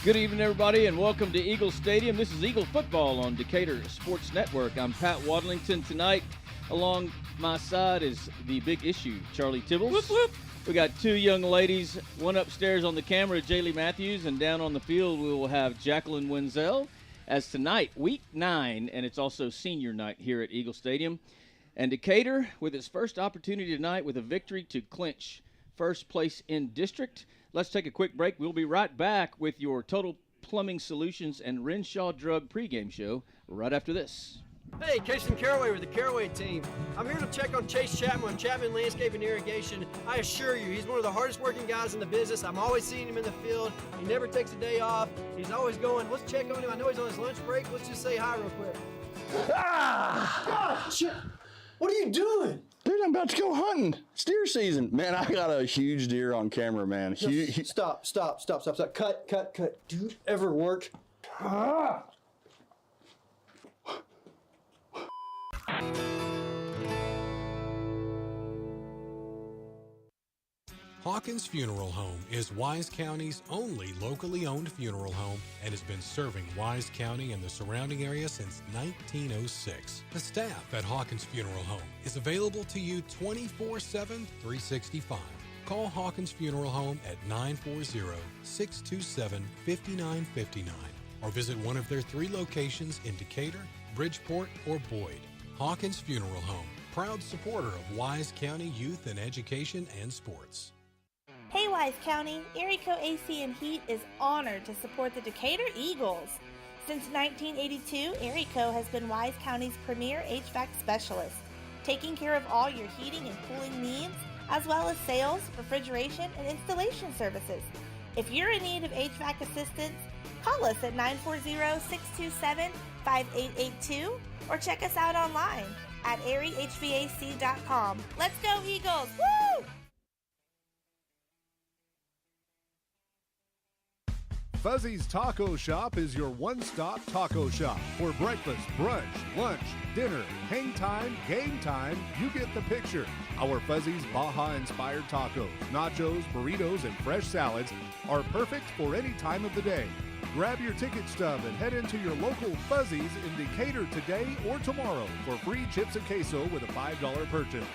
Good evening, everybody, and welcome to Eagle Stadium. This is Eagle Football on Decatur Sports Network. I'm Pat Wadlington tonight. Along my side is the big issue, Charlie Tibbles. Whoop, whoop. We got two young ladies, one upstairs on the camera, Jaylee Matthews, and down on the field we will have Jacqueline Wenzel. As tonight, week 9, and it's also senior night here at Eagle Stadium. And Decatur, with its first opportunity tonight with a victory to clinch first place in district. Let's take a quick break. We'll be right back with your Total Plumbing Solutions and Renshaw Drug pregame show right after this. Hey, Casey Caraway with the Caraway team. I'm here to check on Chase Chapman with Chapman Landscape and Irrigation. I assure you, he's one of the hardest working guys in the business. I'm always seeing him in the field. He never takes a day off. He's always going, let's check on him. I know he's on his lunch break. Let's just say hi real quick. God, what are you doing? Dude, I'm about to go hunting. It's deer season. Man, I got a huge deer on camera, man. Stop. Cut. Do you ever work? Hawkins Funeral Home is Wise County's only locally owned funeral home and has been serving Wise County and the surrounding area since 1906. The staff at Hawkins Funeral Home is available to you 24/7, 365. Call Hawkins Funeral Home at 940-627-5959 or visit one of their 3 locations in Decatur, Bridgeport, or Boyd. Hawkins Funeral Home, proud supporter of Wise County youth and education and sports. Hey Wise County, Erico AC and Heat is honored to support the Decatur Eagles. Since 1982, Erico has been Wise County's premier HVAC specialist, taking care of all your heating and cooling needs, as well as sales, refrigeration, and installation services. If you're in need of HVAC assistance, call us at 940-627-5882 or check us out online at eriehvac.com. Let's go Eagles! Woo! Fuzzy's Taco Shop is your one-stop taco shop. For breakfast, brunch, lunch, dinner, hang time, game time, you get the picture. Our Fuzzy's Baja-inspired tacos, nachos, burritos, and fresh salads are perfect for any time of the day. Grab your ticket stub and head into your local Fuzzy's in Decatur today or tomorrow for free chips and queso with a $5 purchase.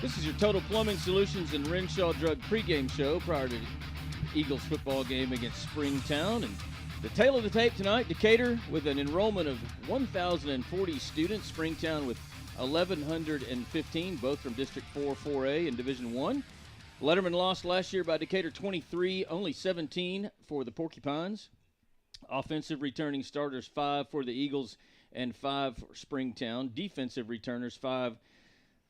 This is your Total Plumbing Solutions and Renshaw Drug pregame show prior to the Eagles football game against Springtown. And the tail of the tape tonight, Decatur with an enrollment of 1,040 students, Springtown with 1,115, both from District 4, 4A and Division 1. Letterman lost last year by Decatur 23, only 17 for the Porcupines. Offensive returning starters, 5 for the Eagles and 5 for Springtown. Defensive returners, 5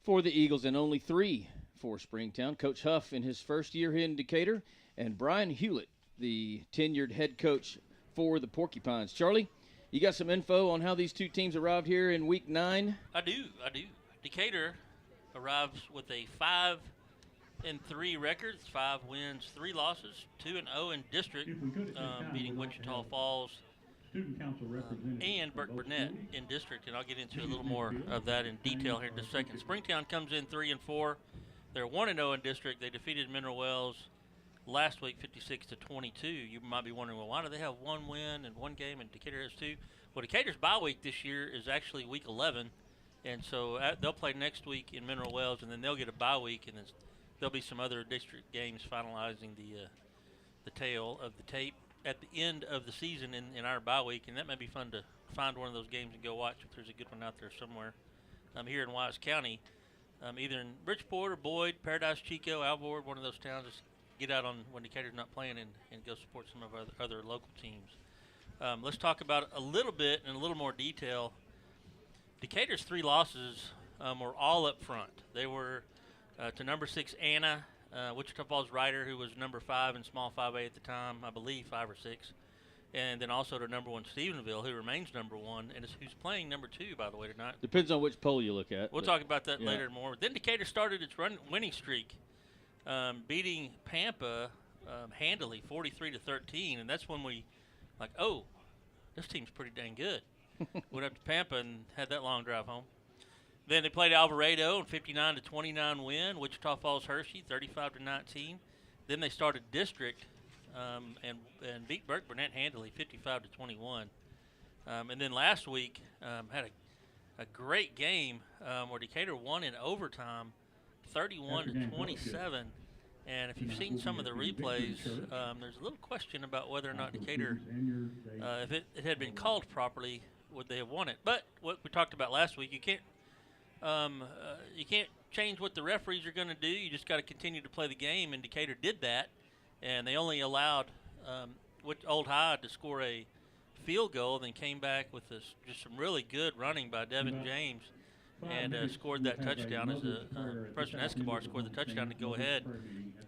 for the Eagles and only 3 for Springtown. Coach Huff in his first year here in Decatur, and Brian Hewlett, the tenured head coach for the Porcupines. Charlie, you got some info on how these two teams arrived here in week 9? I do. Decatur arrives with a 5-3 record, 5 wins, 3 losses, 2-0 in district, beating Wichita Falls and Burke Burnett in district, and I'll get into a little more of that in detail here in just a second. Springtown comes in 3-4. They're 1-0 in district. They defeated Mineral Wells last week 56-22. You might be wondering, well, why do they have 1 win and 1 game and Decatur has 2? Well, Decatur's bye week this year is actually week 11, and so they'll play next week in Mineral Wells, and then they'll get a bye week, and then there'll be some other district games finalizing the tail of the tape at the end of the season in our bye week, and that may be fun to find one of those games and go watch if there's a good one out there somewhere. Here in Wise County, either in Bridgeport or Boyd, Paradise, Chico, Alvord, one of those towns, just get out on when Decatur's not playing and go support some of our other local teams. Let's talk about it a little bit in a little more detail. Decatur's 3 losses were all up front. They were to number 6 Anna, Wichita Falls Ryder, who was number 5 in small 5A at the time, I believe 5 or 6, and then also to number 1 Stephenville, who remains number 1 and who's playing number 2, by the way, tonight. Depends on which poll you look at. We'll talk about that later more. Then Decatur started its winning streak, beating Pampa handily, 43-13, and that's when we this team's pretty dang good. Went up to Pampa and had that long drive home. Then they played Alvarado, and 59-29 win. Wichita Falls Hershey, 35-19. Then they started district and beat Burke Burnett handily, 55-21. And then last week had a great game where Decatur won in overtime, 31-27. And if you've seen some of the replays, there's a little question about whether or not Decatur, if it had been called properly, would they have won it? But what we talked about last week, you can't change what the referees are going to do. You just got to continue to play the game, and Decatur did that. And they only allowed Old High to score a field goal, then came back with just some really good running by Devin James and scored that touchdown as Preston Escobar scored the touchdown to go ahead.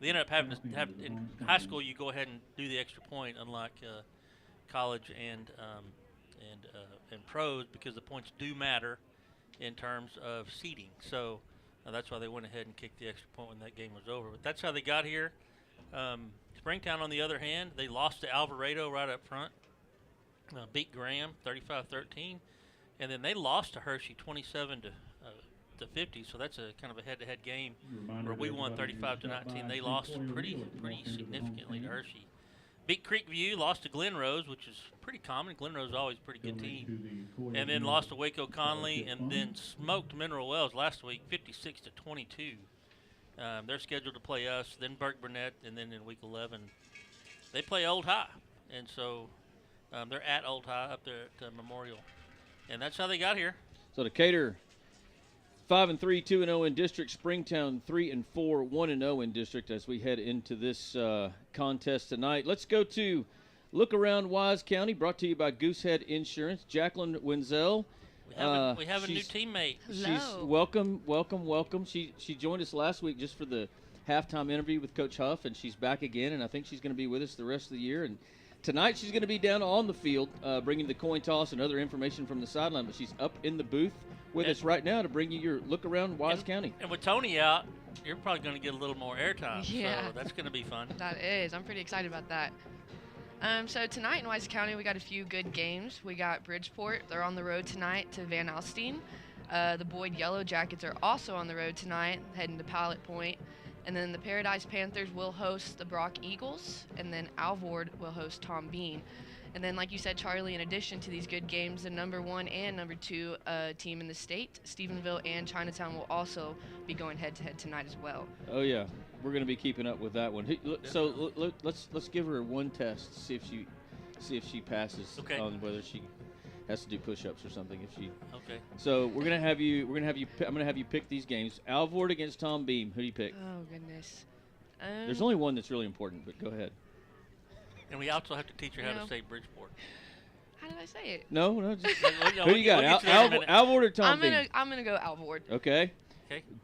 They ended up having to have in high school you go ahead and do the extra point, unlike college and pros, because the points do matter in terms of seeding. So that's why they went ahead and kicked the extra point when that game was over. But that's how they got here. Springtown, on the other hand, they lost to Alvarado right up front. Beat Graham 35-13, and then they lost to Hershey 27-50. So that's a kind of a head-to-head game where we won 35-19. They lost pretty significantly to Hershey. Beat Creekview, lost to Glen Rose, which is pretty common. Glen Rose is always a pretty good team, and then lost to Waco Conley, and then smoked Mineral Wells last week 56-22. They're scheduled to play us, then Burke Burnett, and then in Week 11 they play Old High, and so. They're at Old High up there at Memorial. And that's how they got here. So Decatur 5-3, 2-0 in district. Springtown 3-4, 1-0 in district as we head into this contest tonight. Let's go to Look Around Wise County, brought to you by Goosehead Insurance. Jacqueline Wenzel. We have a new teammate. She's welcome. She joined us last week just for the halftime interview with Coach Huff, and she's back again, and I think she's going to be with us the rest of the year. And tonight she's going to be down on the field bringing the coin toss and other information from the sideline, but she's up in the booth with us right now to bring you your look around Wise County. And with Tony out, you're probably going to get a little more airtime, yeah. So that's going to be fun. That is. I'm pretty excited about that. So tonight in Wise County, we got a few good games. We got Bridgeport. They're on the road tonight to Van Alstyne. The Boyd Yellow Jackets are also on the road tonight, heading to Pilot Point. And then the Paradise Panthers will host the Brock Eagles, and then Alvord will host Tom Bean. And then, like you said, Charlie, in addition to these good games, the number 1 and number 2 team in the state, Stephenville and Chinatown, will also be going head-to-head tonight as well. Oh, yeah. We're going to be keeping up with that one. So let's give her one test, see if she passes on whether she has to do push-ups or something. Okay. So I'm going to have you pick these games. Alvord against Tom Beam. Who do you pick? Oh goodness. There's only one that's really important, but go ahead. And we also have to teach her how to say Bridgeport. How did I say it? No. Just, who you got? Alvord or Tom Beam? I'm gonna go Alvord. Okay.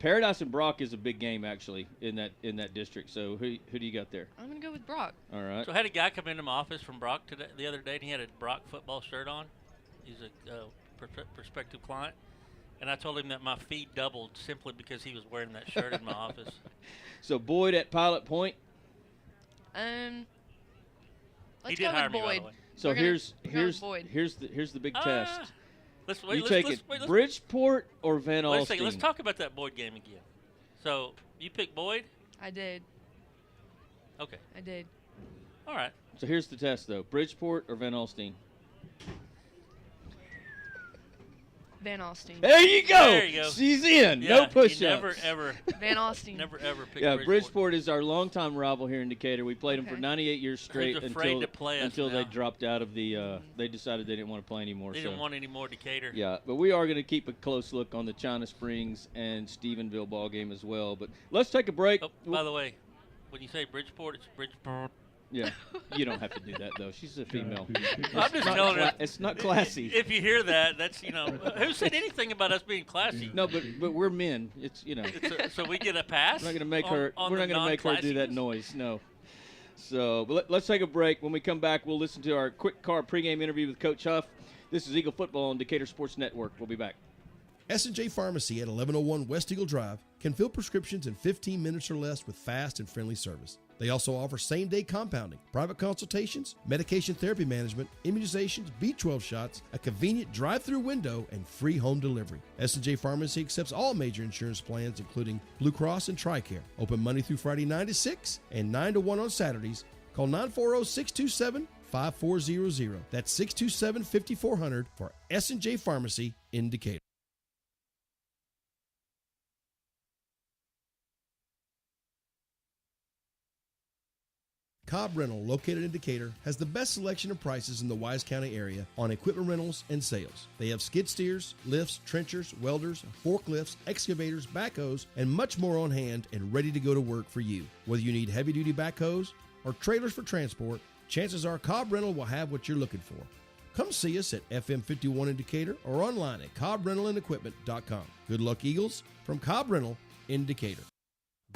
Paradise and Brock is a big game actually in that district. So who do you got there? I'm gonna go with Brock. All right. So I had a guy come into my office from Brock the other day, and he had a Brock football shirt on. He's a prospective client, and I told him that my fee doubled simply because he was wearing that shirt in my office. So Boyd at Pilot Point. Let's go with Boyd. So here's the big test. Let's Bridgeport or Van Alstyne? Wait a second. Let's talk about that Boyd game again. So you picked Boyd? I did. Okay. I did. All right. So here's the test, though. Bridgeport or Van Alstyne? Van Alstyne. There you go. There you go. She's in. Yeah, no push-ups. Never, ever. Van Alstyne. Never, ever pick Bridgeport is our longtime rival here in Decatur. We played them for 98 years straight until they dropped out of the they decided they didn't want to play anymore. They didn't want any more Decatur. Yeah, but we are going to keep a close look on the China Springs and Stephenville ball game as well. But let's take a break. Oh, by the way, when you say Bridgeport, it's Bridgeport. Yeah, you don't have to do that, though. She's a female. I'm just telling her. It's not classy. If you hear that, that's, who said anything about us being classy? No, but we're men. It's, so we get a pass? We're not going to make her. We're not going to make her do that noise. No. So but let's take a break. When we come back, we'll listen to our quick car pregame interview with Coach Huff. This is Eagle Football on Decatur Sports Network. We'll be back. S&J Pharmacy at 1101 West Eagle Drive can fill prescriptions in 15 minutes or less with fast and friendly service. They also offer same-day compounding, private consultations, medication therapy management, immunizations, B12 shots, a convenient drive-through window, and free home delivery. S&J Pharmacy accepts all major insurance plans, including Blue Cross and TRICARE. Open Monday through Friday 9 to 6 and 9 to 1 on Saturdays. Call 940-627-5400. That's 627-5400 for S&J Pharmacy in Decatur. Cobb Rental, located in Decatur, has the best selection of prices in the Wise County area on equipment rentals and sales. They have skid steers, lifts, trenchers, welders, forklifts, excavators, backhoes, and much more on hand and ready to go to work for you. Whether you need heavy-duty backhoes or trailers for transport, chances are Cobb Rental will have what you're looking for. Come see us at FM 51 in Decatur or online at CobbRentalAndEquipment.com. Good luck, Eagles, from Cobb Rental in Decatur.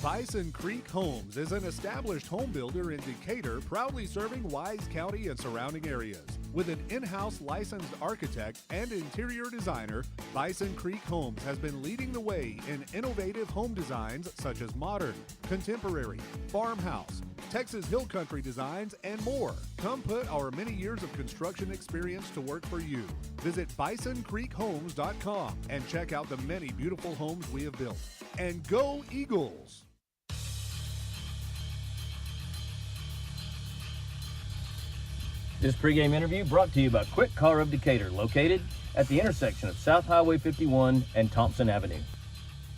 Bison Creek Homes is an established home builder in Decatur, proudly serving Wise County and surrounding areas. With an in-house licensed architect and interior designer, Bison Creek Homes has been leading the way in innovative home designs such as modern, contemporary, farmhouse, Texas Hill Country designs, and more. Come put our many years of construction experience to work for you. Visit BisonCreekHomes.com and check out the many beautiful homes we have built. And go Eagles! This pregame interview brought to you by Quick Car of Decatur, located at the intersection of South Highway 51 and Thompson Avenue.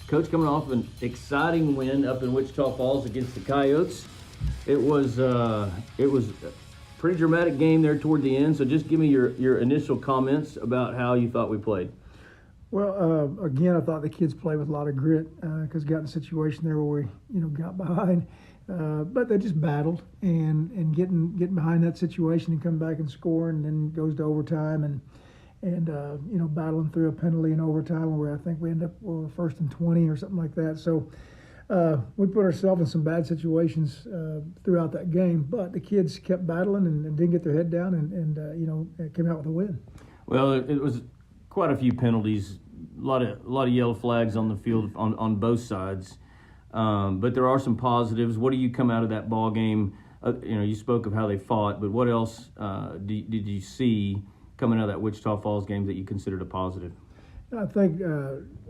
Coach, coming off an exciting win up in Wichita Falls against the Coyotes. It was a pretty dramatic game there toward the end, so just give me your initial comments about how you thought we played. Well, again, I thought the kids played with a lot of grit because got in a situation there where we, got behind. But they just battled and getting behind that situation and come back and score, and then goes to overtime and battling through a penalty in overtime where I think we end up first and 20 or something like that. So we put ourselves in some bad situations throughout that game, but the kids kept battling and didn't get their head down and came out with a win. Well, it was quite a few penalties, a lot of yellow flags on the field on both sides. But there are some positives. What do you come out of that ball game? You spoke of how they fought, but what else did you see coming out of that Wichita Falls game that you considered a positive? I think,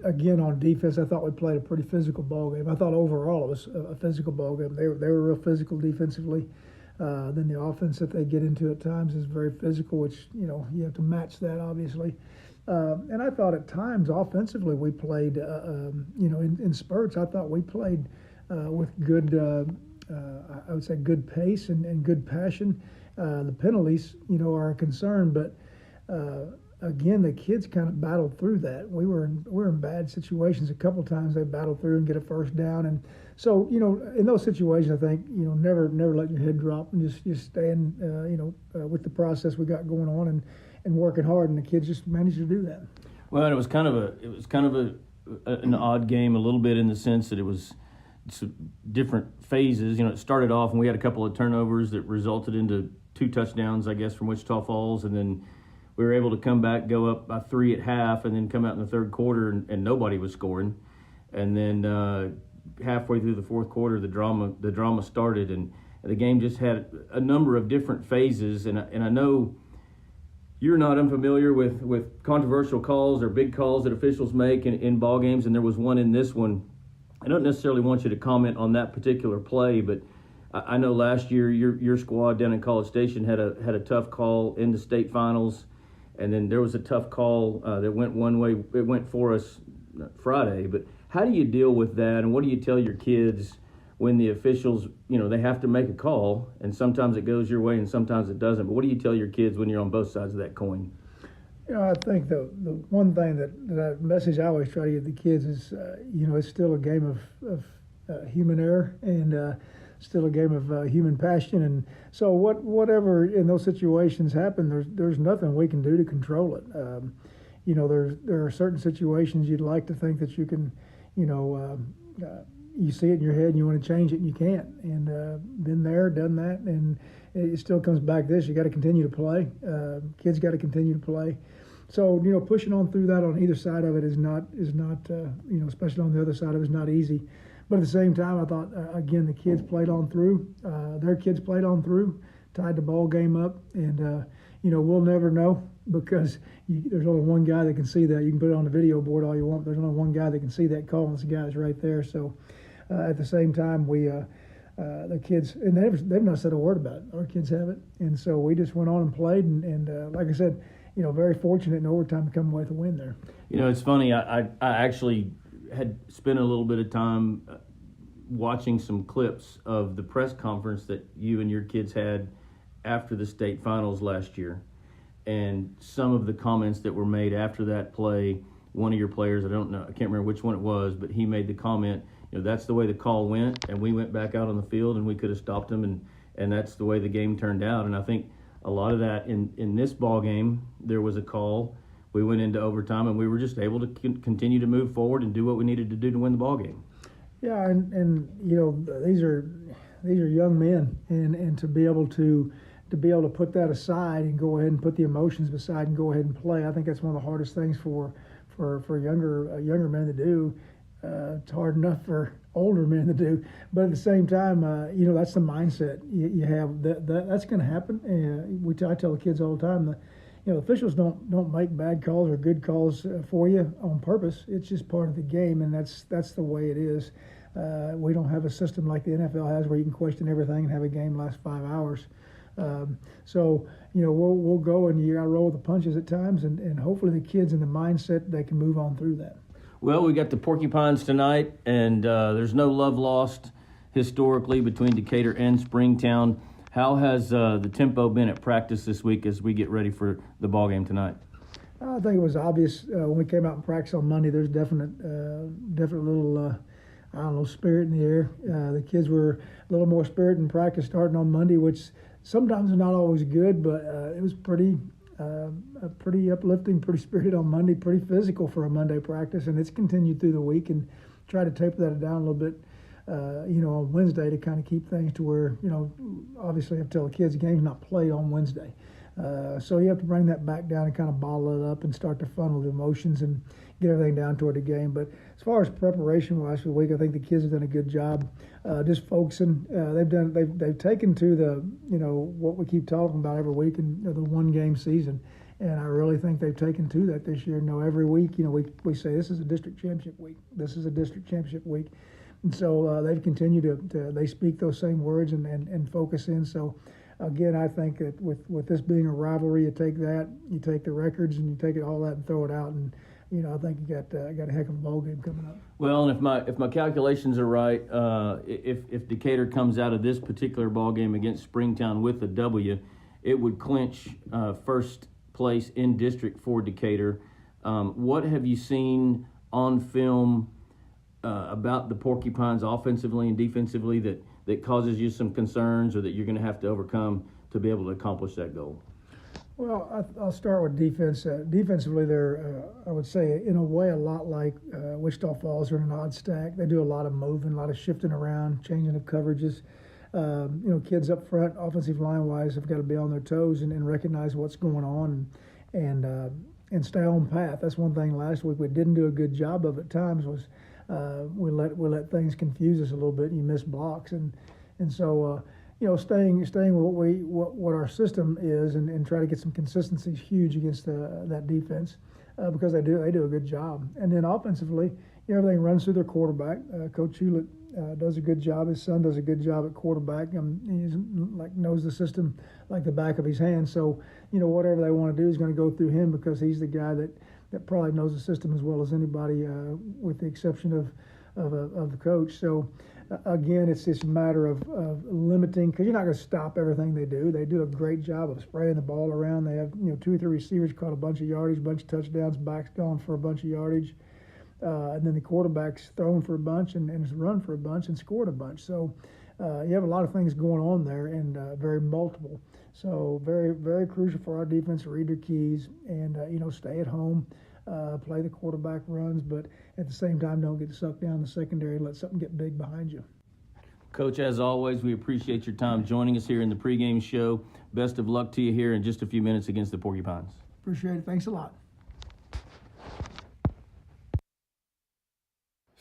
again, on defense, I thought we played a pretty physical ball game. I thought overall it was a physical ball game. They were real physical defensively. Then the offense that they get into at times is very physical, which, you have to match that, obviously. And I thought at times offensively we played, in spurts, I thought we played with good, I would say good pace and good passion. The penalties, are a concern, but again, the kids kind of battled through that. We were in bad situations a couple times. They battled through and get a first down, and so in those situations, I think never let your head drop and just stay in, with the process we got going on and working hard, and the kids just managed to do that. Well, it was kind of an odd game a little bit in the sense that it was different phases. It started off and we had a couple of turnovers that resulted into 2 touchdowns, I guess, from Wichita Falls, and then we were able to come back, go up by 3 at half, and then come out in the third quarter and nobody was scoring. And then halfway through the fourth quarter, the drama started, and the game just had a number of different phases. And I know you're not unfamiliar with controversial calls or big calls that officials make in ball games, and there was one in this one. I don't necessarily want you to comment on that particular play, but I know last year your squad down in College Station had a tough call in the state finals, and then there was a tough call that went one way. It went for us Friday, but how do you deal with that, and what do you tell your kids when the officials, they have to make a call, and sometimes it goes your way and sometimes it doesn't? But what do you tell your kids when you're on both sides of that coin? I think the one thing that message I always try to give the kids is, it's still a game of human error and still a game of human passion. And so whatever in those situations happen, there's nothing we can do to control it. There are certain situations you'd like to think that you can, you see it in your head and you want to change it and you can't. And been there, done that, and it still comes back to this. You got to continue to play. Kids got to continue to play. So pushing on through that on either side of it is not especially on the other side of it is not easy. But at the same time, I thought again the kids played on through. Their kids played on through, tied the ball game up, and we'll never know because there's only one guy that can see that. You can put it on the video board all you want. But there's only one guy that can see that call, and it's the guy that's right there. So at the same time, the kids, and they've not said a word about it. Our kids haven't, and so we just went on and played, and like I said, very fortunate in overtime to come away with a win there. It's funny. I actually had spent a little bit of time watching some clips of the press conference that you and your kids had after the state finals last year, and some of the comments that were made after that play. One of your players, I can't remember which one it was, but he made the comment, that's the way the call went, and we went back out on the field and we could have stopped them, and that's the way the game turned out. And I think a lot of that in this ball game, there was a call. We went into overtime and we were just able to continue to move forward and do what we needed to do to win the ball game. Yeah, and these are young men, and to be able to put that aside and go ahead and put the emotions aside and go ahead and play, I think that's one of the hardest things for younger men to do. It's hard enough for older men to do, but at the same time, that's the mindset you have. That's going to happen. I tell the kids all the time that officials don't make bad calls or good calls for you on purpose. It's just part of the game, and that's the way it is. We don't have a system like the NFL has where you can question everything and have a game last 5 hours. So we'll go, and you got to roll with the punches at times, and hopefully the kids in the mindset they can move on through that. Well, we got the Porcupines tonight, and there's no love lost historically between Decatur and Springtown. How has the tempo been at practice this week as we get ready for the ball game tonight? I think it was obvious when we came out and practiced on Monday. There's definite little spirit in the air. The kids were a little more spirit in practice starting on Monday, which sometimes is not always good, but it was pretty uplifting, pretty spirited on Monday, pretty physical for a Monday practice, and it's continued through the week, and try to taper that down a little bit, on Wednesday to kind of keep things to where, obviously I have to tell the kids the game's not played on Wednesday. So you have to bring that back down and kind of bottle it up and start to funnel the emotions and get everything down toward the game. But as far as preparation-wise for the week, I think the kids have done a good job just focusing. They've taken to the, what we keep talking about every week in the one-game season. And I really think they've taken to that this year. Every week, we say this is a district championship week. This is a district championship week. And so they've continued they speak those same words and focus in. So, again, I think that with this being a rivalry, you take the records and you take it all that and throw it out. And, I think you got a heck of a ball game coming up. Well, and if my calculations are right, if Decatur comes out of this particular ball game against Springtown with a W, it would clinch first place in district for Decatur. What have you seen on film about the Porcupines offensively and defensively that causes you some concerns or that you're going to have to overcome to be able to accomplish that goal? Well, I'll start with defense. Defensively, they're, I would say, in a way, a lot like Wichita Falls are in an odd stack. They do a lot of moving, a lot of shifting around, changing of coverages. Kids up front, offensive line-wise, have got to be on their toes and recognize what's going on and stay on path. That's one thing last week we didn't do a good job of at times was we let things confuse us a little bit. And you miss blocks and so. Staying with what our system is and try to get some consistency is huge against that defense because they do a good job. And then offensively, everything runs through their quarterback. Coach Hewlett does a good job. His son does a good job at quarterback. He knows the system like the back of his hand. So whatever they want to do is going to go through him because he's the guy that probably knows the system as well as anybody, with the exception of the coach. So. Again, it's just a matter of limiting because you're not going to stop everything they do. They do a great job of spraying the ball around. They have 2 or 3 receivers caught a bunch of yardage, a bunch of touchdowns, backs gone for a bunch of yardage, and then the quarterback's thrown for a bunch and has run for a bunch and scored a bunch. So you have a lot of things going on there and very multiple. So very, very crucial for our defense to read their keys and stay at home. Play the quarterback runs, but at the same time, don't get sucked down the secondary and let something get big behind you. Coach, as always, we appreciate your time joining us here in the pregame show. Best of luck to you here in just a few minutes against the Porcupines. Appreciate it. Thanks a lot.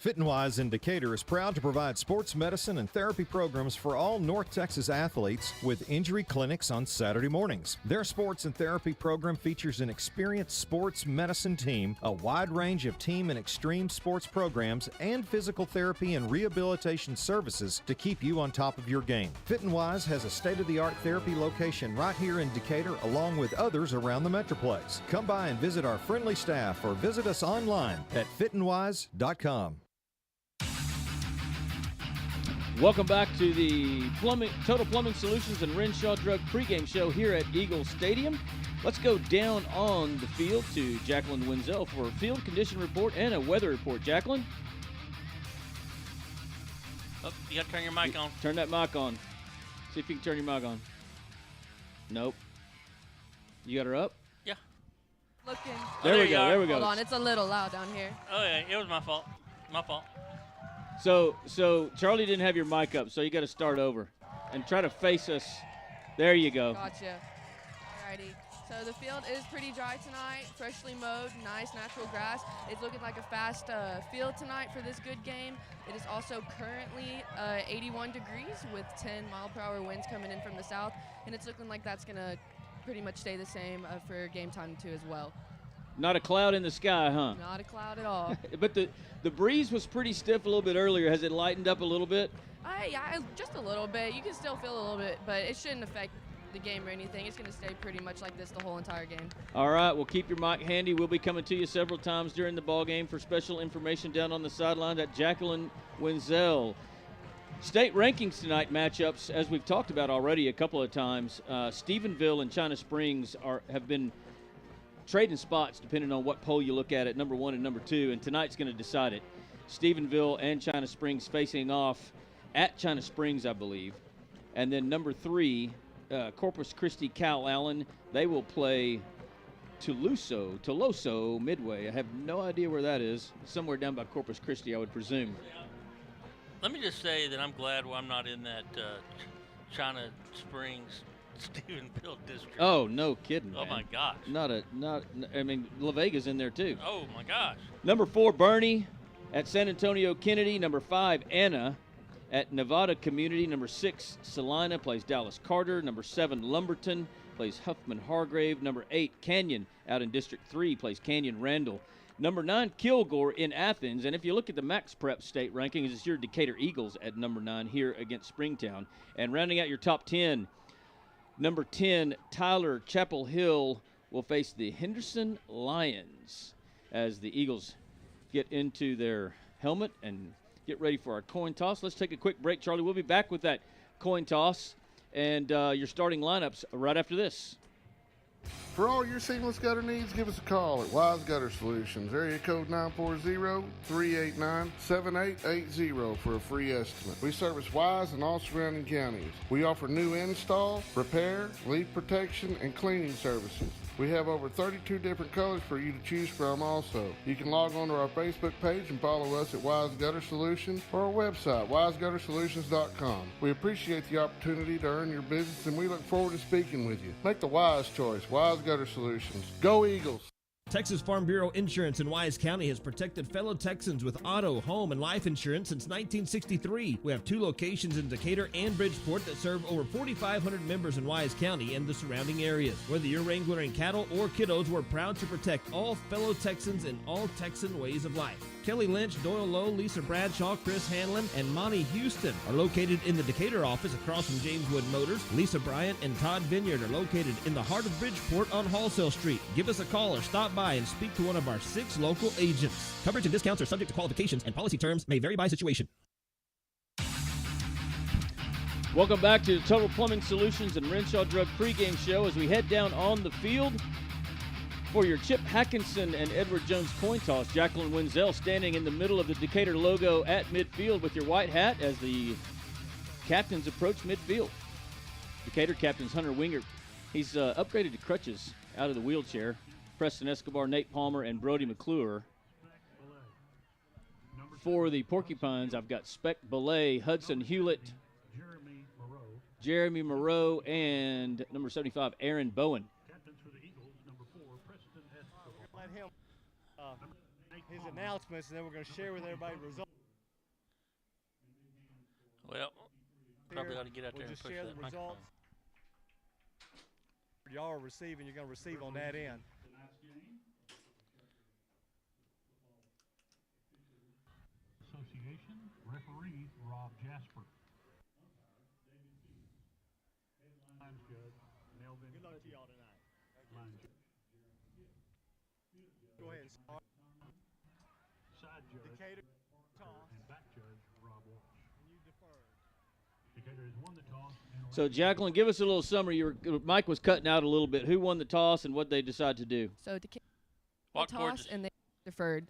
FitNWise in Decatur is proud to provide sports medicine and therapy programs for all North Texas athletes with injury clinics on Saturday mornings. Their sports and therapy program features an experienced sports medicine team, a wide range of team and extreme sports programs, and physical therapy and rehabilitation services to keep you on top of your game. FitNWise has a state-of-the-art therapy location right here in Decatur, along with others around the Metroplex. Come by and visit our friendly staff or visit us online at fitandwise.com. Welcome back to the Total Plumbing Solutions and Renshaw Drug pregame show here at Eagle Stadium. Let's go down on the field to Jacqueline Wenzel for a field condition report and a weather report. Jacqueline? Oh, you got to turn your mic on. Turn that mic on. See if you can turn your mic on. Nope. You got her up? Yeah. Looking. There we go. There we go. Hold on, it's a little loud down here. Oh, yeah, it was my fault. My fault. So Charlie didn't have your mic up, so you got to start over and try to face us. There you go. Gotcha. Alrighty. So the field is pretty dry tonight, freshly mowed, nice natural grass. It's looking like a fast field tonight for this good game. It is also currently 81 degrees with 10-mile-per-hour winds coming in from the south, and it's looking like that's going to pretty much stay the same for game time too as well. Not a cloud in the sky, huh? Not a cloud at all. But the breeze was pretty stiff a little bit earlier. Has it lightened up a little bit? Yeah, just a little bit. You can still feel a little bit, but it shouldn't affect the game or anything. It's going to stay pretty much like this the whole entire game. All right, well, keep your mic handy. We'll be coming to you several times during the ball game for special information down on the sideline at Jacqueline Wenzel. State rankings tonight matchups, as we've talked about already a couple of times. Stephenville and China Springs have been trading spots depending on what poll you look at number 1 and number 2, and tonight's going to decide it. Stephenville and China Springs facing off at China Springs, I believe. And then number 3, Corpus Christi Cal Allen, they will play Toloso Midway. I have no idea where that is. Somewhere down by Corpus Christi, I would presume. Let me just say that I'm glad I'm not in that China Springs Stephenville district. Oh, no kidding. Oh, man. my gosh. I mean, La Vega's in there too. Oh, my gosh. Number 4, Bernie at San Antonio Kennedy. Number 5, Anna at Nevada Community. Number 6, Salina plays Dallas Carter. Number 7, Lumberton plays Huffman Hargrave. Number 8, Canyon out in District 3 plays Canyon Randall. Number 9, Kilgore in Athens. And if you look at the Max Prep state rankings, it's your Decatur Eagles at number 9 here against Springtown. And rounding out your top 10, number 10, Tyler Chapel Hill will face the Henderson Lions as the Eagles get into their helmet and get ready for our coin toss. Let's take a quick break, Charlie. We'll be back with that coin toss and your starting lineups right after this. For all your seamless gutter needs, give us a call at Wise Gutter Solutions, area code 940-389-7880 for a free estimate. We service Wise and all surrounding counties. We offer new install, repair, leak protection, and cleaning services. We have over 32 different colors for you to choose from also. You can log on to our Facebook page and follow us at Wise Gutter Solutions or our website, wiseguttersolutions.com. We appreciate the opportunity to earn your business, and we look forward to speaking with you. Make the wise choice. Wise Gutter Solutions. Go Eagles! Texas Farm Bureau Insurance in Wise County has protected fellow Texans with auto, home, and life insurance since 1963. We have 2 locations in Decatur and Bridgeport that serve over 4,500 members in Wise County and the surrounding areas. Whether you're wrangling cattle or kiddos, we're proud to protect all fellow Texans in all Texan ways of life. Kelly Lynch, Doyle Lowe, Lisa Bradshaw, Chris Hanlon, and Monty Houston are located in the Decatur office across from James Wood Motors. Lisa Bryant and Todd Vineyard are located in the heart of Bridgeport on Halsell Street. Give us a call or stop by and speak to one of our 6 local agents. Coverage and discounts are subject to qualifications, and policy terms may vary by situation. Welcome back to the Total Plumbing Solutions and Renshaw Drug pregame show as we head down on the field for your Chip Hackinson and Edward Jones coin toss. Jacqueline Wenzel standing in the middle of the Decatur logo at midfield with your white hat as the captains approach midfield. Decatur captain's Hunter Wingert. He's upgraded to crutches out of the wheelchair. Preston Escobar, Nate Palmer, and Brody McClure. For the Porcupines, I've got Speck Belay, Hudson Hewlett, Jeremy Moreau, and number 75, Aaron Bowen. his announcements, and then we're going to share with everybody the results. Well, probably ought to get out there we'll and just push share that the microphone. results. Y'all are receiving, you're going to receive on that end. Association referee Rob Jasper. Lines judge Melvin. Good luck to y'all tonight. Line judge. Go ahead and start. Side judge Decatur toss. and back judge Rob Walsh. And you deferred. Decatur has won the toss. And So, Jacqueline, give us a little summary. Mike was cutting out a little bit. Who won the toss and what they decided to do? So Decatur Walk toss towards us. and they deferred.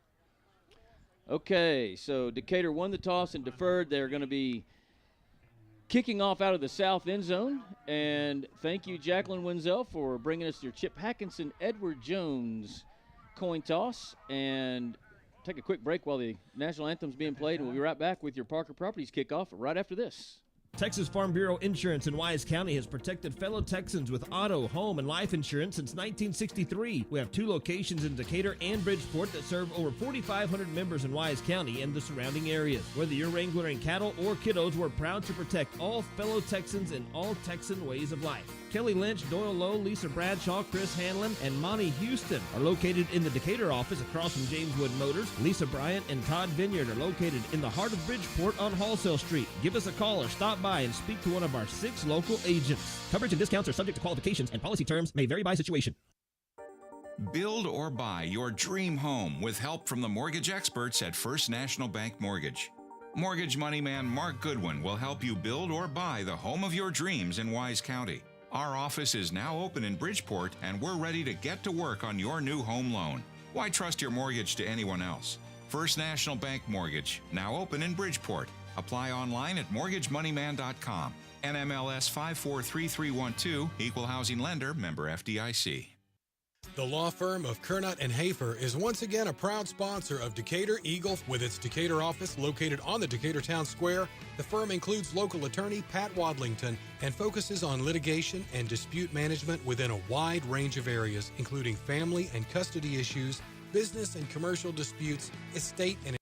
Okay, so Decatur won the toss and deferred. They're going to be kicking off out of the south end zone. And thank you, Jacqueline Wenzel, for bringing us your Chip Hackinson, Edward Jones coin toss. And take a quick break while the national anthem's being played, and we'll be right back with your Parker Properties kickoff right after this. Texas Farm Bureau Insurance in Wise County has protected fellow Texans with auto, home, and life insurance since 1963. We have 2 locations in Decatur and Bridgeport that serve over 4,500 members in Wise County and the surrounding areas. Whether you're wrangling cattle or kiddos, we're proud to protect all fellow Texans in all Texan ways of life. Kelly Lynch, Doyle Lowe, Lisa Bradshaw, Chris Hanlon, and Monty Houston are located in the Decatur office across from James Wood Motors. Lisa Bryant and Todd Vineyard are located in the heart of Bridgeport on Wholesale Street. Give us a call or stop by and speak to one of our 6 local agents. Coverage and discounts are subject to qualifications, and policy terms may vary by situation. Build or buy your dream home with help from the mortgage experts at First National Bank Mortgage. Mortgage money man Mark Goodwin will help you build or buy the home of your dreams in Wise County. Our office is now open in Bridgeport, and we're ready to get to work on your new home loan. Why trust your mortgage to anyone else? First National Bank Mortgage, now open in Bridgeport. Apply online at mortgagemoneyman.com. NMLS 543312, Equal Housing Lender, member FDIC. The law firm of Kernot and Hafer is once again a proud sponsor of Decatur Eagle with its Decatur office located on the Decatur Town Square. The firm includes local attorney Pat Wadlington and focuses on litigation and dispute management within a wide range of areas, including family and custody issues, business and commercial disputes, estate and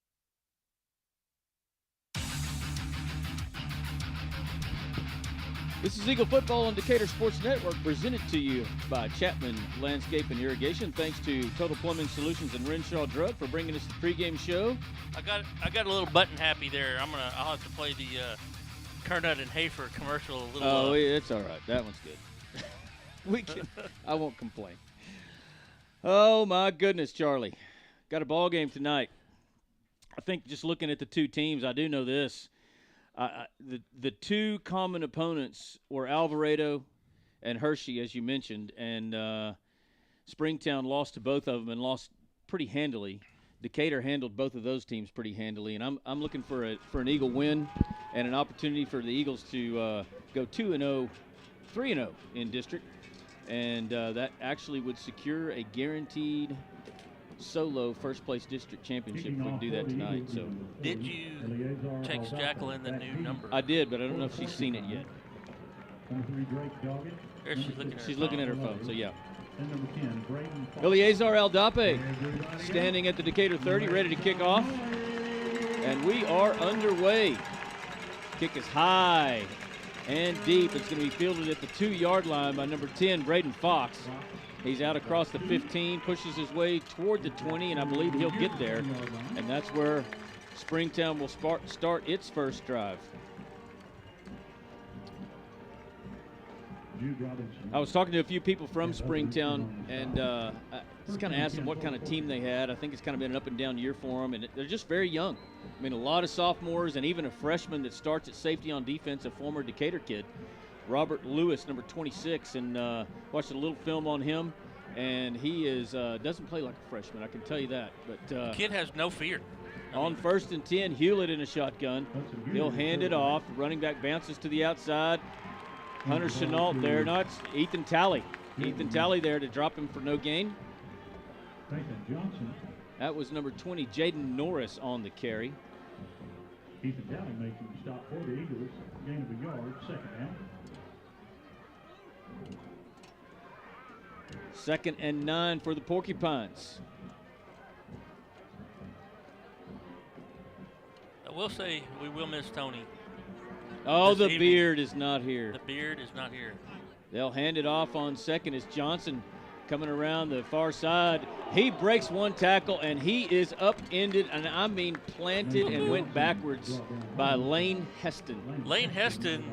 This is Eagle Football on Decatur Sports Network, presented to you by Chapman Landscape and Irrigation. Thanks to Total Plumbing Solutions and Renshaw Drug for bringing us the pregame show. I got a little button happy there. I'll have to play the Kernut and Hafer commercial a little. Oh, it's all right. That one's good. I won't complain. Oh my goodness, Charlie, got a ball game tonight. I think just looking at the 2 teams, I do know this. The 2 common opponents were Alvarado and Hershey, as you mentioned, and Springtown lost to both of them and lost pretty handily. Decatur handled both of those teams pretty handily, and I'm looking for an Eagle win and an opportunity for the Eagles to go 2-0, 3-0 in district, and that actually would secure a guaranteed solo first place district championship if we can do that tonight. So, did you text Jacqueline the new number? I did, but I don't know if she's seen it yet. There She's looking at her phone. So yeah. And number 10, Braden. Eleazar Aldape standing at the Decatur 30, ready to kick off, and we are underway. Kick is high and deep. It's going to be fielded at the 2-yard line by number 10, Braden Fox. He's out across the 15, pushes his way toward the 20, and I believe he'll get there. And that's where Springtown will start its first drive. I was talking to a few people from Springtown, and I just kind of asked them what kind of team they had. I think it's kind of been an up and down year for them, and they're just very young. I mean, a lot of sophomores and even a freshman that starts at safety on defense, a former Decatur kid. Robert Lewis, number 26, and watched a little film on him, and he doesn't play like a freshman, I can tell you that. But kid has no fear. On 1st and 10, Hewlett in a shotgun. He'll hand it off. Running back bounces to the outside. Hunter Chenault there. No, it's Ethan Talley. Ethan Talley there to drop him for no gain. That was number 20, Jaden Norris on the carry. Ethan Talley makes him stop for the Eagles. Gain of a yard, 2nd down. 2nd and 9 for the Porcupines. will say we will miss Tony. Oh, this the evening. beard is not here. The beard is not here. They'll hand it off on second as Johnson coming around the far side. He breaks one tackle, and he is upended, and I mean planted and went backwards by Lane Heston. Lane Heston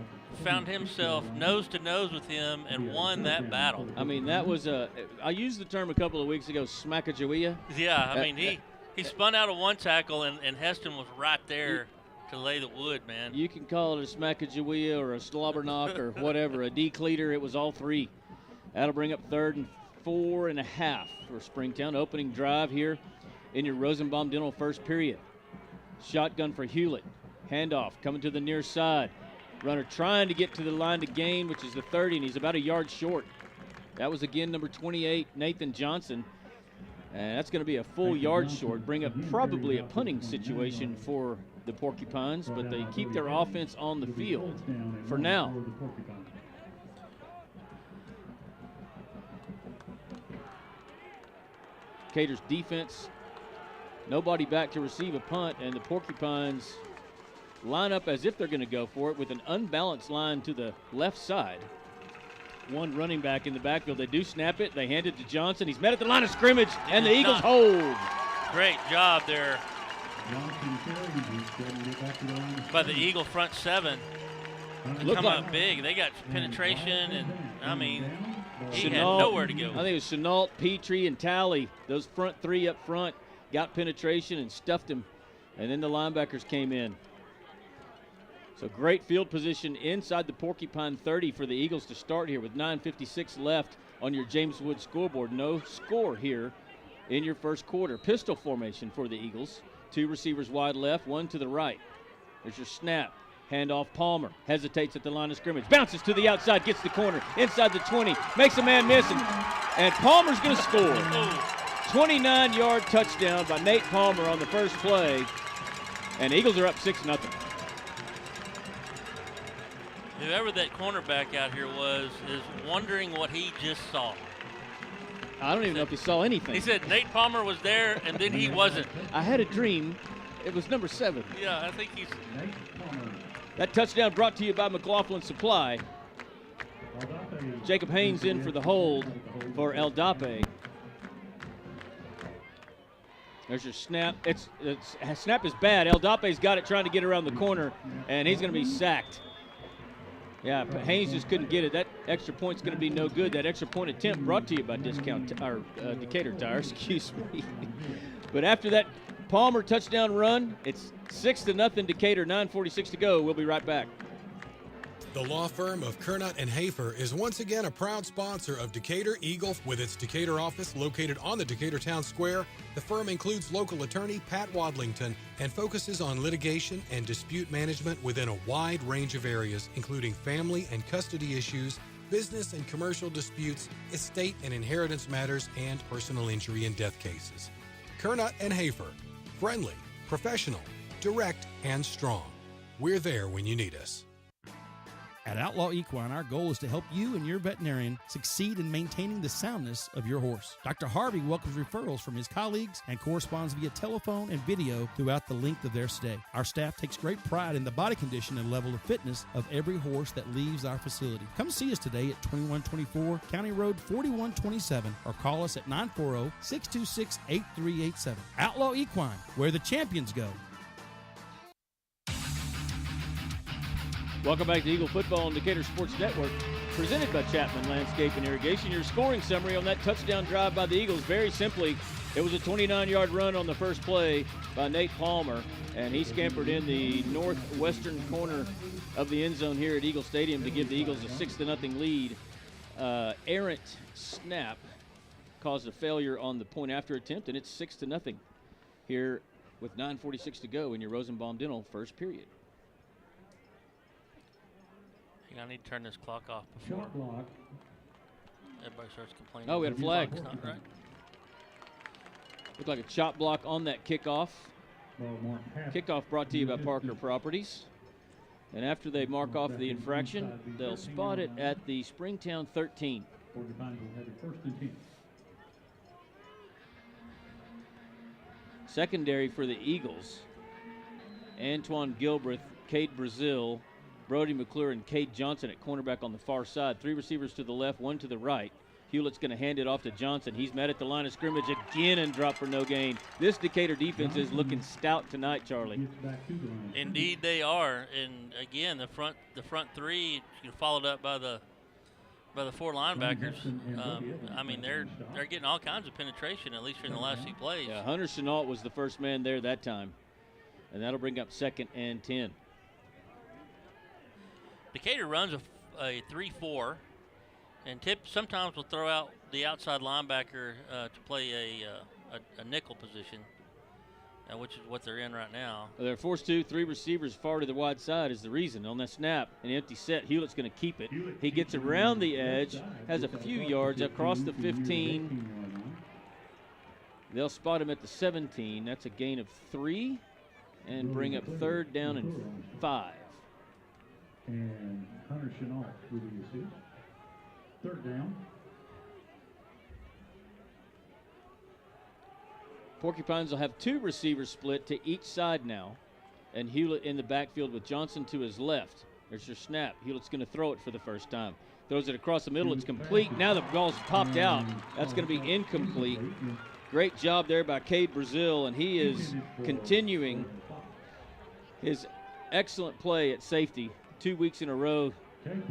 found himself nose to nose with him and won that battle. I mean, that was I used the term a couple of weeks ago, smackajawea. Yeah, I mean, he spun out of one tackle, and Heston was right there to lay the wood, man. You can call it a smackajawea or a slobber knock or whatever, a decleater. It was all three. That'll bring up 3rd and 4.5 for Springtown. Opening drive here in your Rosenbaum Dental first period. Shotgun for Hewlett. Handoff coming to the near side. Runner trying to get to the line to gain, which is the 30, and he's about a yard short. That was again number 28, Nathan Johnson. And that's going to be a full yard short. Bring up probably a punting situation for the Porcupines, but they keep their offense on the field for now. Decatur's defense, nobody back to receive a punt, and the Porcupines line up as if they're going to go for it with an unbalanced line to the left side. One running back in the backfield. They do snap it. They hand it to Johnson. He's met at the line of scrimmage, and the Eagles hold. Great job there by the Eagle front seven. They come up big. They got penetration, and I mean, he had nowhere to go. I think it was Chenault, Petrie, and Talley. Those front three up front got penetration and stuffed him, and then the linebackers came in. So great field position inside the Porcupine 30 for the Eagles to start here with 9:56 left on your James Wood scoreboard. No score here in your first quarter. Pistol formation for the Eagles. 2 receivers wide left, 1 to the right. There's your snap. Handoff Palmer. Hesitates at the line of scrimmage. Bounces to the outside, gets the corner. Inside the 20. Makes a man miss, and Palmer's going to score. 29-yard touchdown by Nate Palmer on the first play. And the Eagles are up 6-0. Whoever that cornerback out here was is wondering what he just saw. I don't even know if he saw anything. He said Nate Palmer was there, and then he wasn't. I had a dream. It was number 7. Yeah, I think he's... That touchdown brought to you by McLaughlin Supply. Jacob Haynes in for the hold for El Dape. There's your snap. Snap is bad. El Dape's got it trying to get around the corner, and he's going to be sacked. Yeah, Haynes just couldn't get it. That extra point's going to be no good. That extra point attempt brought to you by Decatur Tire, excuse me. But after that Palmer touchdown run, it's 6-0 Decatur, 9:46 to go. We'll be right back. The law firm of Kernot and Hafer is once again a proud sponsor of Decatur Eagle. With its Decatur office located on the Decatur Town Square, the firm includes local attorney Pat Wadlington and focuses on litigation and dispute management within a wide range of areas, including family and custody issues, business and commercial disputes, estate and inheritance matters, and personal injury and death cases. Kernot and Hafer, friendly, professional, direct, and strong. We're there when you need us. At Outlaw Equine, our goal is to help you and your veterinarian succeed in maintaining the soundness of your horse. Dr. Harvey welcomes referrals from his colleagues and corresponds via telephone and video throughout the length of their stay. Our staff takes great pride in the body condition and level of fitness of every horse that leaves our facility. Come see us today at 2124 County Road 4127 or call us at 940-626-8387. Outlaw Equine, where the champions go. Welcome back to Eagle Football on Decatur Sports Network, presented by Chapman Landscape and Irrigation. Your scoring summary on that touchdown drive by the Eagles, very simply, it was a 29-yard run on the first play by Nate Palmer, and he scampered in the northwestern corner of the end zone here at Eagle Stadium to give the Eagles a 6-0 lead. Errant snap caused a failure on the point after attempt, and it's 6-0 here with 9:46 to go in your Rosenbaum Dental first period. I need to turn this clock off before everybody starts complaining. Oh, we had a flag. It's not right. Looked like a chop block on that kickoff. Kickoff brought to you by Parker Properties. And after they mark off the infraction, they'll spot it at the Springtown 13. Secondary for the Eagles. Antoine Gilbreth, Cade Brazil, Brody McClure, and Cade Johnson at cornerback on the far side. 3 receivers to the left, 1 to the right. Hewlett's going to hand it off to Johnson. He's met at the line of scrimmage again and dropped for no gain. This Decatur defense is looking stout tonight, Charlie. Indeed, they are. And again, the front 3 followed up by the 4 linebackers. I mean, they're getting all kinds of penetration, at least in the last few plays. Yeah, Hunter Chenault was the first man there that time, and that'll bring up 2nd and 10. Decatur runs a 3-4, and sometimes will throw out the outside linebacker to play a nickel position, which is what they're in right now. Well, they're forced to. 3 receivers far to the wide side is the reason. On that snap, an empty set, Hewlett's going to keep it. He gets around the edge, has a few yards across the 15. They'll spot him at the 17. That's a gain of 3 and bring up 3rd down and 5. And Hunter Chenault with the assist. 3rd down. Porcupines will have 2 receivers split to each side now, and Hewlett in the backfield with Johnson to his left. There's your snap. Hewlett's going to throw it for the first time. Throws it across the middle. It's complete. Now the ball's popped out. That's going to be incomplete. Great job there by Cade Brazil, and he is continuing his excellent play at safety 2 weeks in a row.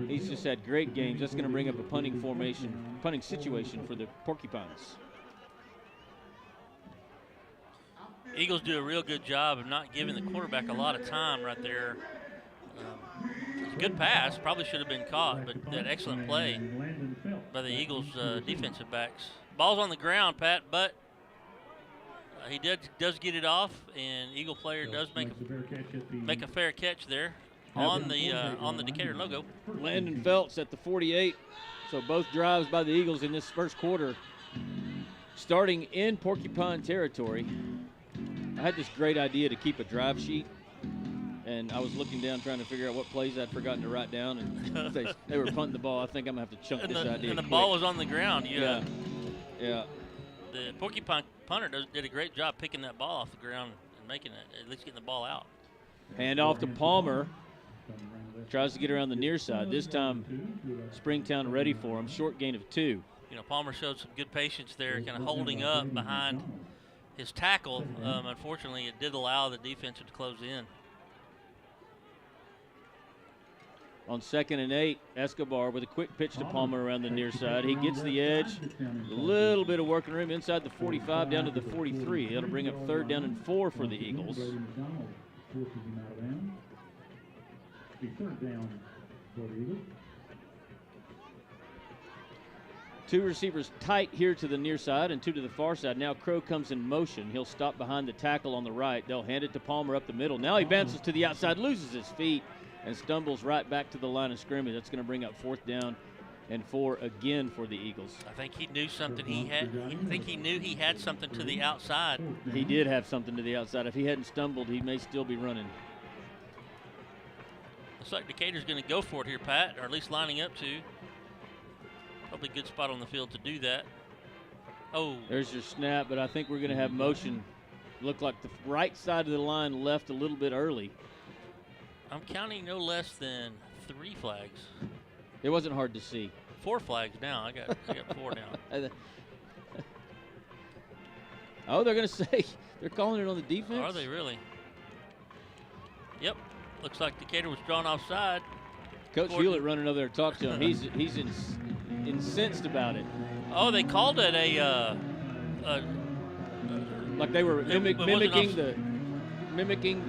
He's just had great games. That's going to bring up a punting situation for the Porcupines. Eagles do a real good job of not giving the quarterback a lot of time right there. Good pass, probably should have been caught, but that excellent play by the Eagles defensive backs. Ball's on the ground, Pat, but he does get it off, and Eagle player does make a fair catch there on the Decatur logo. Landon Phelps at the 48. So both drives by the Eagles in this first quarter, starting in Porcupine territory. I had this great idea to keep a drive sheet, and I was looking down trying to figure out what plays I'd forgotten to write down, and they were punting the ball. I think I'm going to have to chunk this idea And the quick. ball was on the ground. Yeah. The Porcupine punter did a great job picking that ball off the ground and making it, at least getting the ball out. Hand off to Palmer. Tries to get around the near side. This time, Springtown ready for him. Short gain of 2. You know, Palmer showed some good patience there, kind of holding up behind his tackle. Unfortunately, it did allow the defensive to close in. On 2nd and 8, Escobar with a quick pitch to Palmer around the near side. He gets the edge. A little bit of working room inside the 45 down to the 43. That'll bring up 3rd down and 4 for the Eagles. 3rd down for the Eagles. 2 receivers tight here to the near side and 2 to the far side. Now Crow comes in motion. He'll stop behind the tackle on the right. They'll hand it to Palmer up the middle. Now he bounces to the outside, loses his feet, and stumbles right back to the line of scrimmage. That's going to bring up 4th down and 4 again for the Eagles. I think he knew something he knew he had something to the outside. He did have something to the outside. If he hadn't stumbled, he may still be running. Looks like Decatur's going to go for it here, Pat, or at least lining up to. Probably a good spot on the field to do that. Oh. There's your snap, but I think we're going to have motion. Look like the right side of the line left a little bit early. I'm counting no less than 3 flags. It wasn't hard to see. 4 flags now. I got 4 now. Oh, they're going to say they're calling it on the defense? Are they really? Yep. Looks like Decatur was drawn offside. Coach Hewlett running over there to talk to him. He's incensed about it. Oh, they called it like they were mimicking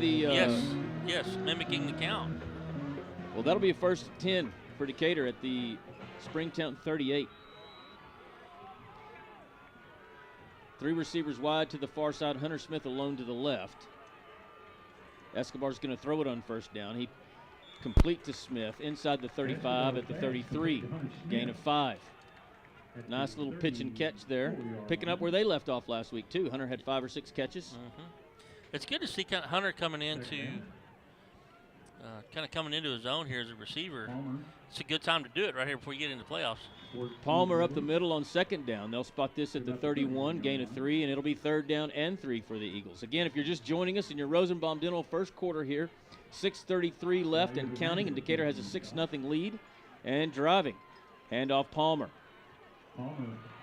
the. Yes, mimicking the count. Well, that'll be a 1st and 10 for Decatur at the Springtown 38. 3 receivers wide to the far side. Hunter Smith alone to the left. Escobar's going to throw it on 1st down. He complete to Smith inside the 35 at the 33. Gain of 5. Nice little pitch and catch there. Picking up where they left off last week, too. Hunter had 5 or 6 catches. It's good to see Hunter coming into kind of coming into his own here as a receiver. It's a good time to do it right here before you get into the playoffs. Palmer up the middle on second down. They'll spot this at the 31, gain of 3, and it'll be 3rd down and 3 for the Eagles. Again, if you're just joining us in your Rosenbaum Dental first quarter here, 6:33 left and counting, and Decatur has a 6-0 lead and driving. Handoff Palmer.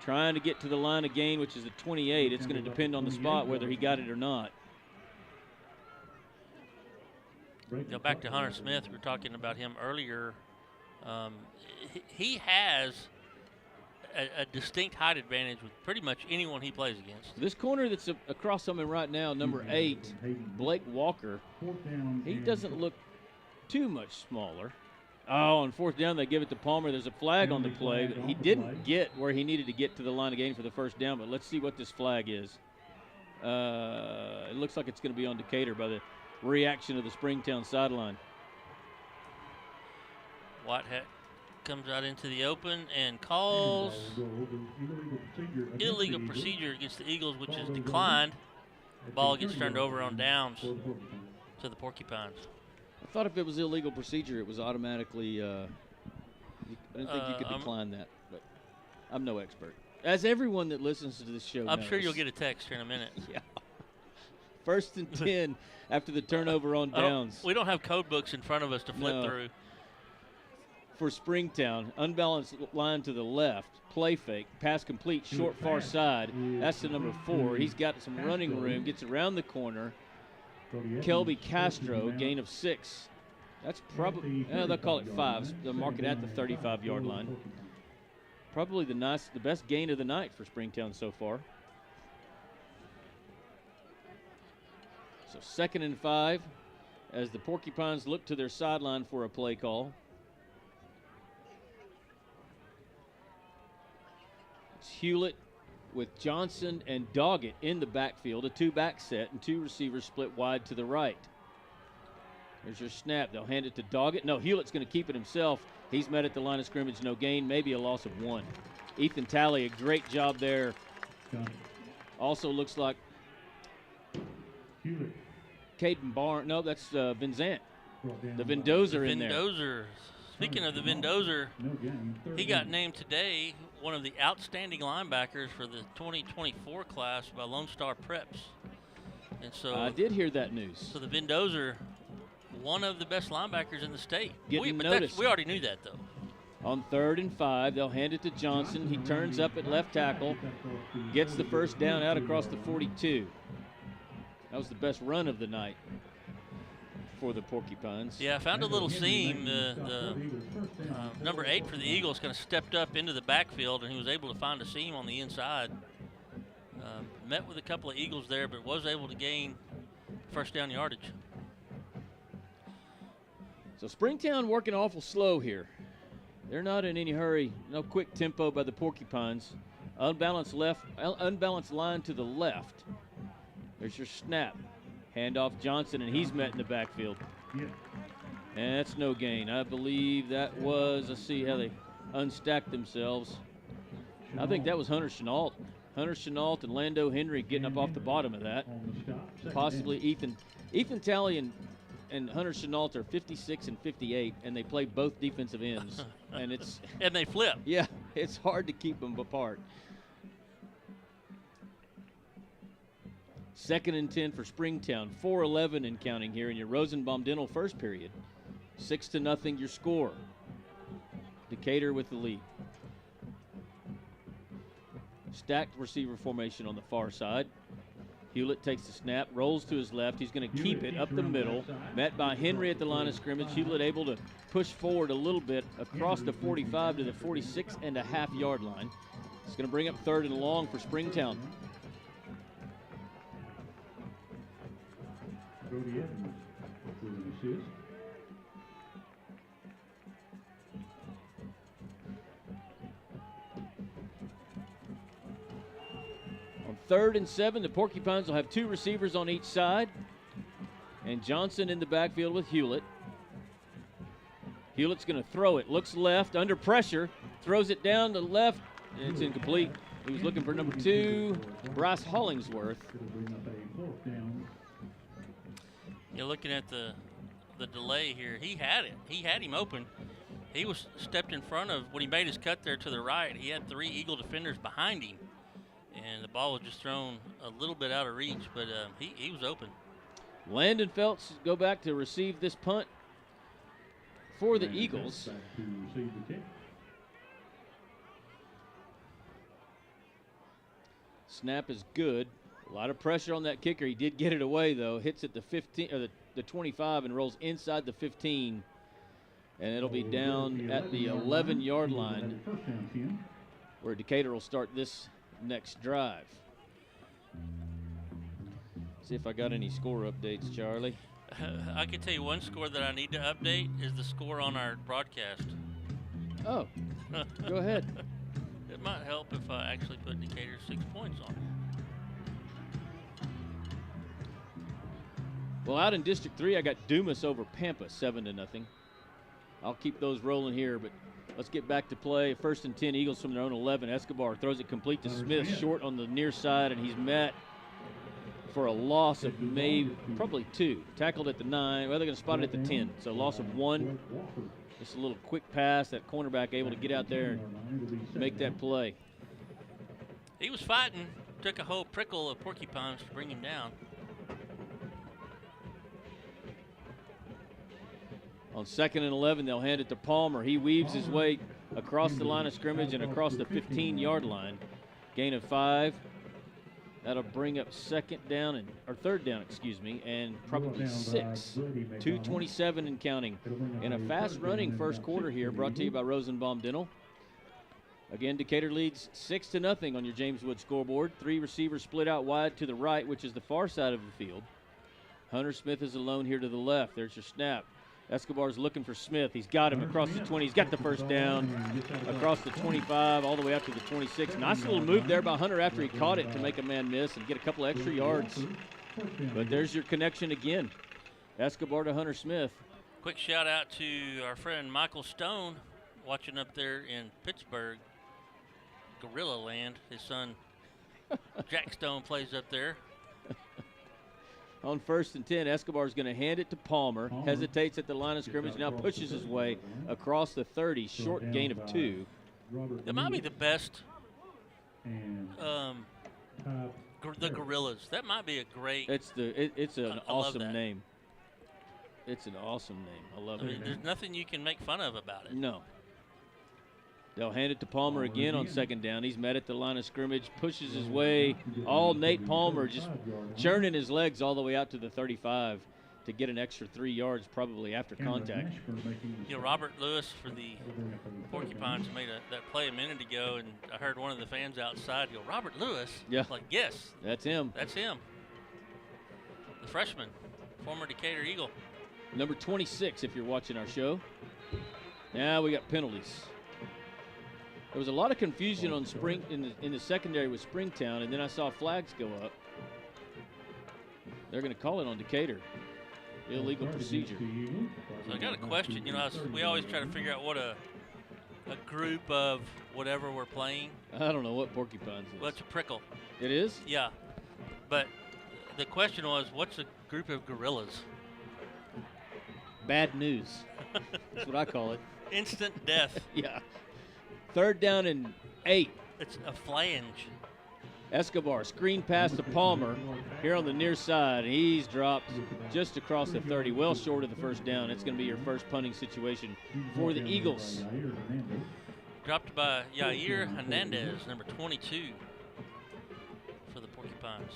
Trying to get to the line of gain, which is the 28. It's going to depend on the spot whether he got it or not. Go back to Hunter Smith. We were talking about him earlier. He has a distinct height advantage with pretty much anyone he plays against. This corner that's across from him right now, number 8, Blake Walker, he doesn't look too much smaller. Oh, on 4th down, they give it to Palmer. There's a flag on the play, but he didn't get where he needed to get to the line of gain for the 1st down, but let's see what this flag is. It looks like it's going to be on Decatur by the reaction of the Springtown sideline. Whitehead comes out into the open and calls illegal procedure against the Eagles, which is declined. The ball gets turned over on downs to the Porcupines. I thought if it was illegal procedure, it was automatically, I didn't think you could decline that, but I'm no expert. As everyone that listens to this show I'm knows. sure you'll get a text here in a minute. Yeah. 1st and 10 after the turnover on downs. We don't have code books in front of us to flip through. For Springtown, unbalanced line to the left, play fake, pass complete, short far side. That's the number 4. He's got some running room, gets around the corner. Kelby Castro, gain of 6. That's probably, they'll call it 5. They'll mark it at the 35-yard line. Probably the best gain of the night for Springtown so far. So 2nd and 5 as the Porcupines look to their sideline for a play call. It's Hewlett with Johnson and Doggett in the backfield, a 2-back set, and 2 receivers split wide to the right. There's your snap. They'll hand it to Doggett. No, Hewlett's going to keep it himself. He's met at the line of scrimmage, no gain, maybe a loss of 1. Ethan Talley, a great job there. Also looks like Caden Barnes. No, that's Vinzant. The Vendozer in there. Vendozer. Speaking of the Vendozer, he got named today one of the outstanding linebackers for the 2024 class by Lone Star Preps. And so I did hear that news. So the Vendozer, one of the best linebackers in the state. Getting noticed. We already knew that, though. On 3rd and 5, they'll hand it to Johnson. He turns up at left tackle, gets the 1st down out across the 42. That was the best run of the night for the Porcupines. Yeah, I found a little seam. The number 8 for the Eagles kind of stepped up into the backfield, and he was able to find a seam on the inside. Met with a couple of Eagles there, but was able to gain 1st down yardage. So Springtown working awful slow here. They're not in any hurry. No quick tempo by the Porcupines. Unbalanced line to the left. There's your snap. Handoff Johnson, and he's met in the backfield. And that's no gain. I believe that was, let's see how they unstacked themselves. I think that was Hunter Chenault. Hunter Chenault and Lando Henry getting up off the bottom of that. Possibly Ethan Talley and Hunter Chenault are 56 and 58, and they play both defensive ends. And it's and they flip. Yeah, it's hard to keep them apart. 2nd and 10 for Springtown. 4:11 and counting here in your Rosenbaum Dental first period. 6-0 your score. Decatur with the lead. Stacked receiver formation on the far side. Hewlett takes the snap, rolls to his left. He's going to keep it up the middle. Met by Henry at the line of scrimmage. Hewlett able to push forward a little bit across the 45 to the 46.5-yard line. It's going to bring up 3rd and long for Springtown. Brody Evans with an assist. On 3rd and 7, the Porcupines will have 2 receivers on each side. And Johnson in the backfield with Hewlett. Hewlett's going to throw it. Looks left, under pressure. Throws it down to left, and it's incomplete. He was looking for number 2, Bryce Hollingsworth. You're looking at the the delay here. He had it. He had him open. He was stepped in front of, when he made his cut there to the right, he had 3 Eagle defenders behind him. And the ball was just thrown a little bit out of reach, but he was open. Landon Felts go back to receive this punt for the Eagles. Snap is good. A lot of pressure on that kicker. He did get it away, though. Hits at the 15 or the 25 and rolls inside the 15. And it'll be down at the 11-yard line where Decatur will start this next drive. See if I got any score updates, Charlie. I can tell you one score that I need to update is the score on our broadcast. Oh, go ahead. It might help if I actually put Decatur 6 points on it. Well, out in District 3, I got Dumas over Pampa, 7-0. I'll keep those rolling here, but let's get back to play. 1st and 10, Eagles from their own 11. Escobar throws it complete to Smith, short on the near side, and he's met for a loss of probably 2. Tackled at the 9. Well, they're going to spot it at the 10. So loss of 1. Just a little quick pass. That cornerback able to get out there and make that play. He was fighting. Took a whole prickle of Porcupines to bring him down. On 2nd and 11, they'll hand it to Palmer. He weaves his way across the line of scrimmage and across the 15-yard line. Gain of 5. That'll bring up 3rd down, and probably 6. 2:27 and counting. In a fast-running first quarter here, brought to you by Rosenbaum Dental. Again, Decatur leads 6-0 on your James Wood scoreboard. 3 receivers split out wide to the right, which is the far side of the field. Hunter Smith is alone here to the left. There's your snap. Escobar's looking for Smith. He's got him across the 20. He's got the first down across the 25 all the way up to the 26. Nice little move there by Hunter after he caught it to make a man miss and get a couple extra yards. But there's your connection again. Escobar to Hunter Smith. Quick shout out to our friend Michael Stone watching up there in Pittsburgh, Gorilla Land. His son Jack Stone plays up there. On 1st and 10, Escobar's going to hand it to Palmer. Hesitates at the line of scrimmage, now pushes his way across the 30. Short gain of 2. That might be the best. The Gorillas. That might be a great. It's an awesome name. It's an awesome name. I love it. There's nothing you can make fun of about it. No. They'll hand it to Palmer again on 2nd down. He's met at the line of scrimmage, pushes his way. All Nate Palmer just churning his legs all the way out to the 35 to get an extra 3 yards probably after contact. You know, Robert Lewis for the Porcupines made that play a minute ago, and I heard one of the fans outside go, "Robert Lewis?" Yeah. I was like, yes. That's him. That's him. The freshman, former Decatur Eagle. Number 26 if you're watching our show. Now we got penalties. There was a lot of confusion on in the secondary with Springtown, and then I saw flags go up. They're going to call it on Decatur. Illegal procedure. So I got a question. You know, we always try to figure out what a group of whatever we're playing. I don't know what Porcupines is. Well, it's a prickle. It is? Yeah. But the question was, what's a group of gorillas? Bad news. That's what I call it. Instant death. Yeah. 3rd down and 8. It's a flange. Escobar, screen pass to Palmer here on the near side. He's dropped just across the 30, well short of the first down. It's going to be your first punting situation for the Eagles. Dropped by Yair Hernandez, number 22 for the Porcupines.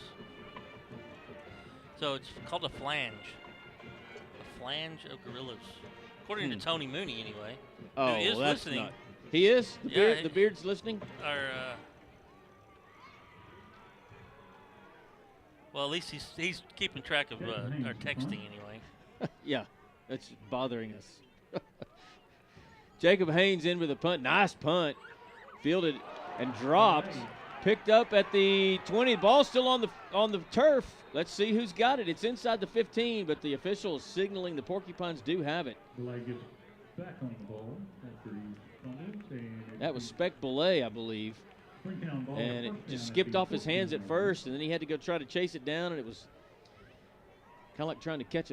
So it's called a flange. A flange of gorillas. According to Tony Mooney, anyway. Oh, who is well, that's listening. not. He is? Yeah, The Beard's listening? Well, at least he's keeping track of our texting anyway. Yeah, that's bothering us. Jacob Haynes in with a punt. Nice punt. Fielded and dropped. Picked up at the 20. Ball still on the turf. Let's see who's got it. It's inside the 15, but the official is signaling the Porcupines do have it. Back on the ball after he fumbled. That was Spec Belay, I believe. And it just skipped off his hands at first, and then he had to go try to chase it down, and it was kind of like trying to catch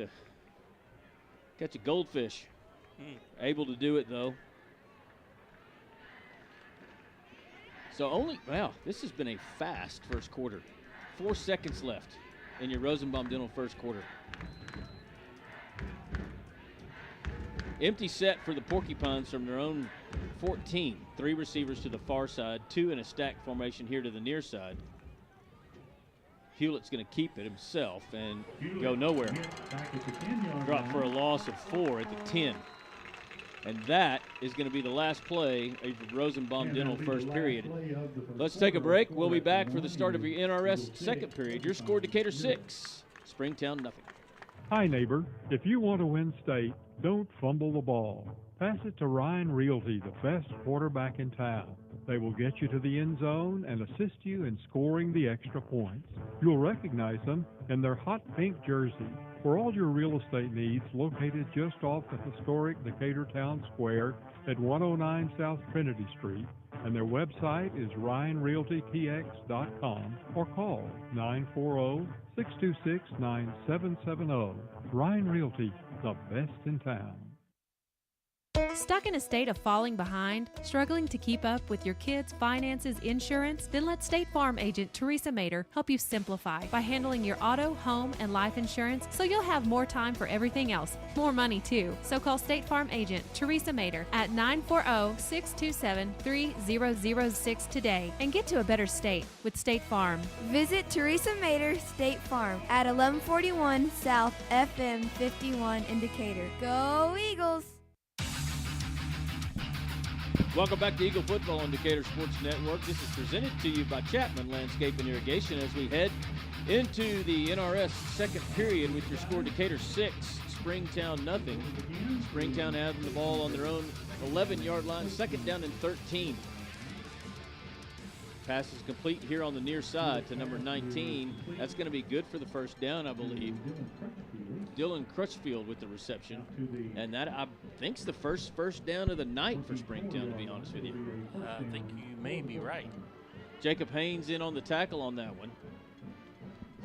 Catch a goldfish. Able to do it, though. So this has been a fast first quarter. 4 seconds left in your Rosenbaum Dental first quarter. Empty set for the Porcupines from their own 14. 3 receivers to the far side, 2 in a stack formation here to the near side. Hewlett's going to keep it himself and go nowhere. Drop for a loss of 4 at the 10. And that is going to be the last play of Rosenbaum Dental first period. Let's take a break. We'll be back for the start of your NRS second period. Your score, Decatur 6, Springtown nothing. Hi, neighbor. If you want to win state, don't fumble the ball. Pass it to Ryan Realty, the best quarterback in town. They will get you to the end zone and assist you in scoring the extra points. You'll recognize them in their hot pink jersey. For all your real estate needs, located just off the historic Decatur Town Square at 109 South Trinity Street, and their website is ryanrealtytx.com or call 940-626-9770. Ryan Realty, the best in town. Stuck in a state of falling behind? Struggling to keep up with your kids' finances, insurance? Then let State Farm agent Teresa Mader help you simplify by handling your auto, home, and life insurance so you'll have more time for everything else. More money, too. So call State Farm agent Teresa Mader at 940-627-3006 today and get to a better state with State Farm. Visit Teresa Mader State Farm at 1141 South FM 51 in Decatur. Go Eagles! Welcome back to Eagle Football on Decatur Sports Network. This is presented to you by Chapman Landscape and Irrigation as we head into the NRS second period with your score Decatur 6, Springtown nothing. Springtown having the ball on their own 11-yard line, second down and 13. Pass is complete here on the near side to number 19. That's going to be good for the first down, I believe. Dylan Crutchfield with the reception. And that, I think, is the first down of the night for Springtown, to be honest with you. I think you may be right. Jacob Haynes in on the tackle on that one.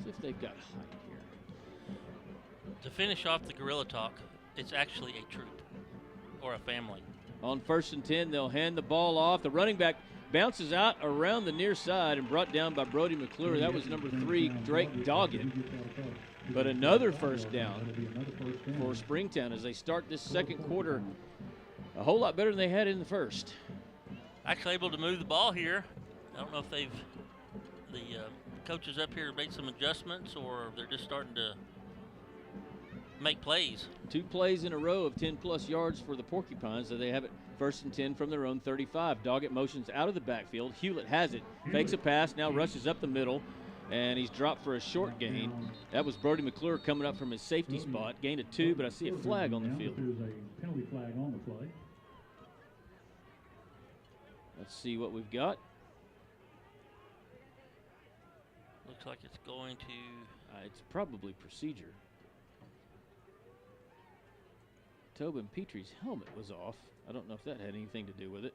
See if they've got height here. To finish off the gorilla talk, it's actually a troop or a family. On 1st and 10, they'll hand the ball off. The running back bounces out around the near side and brought down by Brody McClure. That was number 3, Drake Doggett. But another first down for Springtown as they start this second quarter a whole lot better than they had in the first. Actually able to move the ball here. I don't know if the coaches up here made some adjustments or they're just starting to make plays. 2 plays in a row of 10-plus yards for the Porcupines, so they have it 1st and 10 from their own 35. Doggett motions out of the backfield. Hewlett has it, fakes a pass, now rushes up the middle, and he's dropped for a short gain. That was Brody McClure coming up from his safety spot. Gained a 2, but I see a flag on the field. There's a penalty flag on the play. Let's see what we've got. Looks like it's going to... it's probably procedure. Tobin Petrie's helmet was off. I don't know if that had anything to do with it.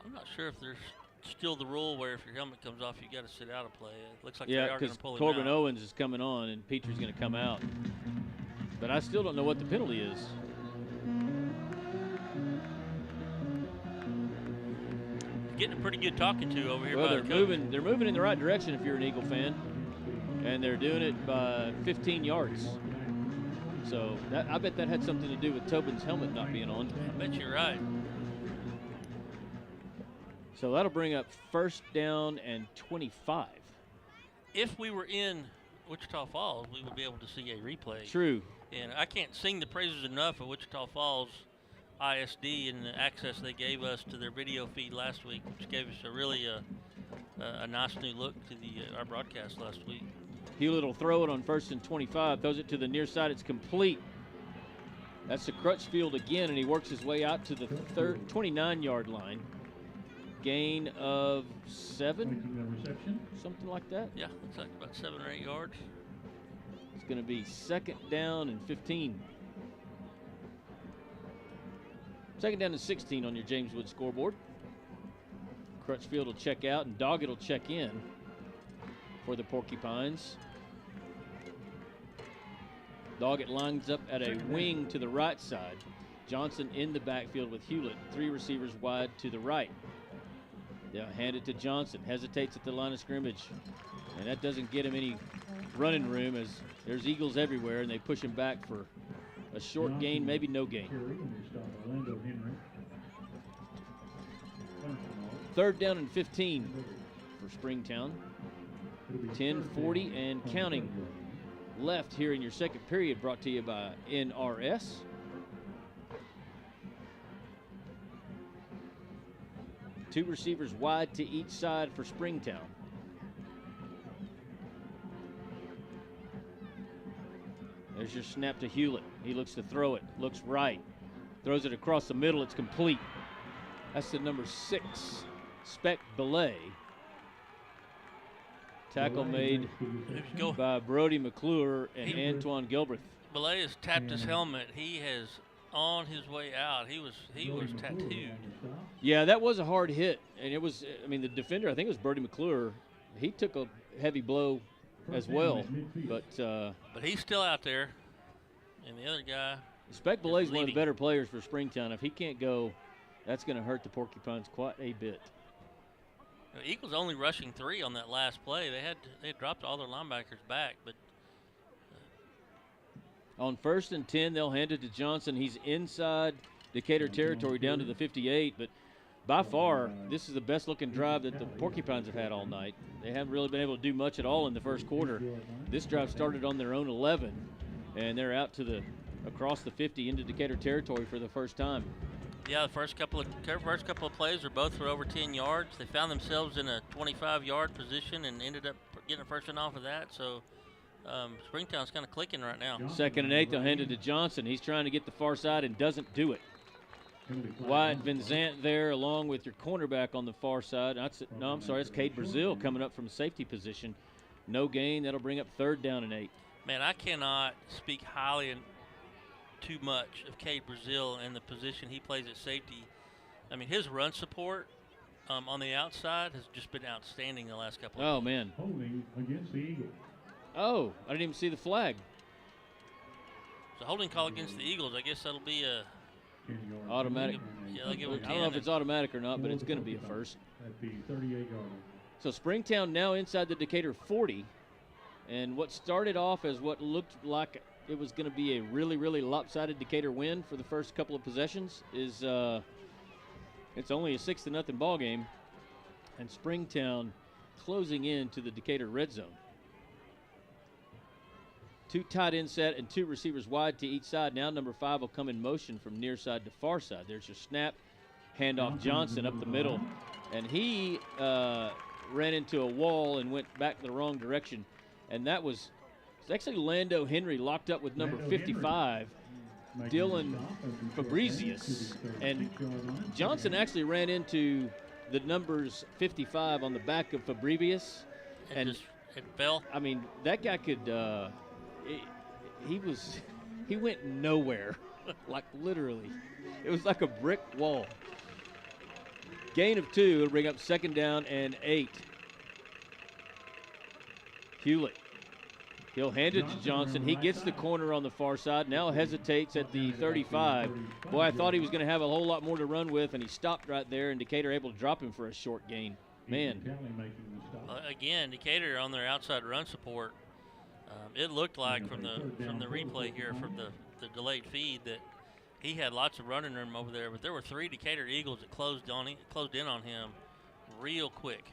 I'm not sure if there's still the rule where if your helmet comes off, you got to sit out of play. It looks like they are going to pull him out. Corbin Owens is coming on and Petrie's going to come out. But I still don't know what the penalty is. Getting a pretty good talking to over here. Well, by they're moving in the right direction if you're an Eagle fan, and they're doing it by 15 yards. So I bet that had something to do with Tobin's helmet not being on. I bet you're right. So that'll bring up 1st down and 25. If we were in Wichita Falls, we would be able to see a replay. True. And I can't sing the praises enough of Wichita Falls ISD and the access they gave us to their video feed last week, which gave us a really a nice new look to our broadcast last week. Hewlett will throw it on 1st and 25, throws it to the near side. It's complete. That's the Crutchfield again, and he works his way out to the 29-yard line. Gain of 7, something like that. Yeah, looks like about 7 or 8 yards. It's going to be 2nd down and 15. 2nd down and 16 on your James Wood scoreboard. Crutchfield will check out, and Doggett will check in for the Porcupines. Doggett lines up at a wing to the right side. Johnson in the backfield with Hewlett. 3 receivers wide to the right. They'll hand it to Johnson. Hesitates at the line of scrimmage. And that doesn't get him any running room as there's Eagles everywhere, and they push him back for a short gain, maybe no gain. 3rd down and 15 for Springtown. 10:40 and counting left here in your second period, brought to you by NRS. Two receivers wide to each side for Springtown. There's your snap to Hewlett. He looks to throw it, looks right. Throws it across the middle, it's complete. That's the number 6, Spec Belay. Tackle made by Brody McClure and Antoine Gilbreth. Belay has tapped his helmet. He has on his way out. He was tattooed. Yeah, that was a hard hit, and it was. I mean, the defender, I think it was Brody McClure. He took a heavy blow as well, but he's still out there, and the other guy. Spec Belay's one of the better players for Springtown. If he can't go, that's going to hurt the Porcupines quite a bit. The Eagles only rushing 3 on that last play. They had dropped all their linebackers back, but on 1st and 10, they'll hand it to Johnson. He's inside Decatur territory down to the 58, but by far, this is the best-looking drive that the Porcupines have had all night. They haven't really been able to do much at all in the first quarter. This drive started on their own 11, and they're out to across the 50 into Decatur territory for the first time. Yeah, the first couple of plays are both for over 10 yards. They found themselves in a 25-yard position and ended up getting a first one off of that. So Springtown's kind of clicking right now. 2nd and 8, they'll hand it to Johnson. He's trying to get the far side and doesn't do it. Wyatt Vinzant there along with your cornerback on the far side. I'm sorry, it's Cade Brazil coming up from safety position. No gain. That'll bring up 3rd down and 8. Man, I cannot speak highly too much of Cade Brazil and the position he plays at safety. I mean, his run support on the outside has just been outstanding the last couple of games. Man. Holding against the Eagles. Oh, I didn't even see the flag. It's a holding call against the Eagles. I guess that'll be a automatic. Yeah, they'll give him 10. I don't know if it's automatic or not, but it's going to be a first. At the 38-yard line. So Springtown now inside the Decatur 40. And what started off as what looked like it was going to be a really, really lopsided Decatur win for the first couple of possessions is it's only a 6-0 ball game, and Springtown closing in to the Decatur red zone. 2 tight end set and 2 receivers wide to each side. Now number 5 will come in motion from near side to far side. There's your snap, handoff Johnson up the middle, and he ran into a wall and went back the wrong direction, and that was. It's actually Lando Henry locked up with number 55, Dylan Fabricius. And Johnson actually ran into the numbers 55 on the back of Fabricius. And it fell. I mean, that guy could, he went nowhere, like literally. It was like a brick wall. Gain of 2 will bring up 2nd down and 8. Hewlett. He'll hand it to Johnson. He gets the corner on the far side. Now hesitates at the 35. Boy, I thought he was going to have a whole lot more to run with, and he stopped right there, and Decatur able to drop him for a short gain. Man. Again, Decatur on their outside run support. It looked like from the replay here, from the delayed feed, that he had lots of running room over there, but there were 3 Decatur Eagles that closed in on him real quick.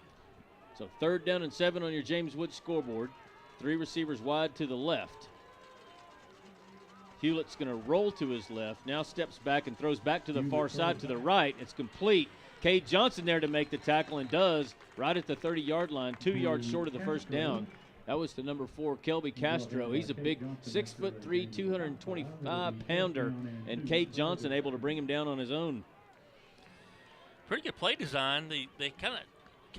So 3rd down and 7 on your James Wood scoreboard. 3 receivers wide to the left. Hewlett's going to roll to his left. Now steps back and throws back to the far side to the right. It's complete. Cade Johnson there to make the tackle, and does right at the 30-yard line, 2 yards short of the first down. That was to number 4, Kelby Castro. He's a big 6'3", 225-pounder, and Cade Johnson able to bring him down on his own. Pretty good play design. They kind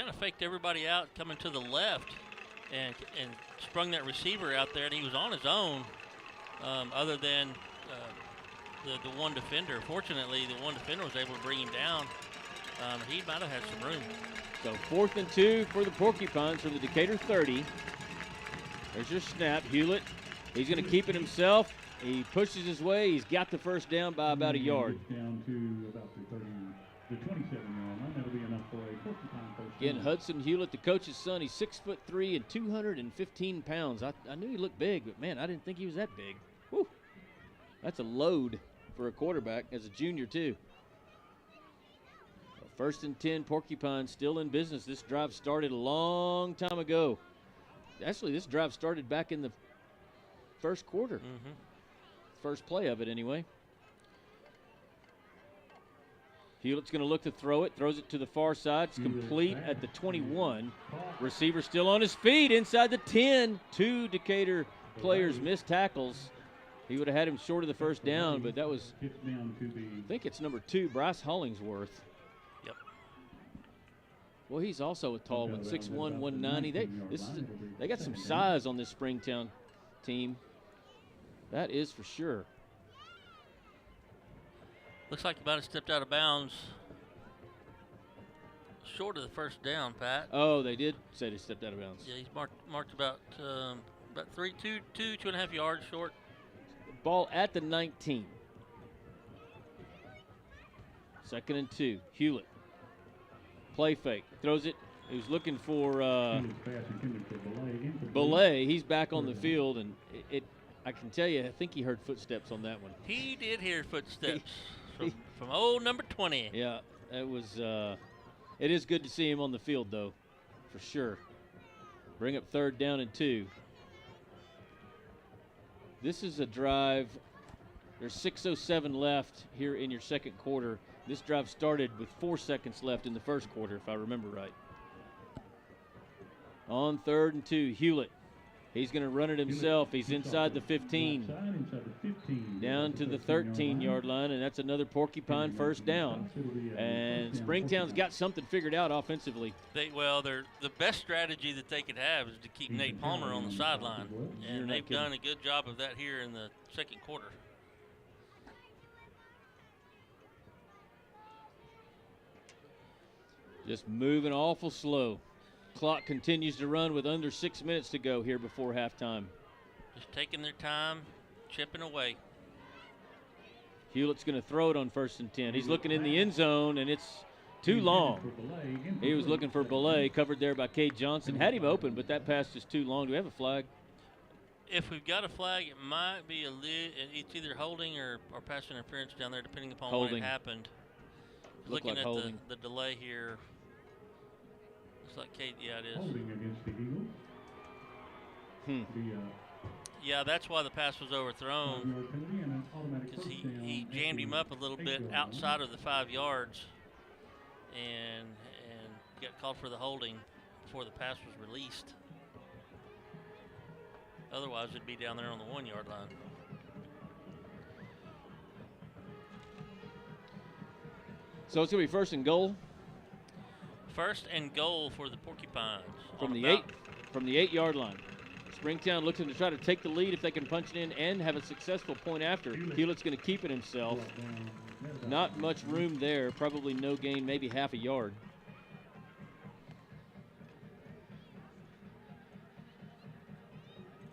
of faked everybody out coming to the left, and sprung that receiver out there, and he was on his own, other than the one defender. Fortunately, the one defender was able to bring him down. He might have had some room. So 4th and 2 for the Porcupines from the Decatur 30. There's your snap. Hewlett He's going to keep it himself. He pushes his way. He's got the first down by about a yard. Down to about the 27-yard line. That'll be enough for a Porcupine first Again, down. Hudson Hewlett, the coach's son. He's 6'3" and 215 pounds. I knew he looked big, but man, I didn't think he was that big. Whew. That's a load for a quarterback as a junior too. First and 10, Porcupine still in business. This drive started a long time ago. Actually, this drive started back in the first quarter. First play of it anyway. Hewlett's going to look to throw it. Throws it to the far side. It's complete at the 21. Receiver still on his feet inside the 10. Two Decatur players missed tackles. He would have had him short of the first down, but that was, I think it's number 2, Bryce Hollingsworth. Yep. Well, he's also a tall one, 6'1", 190. They got some size on this Springtown team. That is for sure. Looks like he might have stepped out of bounds short of the first down, Pat. Oh, they did say they stepped out of bounds. Yeah, he's marked about 2.5 yards short. Ball at the 19. 2nd and 2. Hewlett. Play fake. Throws it. He was looking for Belay. He's back on the field, and I can tell you, I think he heard footsteps on that one. He did hear footsteps from old number 20. Yeah, it was. It is good to see him on the field, though, for sure. Bring up 3rd down and 2. This is a drive. There's 6:07 left here in your second quarter. This drive started with 4 seconds left in the first quarter, if I remember right. On 3rd and 2, Hewlett. He's going to run it himself. He's inside the 15. Down to the 13-yard line, and that's another Porcupine first down. And Springtown's got something figured out offensively. The best strategy that they could have is to keep Nate Palmer on the sideline. And they've done a good job of that here in the second quarter. Just moving awful slow. Clock continues to run with under 6 minutes to go here before halftime. Just taking their time, chipping away. Hewlett's going to throw it on 1st and 10. He's looking in the end zone, and it's too long. He was looking for Belay, covered there by Cade Johnson. Had him open, but that pass is too long. Do we have a flag? If we've got a flag, it might be it's either holding or pass interference down there, depending upon holding. when it happened. Looking at holding. the delay here. Looks like Cade, yeah, it is. Holding against the Eagles. Yeah, that's why the pass was overthrown, because he jammed him up a little bit outside of the 5 yards and got called for the holding before the pass was released. Otherwise, it'd be down there on the 1-yard line. So it's going to be 1st and goal. 1st and goal for the Porcupines. From the 8-yard line. Springtown looking to try to take the lead if they can punch it in and have a successful point after. Hewlett's going to keep it himself. Not much room there. Probably no gain, maybe half a yard.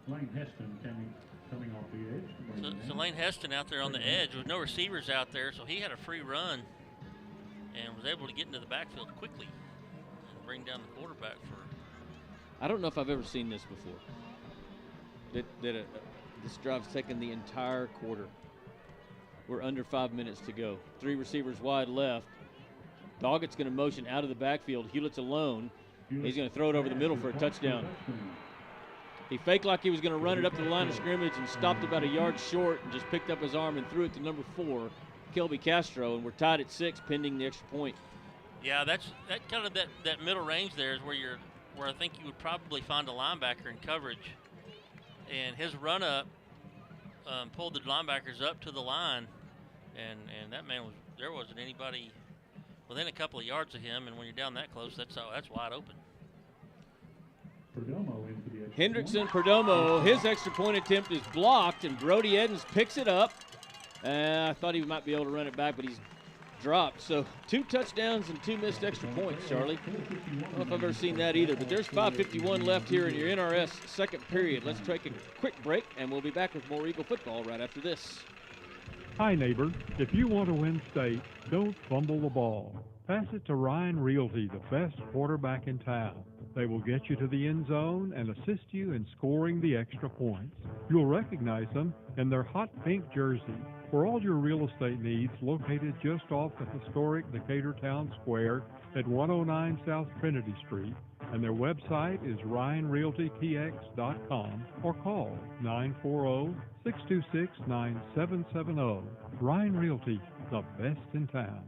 Lane Heston coming off the edge. So Lane Heston out there on the edge with no receivers out there, so he had a free run and was able to get into the backfield quickly and bring down the quarterback for. I don't know if I've ever seen this before. This drive's taken the entire quarter. We're under 5 minutes to go. 3 receivers wide left. Doggett's going to motion out of the backfield. Hewlett's alone. He's going to throw it over the middle for a touchdown. He faked like he was going to run it up to the line of scrimmage and stopped about a yard short and just picked up his arm and threw it to number 4, Kelby Castro, and we're tied at 6 pending the extra point. Yeah, that kind of that middle range there is where I think you would probably find a linebacker in coverage, and his run up pulled the linebackers up to the line, and that man there wasn't anybody within a couple of yards of him, and when you're down that close, that's wide open. Hendrickson Perdomo, his extra point attempt is blocked, and Brody Edens picks it up. I thought he might be able to run it back, but dropped. So 2 touchdowns and 2 missed extra points, Charlie. I don't know if I've ever seen that either, but there's 5:51 left here in your NRS second period. Let's take a quick break, and we'll be back with more Eagle football right after this. Hi, neighbor. If you want to win state, don't fumble the ball. Pass it to Ryan Realty, the best quarterback in town. They will get you to the end zone and assist you in scoring the extra points. You'll recognize them in their hot pink jersey. For all your real estate needs, located just off the historic Decatur Town Square at 109 South Trinity Street, and their website is ryanrealtytx.com or call 940-626-9770. Ryan Realty, the best in town.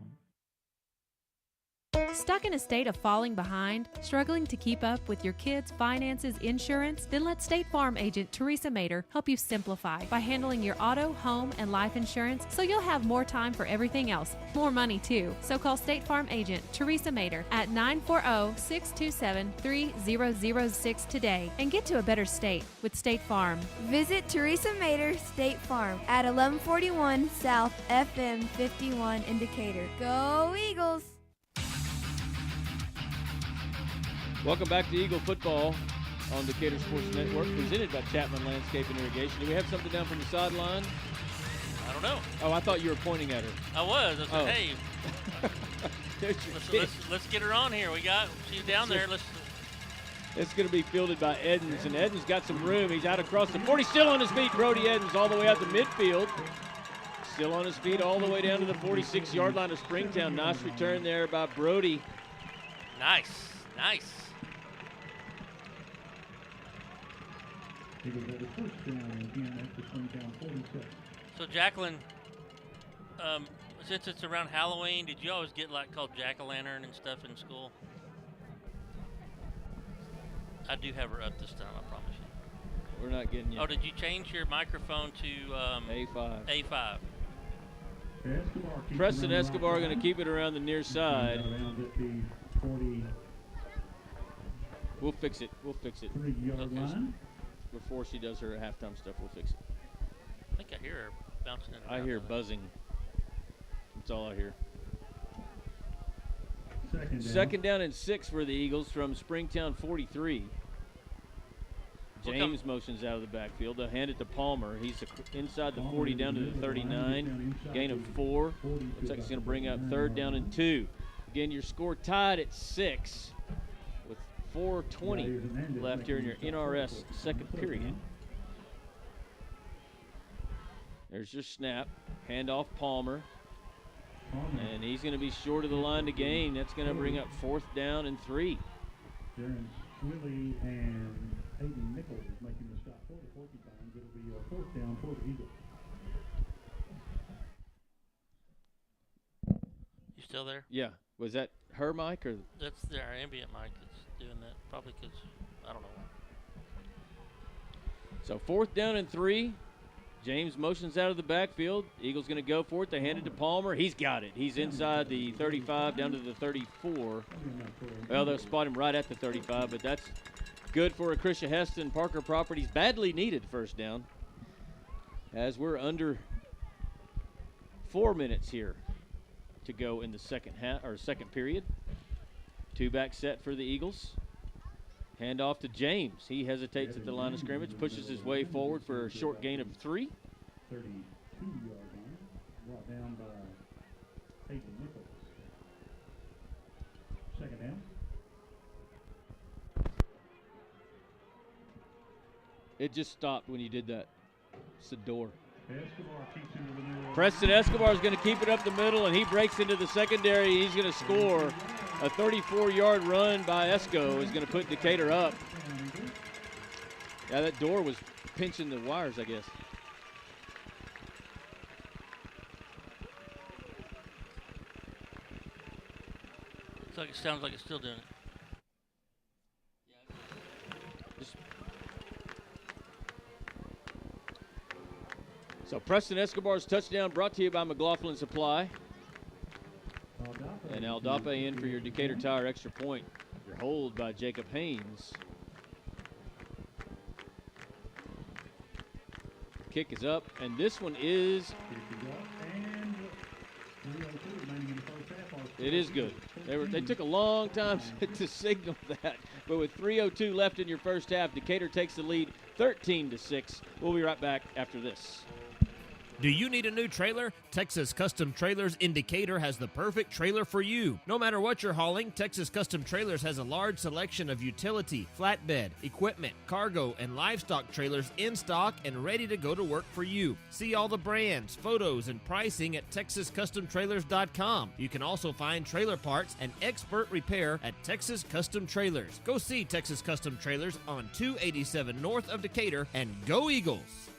Stuck in a state of falling behind? Struggling to keep up with your kids' finances, insurance? Then let State Farm agent Teresa Mader help you simplify by handling your auto, home, and life insurance so you'll have more time for everything else. More money, too. So call State Farm agent Teresa Mader at 940-627-3006 today and get to a better state with State Farm. Visit Teresa Mader State Farm at 1141 South FM 51 in Decatur. Go Eagles! Welcome back to Eagle football on Decatur Sports Network, presented by Chapman Landscape and Irrigation. Do we have something down from the sideline? I don't know. Oh, I thought you were pointing at her. I was. I said, hey, let's get her on here. She's down there. It's going to be fielded by Edens, and Edens got some room. He's out across the 40, still on his feet. Brody Edens all the way out to midfield. Still on his feet all the way down to the 46-yard line of Springtown. Nice return there by Brody. Nice. So Jacqueline, since it's around Halloween, did you always get called jack-o'-lantern and stuff in school? I do have her up this time, I promise you. We're not getting you. Oh, did you change your microphone to A5? A5. Preston Escobar going to keep it around the near side. We'll fix it. Before she does her halftime stuff, we'll fix it. I think I hear her bouncing in and I out hear of it. buzzing. That's all I hear. Second down and 6 for the Eagles from Springtown 43. James motions out of the backfield. They'll hand it to Palmer. He's inside the 40 down to the 39. Gain of 4. Looks like he's going to bring up 3rd down and 2. Again, your score tied at 6 with 4:20 left here in your NRS second period. There's your snap. Handoff Palmer. And he's going to be short of the line to gain. That's going to bring up 4th down and 3. Darren Willie and Hayden Nichols making the stop for the Porcupines. It'll be a 4th down for the Eagles. You still there? Yeah. Was that her mic or? That's our ambient mic that's doing that. Probably because, I don't know why. So 4th down and 3. James motions out of the backfield. Eagles going to go for it. They hand it to Palmer. He's got it. He's inside the 35 down to the 34. Well, they'll spot him right at the 35, but that's good for Acacia Heston. Parker Properties badly needed 1st down. As we're under 4 minutes here to go in the second period. 2-back set for the Eagles. Hand off to James. He hesitates at the line of scrimmage, pushes his way forward for a short gain of 3. 32-yard line, brought down by Hayden Nichols. 2nd down. It just stopped when you did that. It's the door. Escobar keeps him to the middle. Preston Escobar is going to keep it up the middle, and he breaks into the secondary. He's going to score. A 34-yard run by Esco is going to put Decatur up. Yeah, that door was pinching the wires, I guess. Sounds like it's still doing it. So Preston Escobar's touchdown brought to you by McLaughlin Supply. And Aldape in for your Decatur Tire extra point. Your hold by Jacob Haynes. Kick is up, and this one is It is good. They took a long time to signal that, but with 3:02 left in your first half, Decatur takes the lead 13-6. We'll be right back after this. Do you need a new trailer? Texas Custom Trailers in Decatur has the perfect trailer for you. No matter what you're hauling, Texas Custom Trailers has a large selection of utility, flatbed, equipment, cargo, and livestock trailers in stock and ready to go to work for you. See all the brands, photos, and pricing at TexasCustomTrailers.com. You can also find trailer parts and expert repair at Texas Custom Trailers. Go see Texas Custom Trailers on 287 north of Decatur, and go Eagles!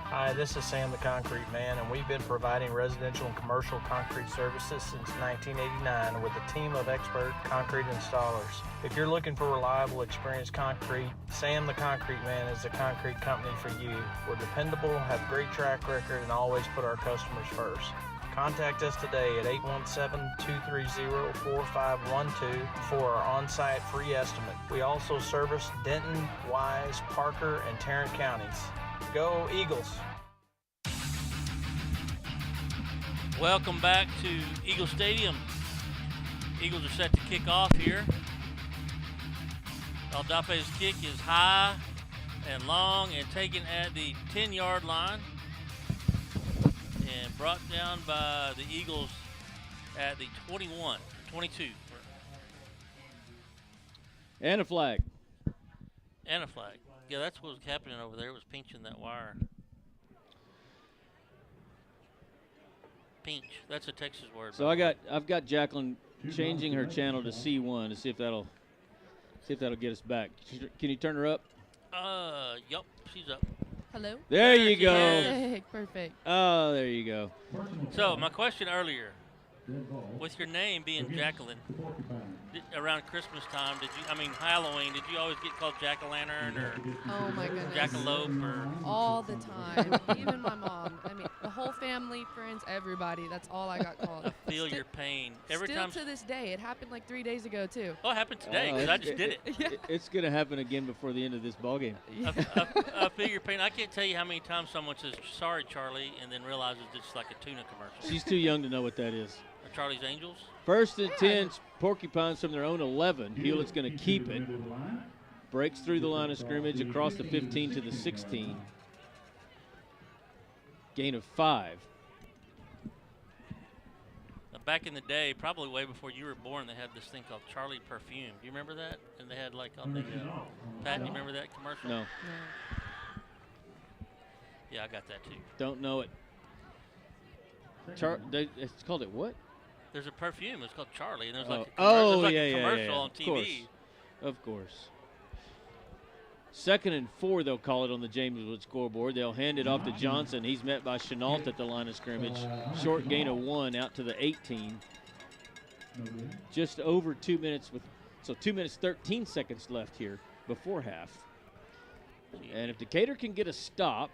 Hi, this is Sam the Concrete Man, and we've been providing residential and commercial concrete services since 1989 with a team of expert concrete installers. If you're looking for reliable, experienced concrete, Sam the Concrete Man is the concrete company for you. We're dependable, have great track record, and always put our customers first. Contact us today at 817-230-4512 for our on-site free estimate. We also service Denton, Wise, Parker, and Tarrant counties. Go Eagles! Welcome back to Eagle Stadium. Eagles are set to kick off here. Aldape's kick is high and long and taken at the 10-yard line and brought down by the Eagles at the 22. And a flag. And a flag. Yeah, that's what was happening over there. It was pinching that wire. Pinch. That's a Texas word. So I've got Jacqueline changing her channel to C1 to see if that'll get us back. Can you turn her up? Yup, she's up. Hello? There you go. Perfect, perfect. Oh, there you go. So my question earlier, with your name being Jacqueline, around Christmas time, Halloween, did you always get called Jack-o'-lantern or oh my goodness, Jackalope or all the time? Even my mom. The whole family, friends, everybody. That's all I got called. I feel your pain every still time. to this day. It happened like 3 days ago too. Oh, it happened today because I just did it. Yeah. It's gonna happen again before the end of this ball game. I feel your pain. I can't tell you how many times someone says "Sorry, Charlie," and then realizes it's like a tuna commercial. She's too young to know what that is. Or Charlie's Angels. First and 10, Porcupines from their own 11. Hewlett's going to keep it. Breaks through the line of scrimmage across the 15 to the 16. Gain of 5. Back in the day, probably way before you were born, they had this thing called Charlie Perfume. Do you remember that? And they had like on the Pat, you remember that commercial? No. Yeah, I got that too. Don't know it. It's called it what? There's a perfume. It's called Charlie, and there's like a commercial on TV. Of course. 2nd and 4, they'll call it on the Jameswood scoreboard. They'll hand it off to Johnson. He's met by Chenault at the line of scrimmage. Short gain of 1 out to the 18. Just over 2 minutes 2 minutes 13 seconds left here before half. And if Decatur can get a stop,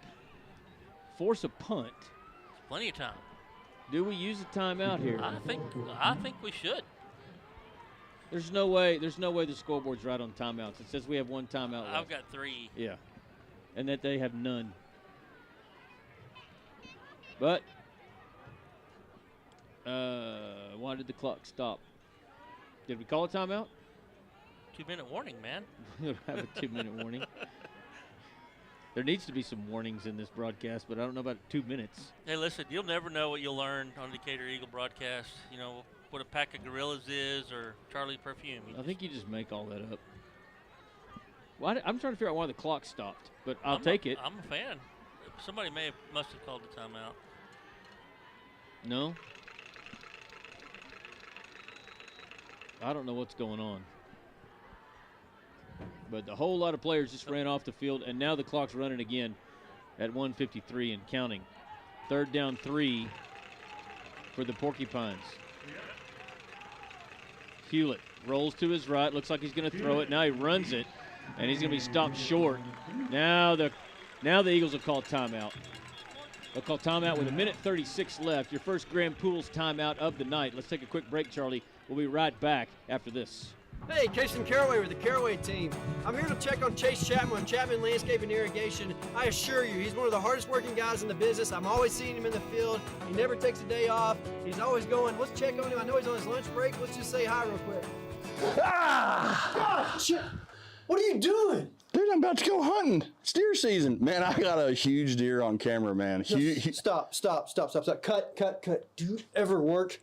force a punt. Plenty of time. Do we use a timeout here? I think we should. There's no way the scoreboard's right on timeouts. It says we have 1 timeout left. I've got 3. Yeah. And that they have none. But why did the clock stop? Did we call a timeout? 2-minute warning, man. We don't have a 2-minute warning. There needs to be some warnings in this broadcast, but I don't know about 2 minutes. Hey, listen, you'll never know what you'll learn on Decatur Eagle broadcast. You know, what a pack of gorillas is or Charlie Perfume. I think you just make all that up. Well, I'm trying to figure out why the clock stopped, but I'll take it. I'm a fan. Somebody must have called the timeout. No? I don't know what's going on. But a whole lot of players just ran off the field, and now the clock's running again at 1:53 and counting. 3rd down 3 for the Porcupines. Hewlett rolls to his right, looks like he's going to throw it. Now he runs it, and he's going to be stopped short. Now the Eagles will call timeout. They'll call timeout with 1:36 left. Your first Grand Pools timeout of the night. Let's take a quick break, Charlie. We'll be right back after this. Hey, Casey Caraway with the Caraway team. I'm here to check on Chase Chapman with Chapman Landscape and Irrigation. I assure you, he's one of the hardest working guys in the business. I'm always seeing him in the field. He never takes a day off. He's always going, let's check on him. I know he's on his lunch break. Let's just say hi real quick. Gosh! What are you doing? Dude, I'm about to go hunting. It's deer season. Man, I got a huge deer on camera, man. Stop. Cut. Do you ever work?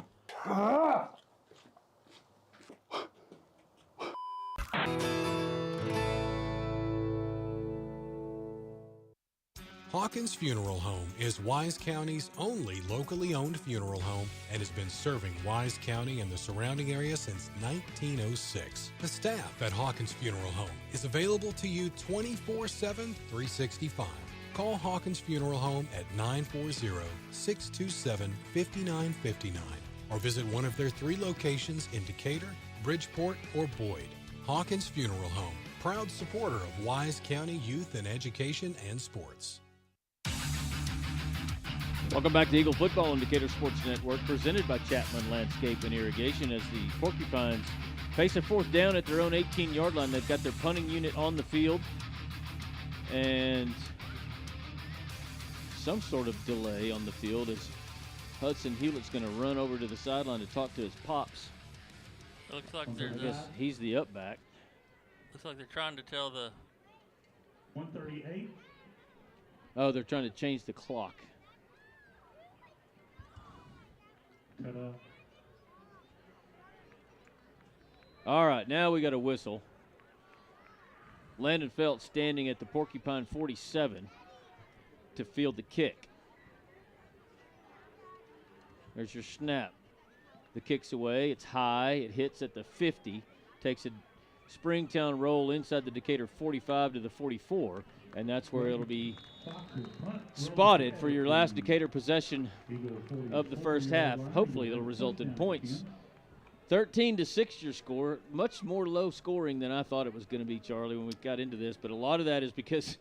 Hawkins Funeral Home is Wise County's only locally owned funeral home and has been serving Wise County and the surrounding area since 1906. The staff at Hawkins Funeral Home is available to you 24/7, 365. Call Hawkins Funeral Home at 940-627-5959 or visit one of their 3 locations in Decatur, Bridgeport, or Boyd. Hawkins Funeral Home, proud supporter of Wise County youth and education and sports. Welcome back to Eagle Football on Decatur Sports Network, presented by Chapman Landscape and Irrigation as the Porcupines face a 4th down at their own 18-yard line. They've got their punting unit on the field and some sort of delay on the field as Hudson Hewlett's going to run over to the sideline to talk to his pops. It looks like I guess he's the up back. Looks like they're trying to tell the 138. Oh, they're trying to change the clock. All right, now we got a whistle. Landon Felt standing at the Porcupine 47 to field the kick. There's your snap. The kick's away. It's high. It hits at the 50. Takes a Springtown roll inside the Decatur 45 to the 44, and that's where it'll be spotted for your last Decatur possession of the first half. Hopefully it'll result in points. 13-6 your score. Much more low scoring than I thought it was going to be, Charlie, when we got into this, but a lot of that is because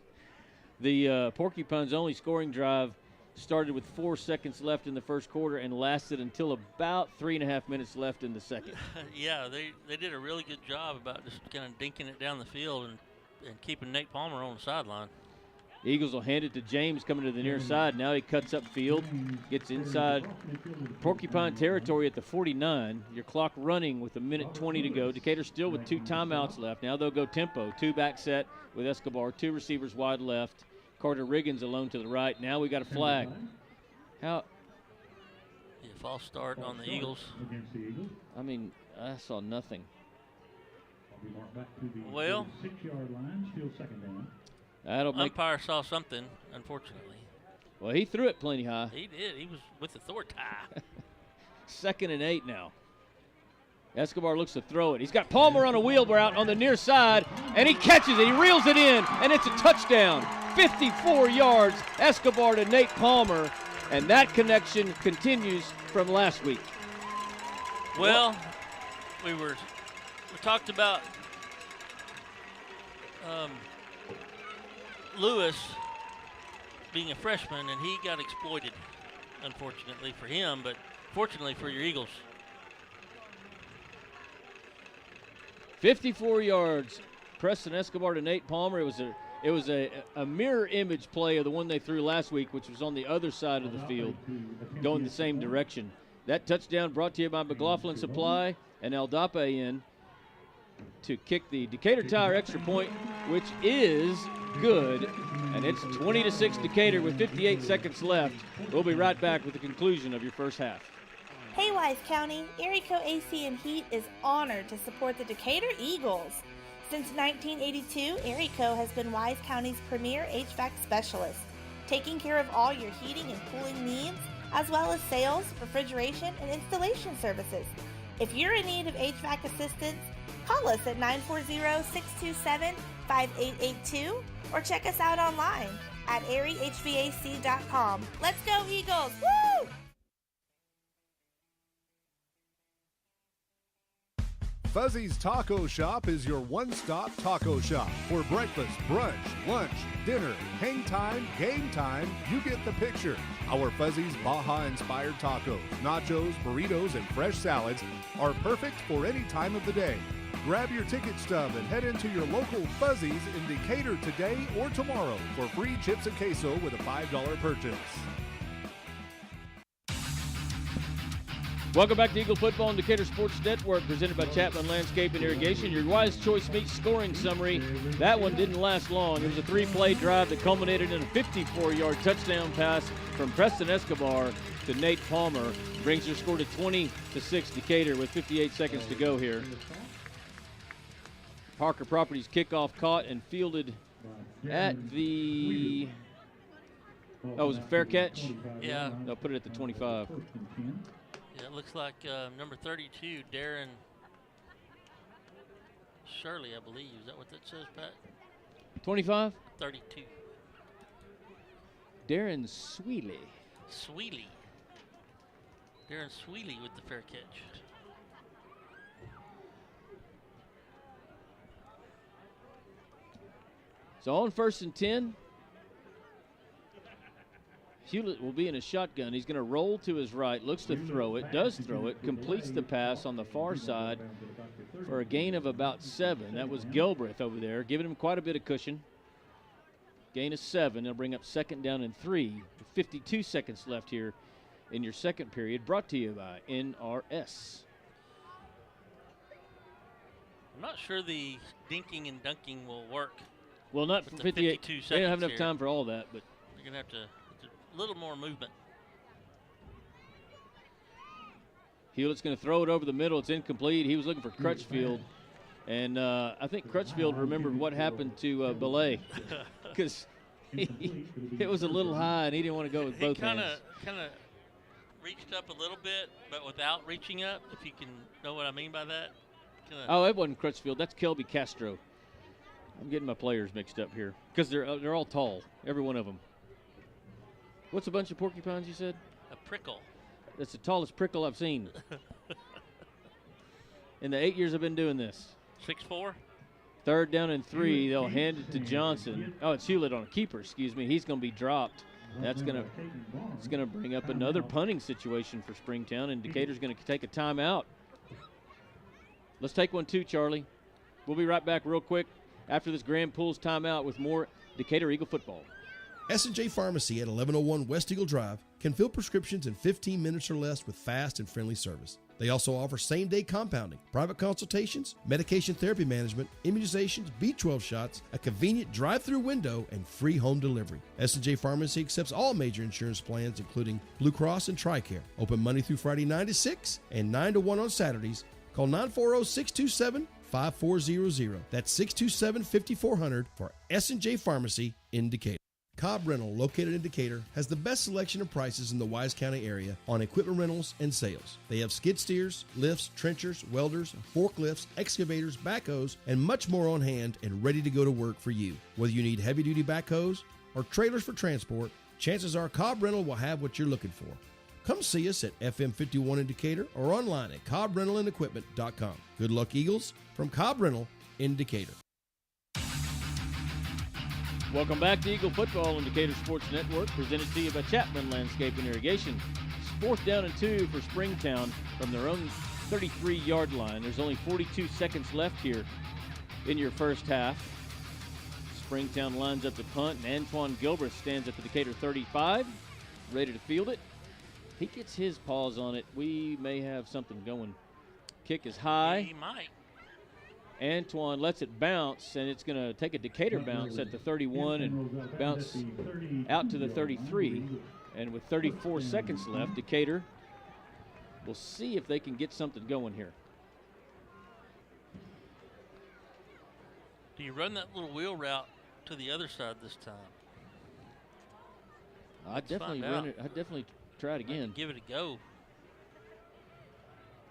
the Porcupines' only scoring drive started with 4 seconds left in the first quarter and lasted until about 3.5 minutes left in the second. Yeah, they did a really good job about just kind of dinking it down the field and keeping Nate Palmer on the sideline. Eagles will hand it to James coming to the near side. Now he cuts up field, gets inside Porcupine territory at the 49. Your clock running with 1:20 to go. Decatur still with 2 timeouts left. Now they'll go tempo. 2 back set with Escobar. 2 receivers wide left. Carter Riggins alone to the right. Now we got a flag. How? Yeah, false start on the Eagles. I mean, I saw nothing. Well, 6-yard line, still second down. That'll make. Umpire saw something, unfortunately. Well, he threw it plenty high. He did. He was with authority. 2nd and 8 now. Escobar looks to throw it. He's got Palmer on a wheel route on the near side, and he catches it. He reels it in, and it's a touchdown. 54 yards, Escobar to Nate Palmer, and that connection continues from last week. Well, we talked about Lewis being a freshman, and he got exploited, unfortunately for him, but fortunately for your Eagles. 54 yards, Preston Escobar to Nate Palmer. It was a mirror image play of the one they threw last week, which was on the other side of the field, going the same direction. That touchdown brought to you by McLaughlin Supply and Aldape in to kick the Decatur Tire extra point, which is good, and it's 20-6 Decatur with 58 seconds left. We'll be right back with the conclusion of your first half. Hey Wise County, Erico AC and Heat is honored to support the Decatur Eagles. Since 1982, Erico has been Wise County's premier HVAC specialist, taking care of all your heating and cooling needs, as well as sales, refrigeration, and installation services. If you're in need of HVAC assistance, call us at 940-627-5882 or check us out online at eriehvac.com. Let's go Eagles! Woo! Fuzzy's Taco Shop is your one-stop taco shop. For breakfast, brunch, lunch, dinner, hang time, game time, you get the picture. Our Fuzzy's Baja-inspired tacos, nachos, burritos, and fresh salads are perfect for any time of the day. Grab your ticket stub and head into your local Fuzzies in Decatur today or tomorrow for free chips and queso with a $5 purchase. Welcome back to Eagle Football and Decatur Sports Network, presented by Chapman Landscape and Irrigation. Your Wise Choice Meats scoring summary. That one didn't last long. It was a 3-play drive that culminated in a 54-yard touchdown pass from Preston Escobar to Nate Palmer. Brings their score to 20-6 Decatur with 58 seconds to go here. Parker Properties kickoff caught and fielded at the... Oh, was it fair catch? Yeah. They'll put it at the 25. Yeah, it looks like number 32, Darren Shirley, I believe. Is that what that says, Pat? 25? 32. Darren Sweely. Darren Sweely with the fair catch. So on 1st and 10, Hewlett will be in a shotgun. He's going to roll to his right, looks to throw it, does throw it, completes the pass on the far side for a gain of about 7. That was Gilbreth over there, giving him quite a bit of cushion. Gain of 7. They'll bring up 2nd down and 3. 52 seconds left here in your second period, brought to you by NRS. I'm not sure the dinking and dunking will work. Well, not for 58. They don't have enough time for all that, but you're going to have to a little more movement. Hewlett's going to throw it over the middle. It's incomplete. He was looking for Crutchfield, and I think Crutchfield remembered what happened to Belay because it was a little high, and he didn't want to go with both hands. Kind of reached up a little bit, but without reaching up, if you can know what I mean by that. Oh, it wasn't Crutchfield. That's Kelby Castro. I'm getting my players mixed up here because they're all tall, every one of them. What's a bunch of porcupines you said? A prickle. That's the tallest prickle I've seen. In the 8 years I've been doing this. 6'4"? 3rd down and 3. They'll hand it to Johnson. Oh, it's Hewlett on a keeper, excuse me. He's going to be dropped. It's going to bring up another punting situation for Springtown, and Decatur's going to take a timeout. Let's take one too, Charlie. We'll be right back real quick after this Grand Pools timeout with more Decatur Eagle football. S&J Pharmacy at 1101 West Eagle Drive can fill prescriptions in 15 minutes or less with fast and friendly service. They also offer same-day compounding, private consultations, medication therapy management, immunizations, B12 shots, a convenient drive-through window, and free home delivery. S&J Pharmacy accepts all major insurance plans, including Blue Cross and TRICARE. Open Monday through Friday 9 to 6 and 9 to 1 on Saturdays. Call 940-627-5400. That's 627-5400 for S&J Pharmacy in Decatur. Cobb Rental, located in Decatur, has the best selection of prices in the Wise County area on equipment rentals and sales. They have skid steers, lifts, trenchers, welders, forklifts, excavators, backhoes, and much more on hand and ready to go to work for you. Whether you need heavy-duty backhoes or trailers for transport, chances are Cobb Rental will have what you're looking for. Come see us at FM 51 in Decatur or online at CobbRentalAndEquipment.com. Good luck, Eagles, from Cobb Rental in Decatur. Welcome back to Eagle Football on Decatur Sports Network, presented to you by Chapman Landscape and Irrigation. It's 4th down and 2 for Springtown from their own 33-yard line. There's only 42 seconds left here in your first half. Springtown lines up the punt, and Antoine Gilbreth stands at the Decatur 35, ready to field it. He gets his paws on it. We may have something going. Kick is high. He might. Antoine lets it bounce, and it's going to take a Decatur bounce at the 31 and bounce out to the 33. And with 34 seconds left, Decatur will see if they can get something going here. Do you run that little wheel route to the other side this time? I'd definitely run it. I'd definitely try it again. Give it a go.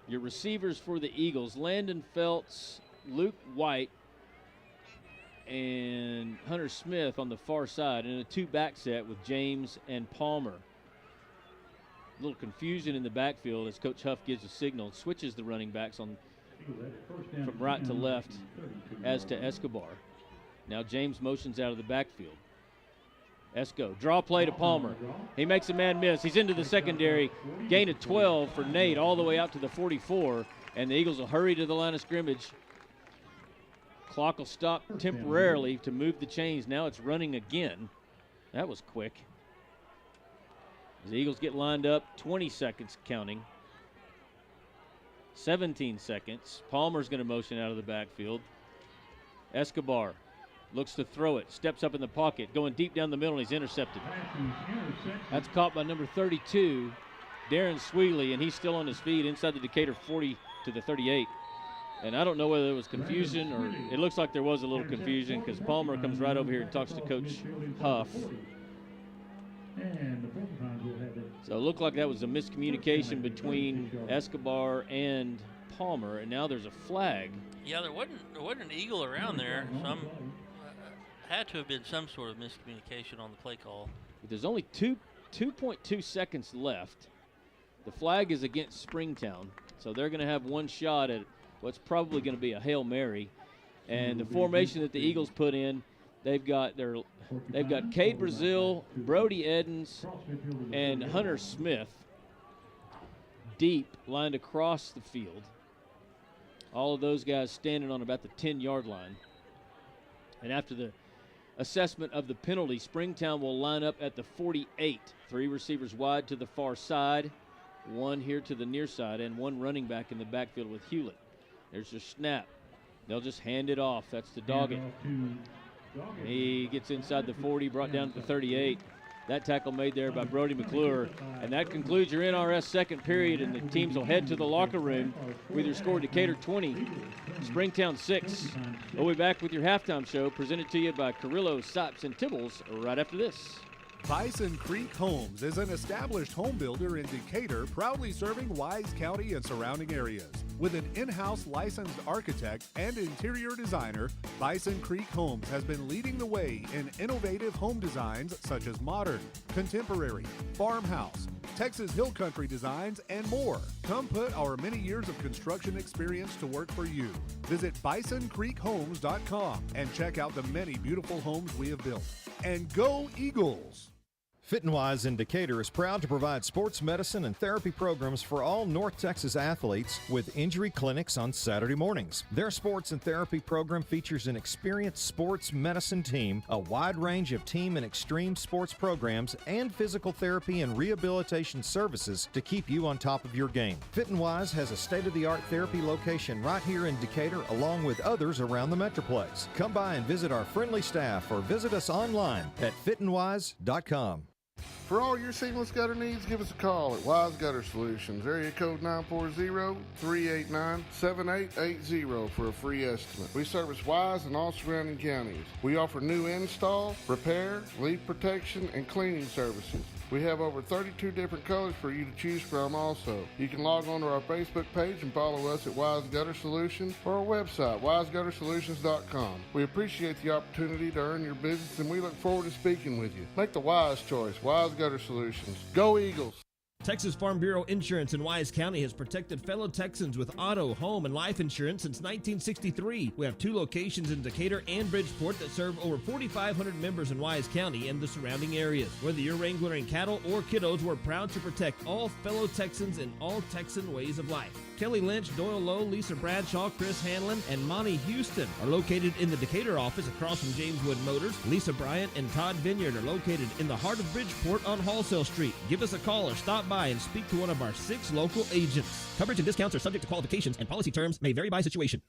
Your receivers for the Eagles, Landon Feltz, Luke White, and Hunter Smith on the far side, and a 2-back set with James and Palmer. A little confusion in the backfield as Coach Huff gives a signal, switches the running backs on from right to left as to Escobar. Now James motions out of the backfield. Esco, draw play to Palmer. He makes a man miss. He's into the secondary. Gain of 12 for Nate all the way out to the 44, and the Eagles will hurry to the line of scrimmage clock will stop temporarily to move the chains. Now it's running again. That was quick. As the Eagles get lined up, 20 seconds counting. 17 seconds. Palmer's going to motion out of the backfield. Escobar looks to throw it. Steps up in the pocket. Going deep down the middle, and he's intercepted. That's caught by number 32, Darren Sweeley, and he's still on his feet inside the Decatur 40 to the 38. And I don't know whether there was confusion or it looks like there was a little confusion because Palmer comes right over here and talks to Coach Huff. So it looked like that was a miscommunication between Escobar and Palmer, and now there's a flag. Yeah, there wasn't an Eagle around there. Had to have been some sort of miscommunication on the play call. But there's only 2.2 seconds left. The flag is against Springtown, so they're going to have one shot at what's probably going to be a Hail Mary. And the formation that the Eagles put in, they've got Cade Brazil, Brody Edens, and Hunter Smith deep lined across the field. All of those guys standing on about the 10-yard line. And after the assessment of the penalty, Springtown will line up at the 48. 3 receivers wide to the far side, 1 here to the near side, and 1 running back in the backfield with Hewlett. There's your snap. They'll just hand it off. That's to Doggett. He gets inside the 40, brought down to the 38. That tackle made there by Brody McClure. And that concludes your NRS second period, and the teams will head to the locker room with your score Decatur 20, Springtown 6. We'll be back with your halftime show presented to you by Carrillo, Sipes, and Tibbles right after this. Bison Creek Homes is an established home builder in Decatur, proudly serving Wise County and surrounding areas. With an in-house licensed architect and interior designer, Bison Creek Homes has been leading the way in innovative home designs such as modern, contemporary, farmhouse, Texas Hill Country designs, and more. Come put our many years of construction experience to work for you. Visit bisoncreekhomes.com and check out the many beautiful homes we have built. And go Eagles! Fit and Wise in Decatur is proud to provide sports medicine and therapy programs for all North Texas athletes with injury clinics on Saturday mornings. Their sports and therapy program features an experienced sports medicine team, a wide range of team and extreme sports programs, and physical therapy and rehabilitation services to keep you on top of your game. Fit and Wise has a state-of-the-art therapy location right here in Decatur, along with others around the Metroplex. Come by and visit our friendly staff or visit us online at fitandwise.com. For all your seamless gutter needs, give us a call at Wise Gutter Solutions, area code 940-389-7880 for a free estimate. We service Wise and all surrounding counties. We offer new install, repair, leak protection, and cleaning services. We have over 32 different colors for you to choose from also. You can log on to our Facebook page and follow us at Wise Gutter Solutions or our website, wiseguttersolutions.com. We appreciate the opportunity to earn your business, and we look forward to speaking with you. Make the wise choice. Wise Gutter Solutions. Go Eagles! Texas Farm Bureau Insurance in Wise County has protected fellow Texans with auto, home, and life insurance since 1963. We have 2 locations in Decatur and Bridgeport that serve over 4,500 members in Wise County and the surrounding areas. Whether you're wrangling cattle or kiddos, we're proud to protect all fellow Texans in all Texan ways of life. Kelly Lynch, Doyle Lowe, Lisa Bradshaw, Chris Hanlon, and Monty Houston are located in the Decatur office across from James Wood Motors. Lisa Bryant and Todd Vineyard are located in the heart of Bridgeport on Wholesale Street. Give us a call or stop by and speak to one of our 6 local agents. Coverage and discounts are subject to qualifications, and policy terms may vary by situation.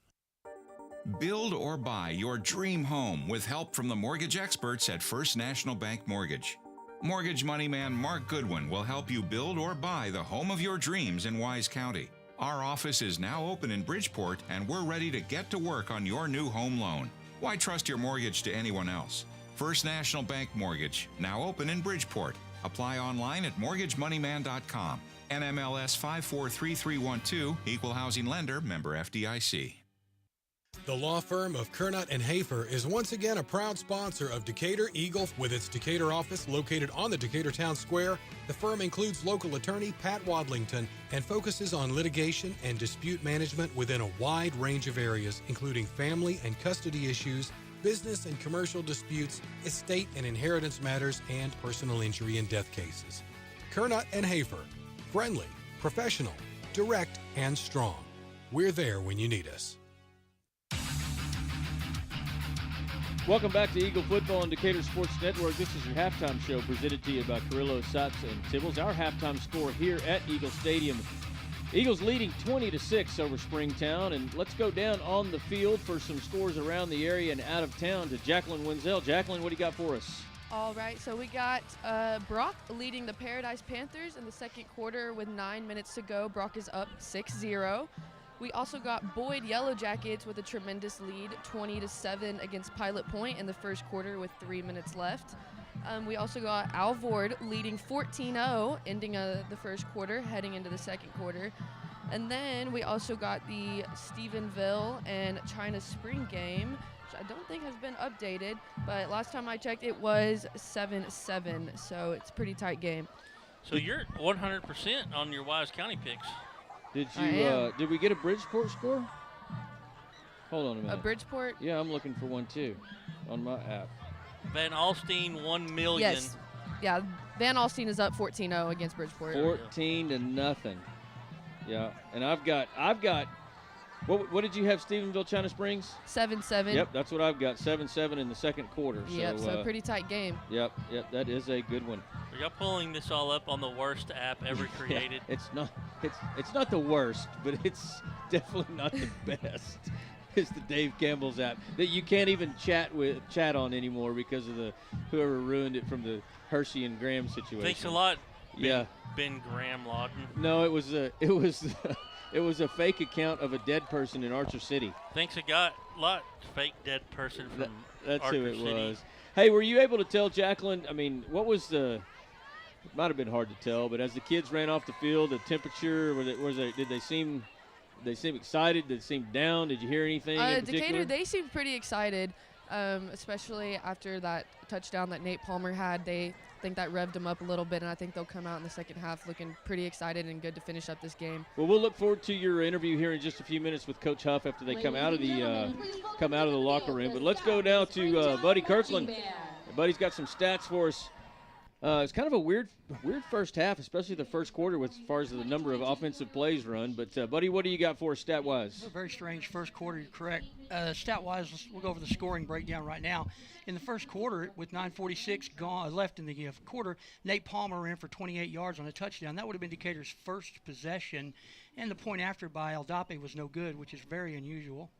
Build or buy your dream home with help from the mortgage experts at First National Bank Mortgage. Mortgage money man Mark Goodwin will help you build or buy the home of your dreams in Wise County. Our office is now open in Bridgeport, and we're ready to get to work on your new home loan. Why trust your mortgage to anyone else? First National Bank Mortgage, now open in Bridgeport. Apply online at mortgagemoneyman.com. NMLS 543312, Equal Housing Lender, member FDIC. The law firm of Kernot & Hafer is once again a proud sponsor of Decatur Eagle with its Decatur office located on the Decatur Town Square. The firm includes local attorney Pat Wadlington and focuses on litigation and dispute management within a wide range of areas, including family and custody issues, business and commercial disputes, estate and inheritance matters, and personal injury and death cases. Kernot & Hafer, friendly, professional, direct, and strong. We're there when you need us. Welcome back to Eagle Football on Decatur Sports Network. This is your halftime show presented to you by Carrillo, Sotz, and Tibbles. Our halftime score here at Eagle Stadium. Eagles leading 20-6 over Springtown. And let's go down on the field for some scores around the area and out of town to Jacqueline Wenzel. Jacqueline, what do you got for us? All right, so we got Brock leading the Paradise Panthers in the second quarter with 9 minutes to go. Brock is up 6-0. We also got Boyd Yellow Jackets with a tremendous lead, 20-7 against Pilot Point in the first quarter with 3 minutes left. We also got Alvord leading 14-0, ending the first quarter, heading into the second quarter. And then we also got the Stephenville and China Spring game, which I don't think has been updated, but last time I checked it was 7-7, so it's a pretty tight game. So you're 100% on your Wise County picks. Did we get a Bridgeport score? Hold on a minute. A Bridgeport? Yeah, I'm looking for one too on my app. Van Alstyne 1 million. Yes. Yeah, Van Alstyne is up 14-0 against Bridgeport. 14-0. Yeah, and I've got what did you have, Stephenville, China Springs? 7-7. Yep, that's what I've got, 7-7 in the second quarter. Yep, so pretty tight game. Yep, that is a good one. Are y'all pulling this all up on the worst app ever created? Yeah, it's not the worst, but it's definitely not the best. It's the Dave Campbell's app that you can't even chat on anymore because of whoever ruined it from the Hershey and Graham situation. Thanks a lot. Yeah, Ben Graham Lawton. No, it was a fake account of a dead person in Archer City. Thanks a lot fake dead person from That's Archer who it City. was. Hey, were you able to tell, Jacqueline? I mean, what was it might have been hard to tell, but as the kids ran off the field, the temperature did they seem excited? Did they seem down? Did you hear anything in particular? Decatur, they seemed pretty excited, especially after that touchdown that Nate Palmer had. They think that revved them up a little bit, and I think they'll come out in the second half looking pretty excited and good to finish up this game. Well, we'll look forward to your interview here in just a few minutes with Coach Huff after they come out of the locker room. But let's go now to Buddy Kirkland. Buddy's got some stats for us. It's kind of a weird first half, especially the first quarter as far as the number of offensive plays run. But, Buddy, what do you got for us stat-wise? A very strange first quarter, you're correct. Stat-wise, we'll go over the scoring breakdown right now. In the first quarter, with 9:46 left in the quarter, Nate Palmer ran for 28 yards on a touchdown. That would have been Decatur's first possession. And the point after by Aldape was no good, which is very unusual.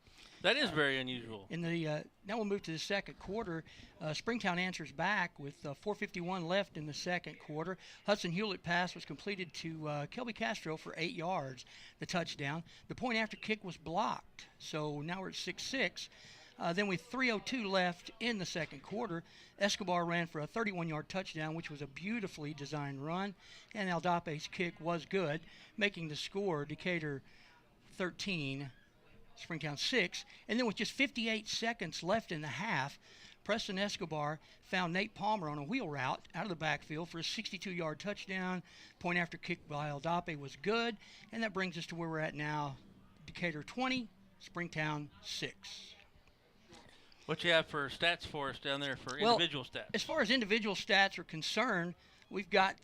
That is very unusual. Now we'll move to the second quarter. Springtown answers back with 4:51 left in the second quarter. Hudson Hewlett pass was completed to Kelby Castro for 8 yards, the touchdown. The point after kick was blocked, so now we're at 6-6. Then with 3:02 left in the second quarter, Escobar ran for a 31-yard touchdown, which was a beautifully designed run, and Aldape's kick was good, making the score Decatur 13, Springtown 6. And then with just 58 seconds left in the half, Preston Escobar found Nate Palmer on a wheel route out of the backfield for a 62-yard touchdown. Point after kick by Aldape was good, and that brings us to where we're at now, Decatur 20, Springtown 6. What you have for stats for us down there for individual stats? As far as individual stats are concerned, we've got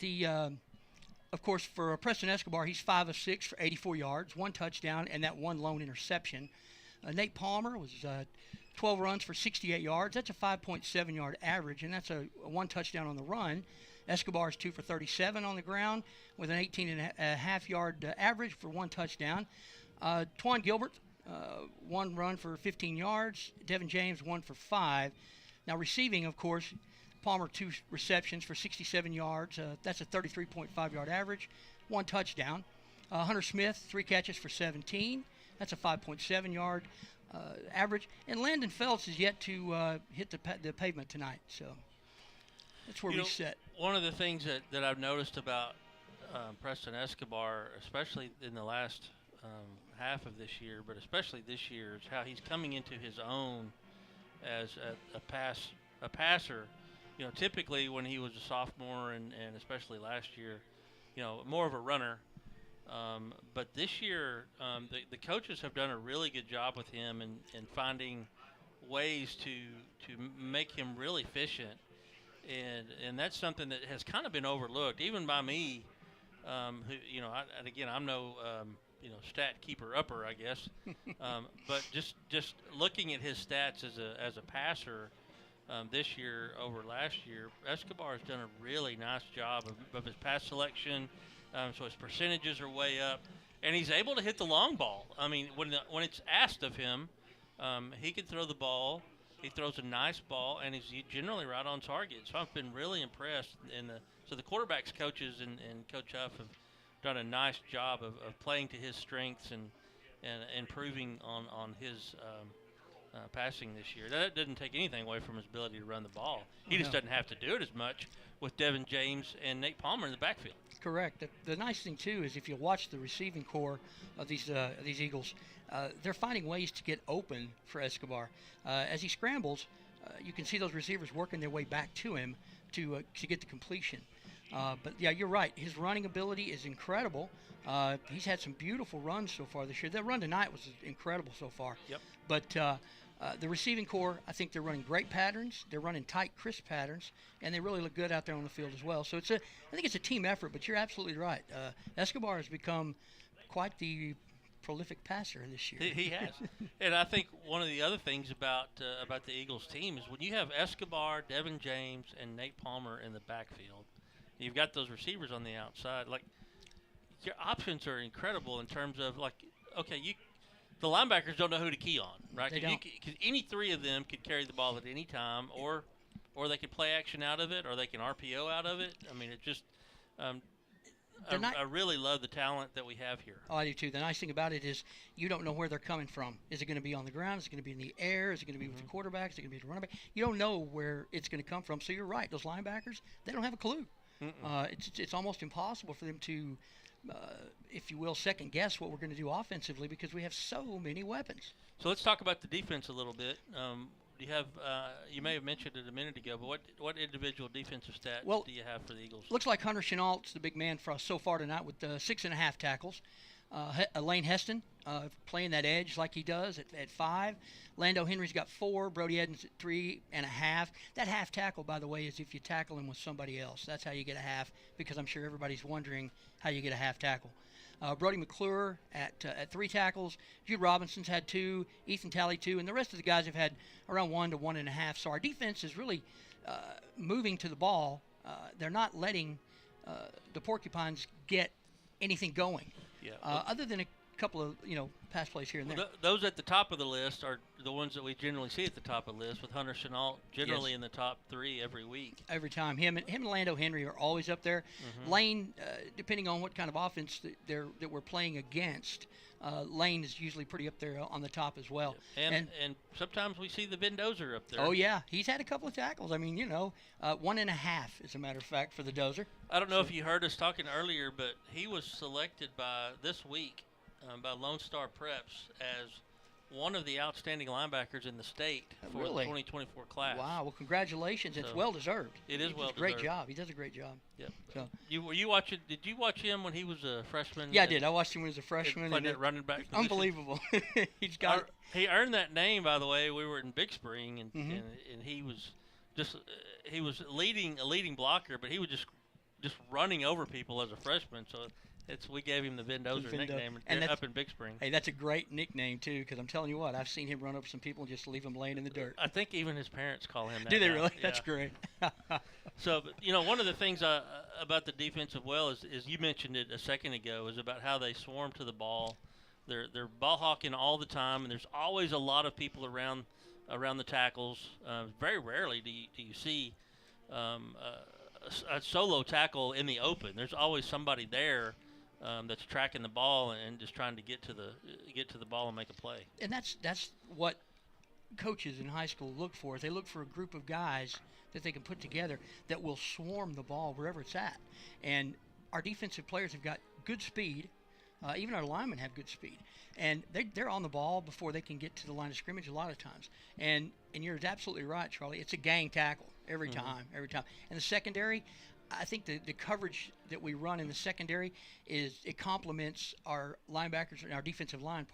of course, for Preston Escobar, he's 5 of 6 for 84 yards, 1 touchdown, and that 1 lone interception. Nate Palmer was 12 runs for 68 yards. That's a 5.7-yard average, and that's a 1 touchdown on the run. Escobar's 2 for 37 on the ground with an 18.5-yard average for 1 touchdown. Twan Gilbert, 1 run for 15 yards. Devin James, 1 for 5. Now receiving, of course, Palmer 2 receptions for 67 yards. That's a 33.5-yard average, 1 touchdown. Hunter Smith, 3 catches for 17. That's a 5.7-yard average. And Landon Phelps is yet to hit the pavement tonight. So that's where we sit. One of the things that I've noticed about Preston Escobar, especially in the last half of this year, but especially this year, is how he's coming into his own as a passer. You know, typically when he was a sophomore and especially last year, more of a runner. But this year, the coaches have done a really good job with him in finding ways to make him really efficient. And that's something that has kind of been overlooked, even by me, who, I'm no, stat keeper upper, I guess. But just looking at his stats as a passer, this year over last year. Escobar has done a really nice job of his pass selection, so his percentages are way up, and he's able to hit the long ball. I mean, when it's asked of him, he can throw the ball. He throws a nice ball, and he's generally right on target. So I've been really impressed. So the quarterbacks coaches and Coach Huff have done a nice job of playing to his strengths and improving on his passing this year. That didn't take anything away from his ability to run the ball. He just doesn't have to do it as much with Devin James and Nate Palmer in the backfield. Correct. The nice thing, too, is if you watch the receiving core of these Eagles, they're finding ways to get open for Escobar. As he scrambles, you can see those receivers working their way back to him to get the completion. But, yeah, you're right. His running ability is incredible. He's had some beautiful runs so far this year. That run tonight was incredible so far. Yep. But the receiving core, I think they're running great patterns. They're running tight, crisp patterns, and they really look good out there on the field as well. So I think it's a team effort, but you're absolutely right. Escobar has become quite the prolific passer this year. He has. And I think one of the other things about the Eagles team is when you have Escobar, Devin James, and Nate Palmer in the backfield, you've got those receivers on the outside. Like, your options are incredible in terms of, like, okay, the linebackers don't know who to key on, right? They don't. Because any three of them could carry the ball at any time, or they could play action out of it, or they can RPO out of it. I mean, it just I really love the talent that we have here. Oh, I do too. The nice thing about it is you don't know where they're coming from. Is it going to be on the ground? Is it going to be in the air? Is it going to be with the quarterback? Is it going to be the running back? You don't know where it's going to come from. So you're right. Those linebackers, they don't have a clue. It's almost impossible for them to, if you will, second guess what we're going to do offensively because we have so many weapons. So let's talk about the defense a little bit. Do you have? You may have mentioned it a minute ago, but what individual defensive stat do you have for the Eagles? Looks like Hunter Chenault's the big man for us so far tonight with 6.5 tackles. Lane Heston playing that edge like he does at 5. Lando Henry's got 4. Brody Edens at 3.5. That half tackle, by the way, is if you tackle him with somebody else. That's how you get a half, because I'm sure everybody's wondering how you get a half tackle. Brody McClure at 3 tackles. Jude Robinson's had 2. Ethan Talley 2. And the rest of the guys have had around 1 to 1.5. So our defense is really moving to the ball. They're not letting the Porcupines get anything going. Yeah. Other than a couple of pass plays here and there. Those at the top of the list are the ones that we generally see at the top of the list, with Hunter Chenault generally in the top 3 every week. Every time. Him and Lando Henry are always up there. Lane, depending on what kind of offense that we're playing against, Lane is usually pretty up there on the top as well. And sometimes we see the Vendozer up there. Oh, yeah. He's had a couple of tackles. I mean, 1.5, as a matter of fact, for the Dozer. I don't know if you heard us talking earlier, but he was selected this week by Lone Star Preps as one of the outstanding linebackers in the state for the 2024 class. Wow. Well, congratulations. It's well-deserved. It is well-deserved. Great job. He does a great job. Yep. So, were you watching? Did you watch him when he was a freshman? Yeah, I did. I watched him when he was a freshman. Playing at running back position. Unbelievable. He's got. He earned that name, by the way. We were in Big Spring, and he was he was a leading blocker, but he was just running over people as a freshman. So we gave him the Vendozer nickname up in Big Spring. Hey, that's a great nickname too, because I'm telling you what, I've seen him run over some people and just leave them laying in the dirt. I think even his parents call him that. Do they now. really? Yeah. That's great. So, one of the things about the defensive is you mentioned it a second ago, is about how they swarm to the ball. They're ball hawking all the time, and there's always a lot of people around the tackles. Very rarely do you see a solo tackle in the open. There's always somebody there that's tracking the ball and just trying to get to the ball and make a play. And that's what coaches in high school look for. They look for a group of guys that they can put together that will swarm the ball wherever it's at. And our defensive players have got good speed. Even our linemen have good speed. And they're on the ball before they can get to the line of scrimmage a lot of times. And you're absolutely right, Charlie. It's a gang tackle every time. And the secondary, I think the coverage that we run in the secondary it complements our linebackers and our defensive line,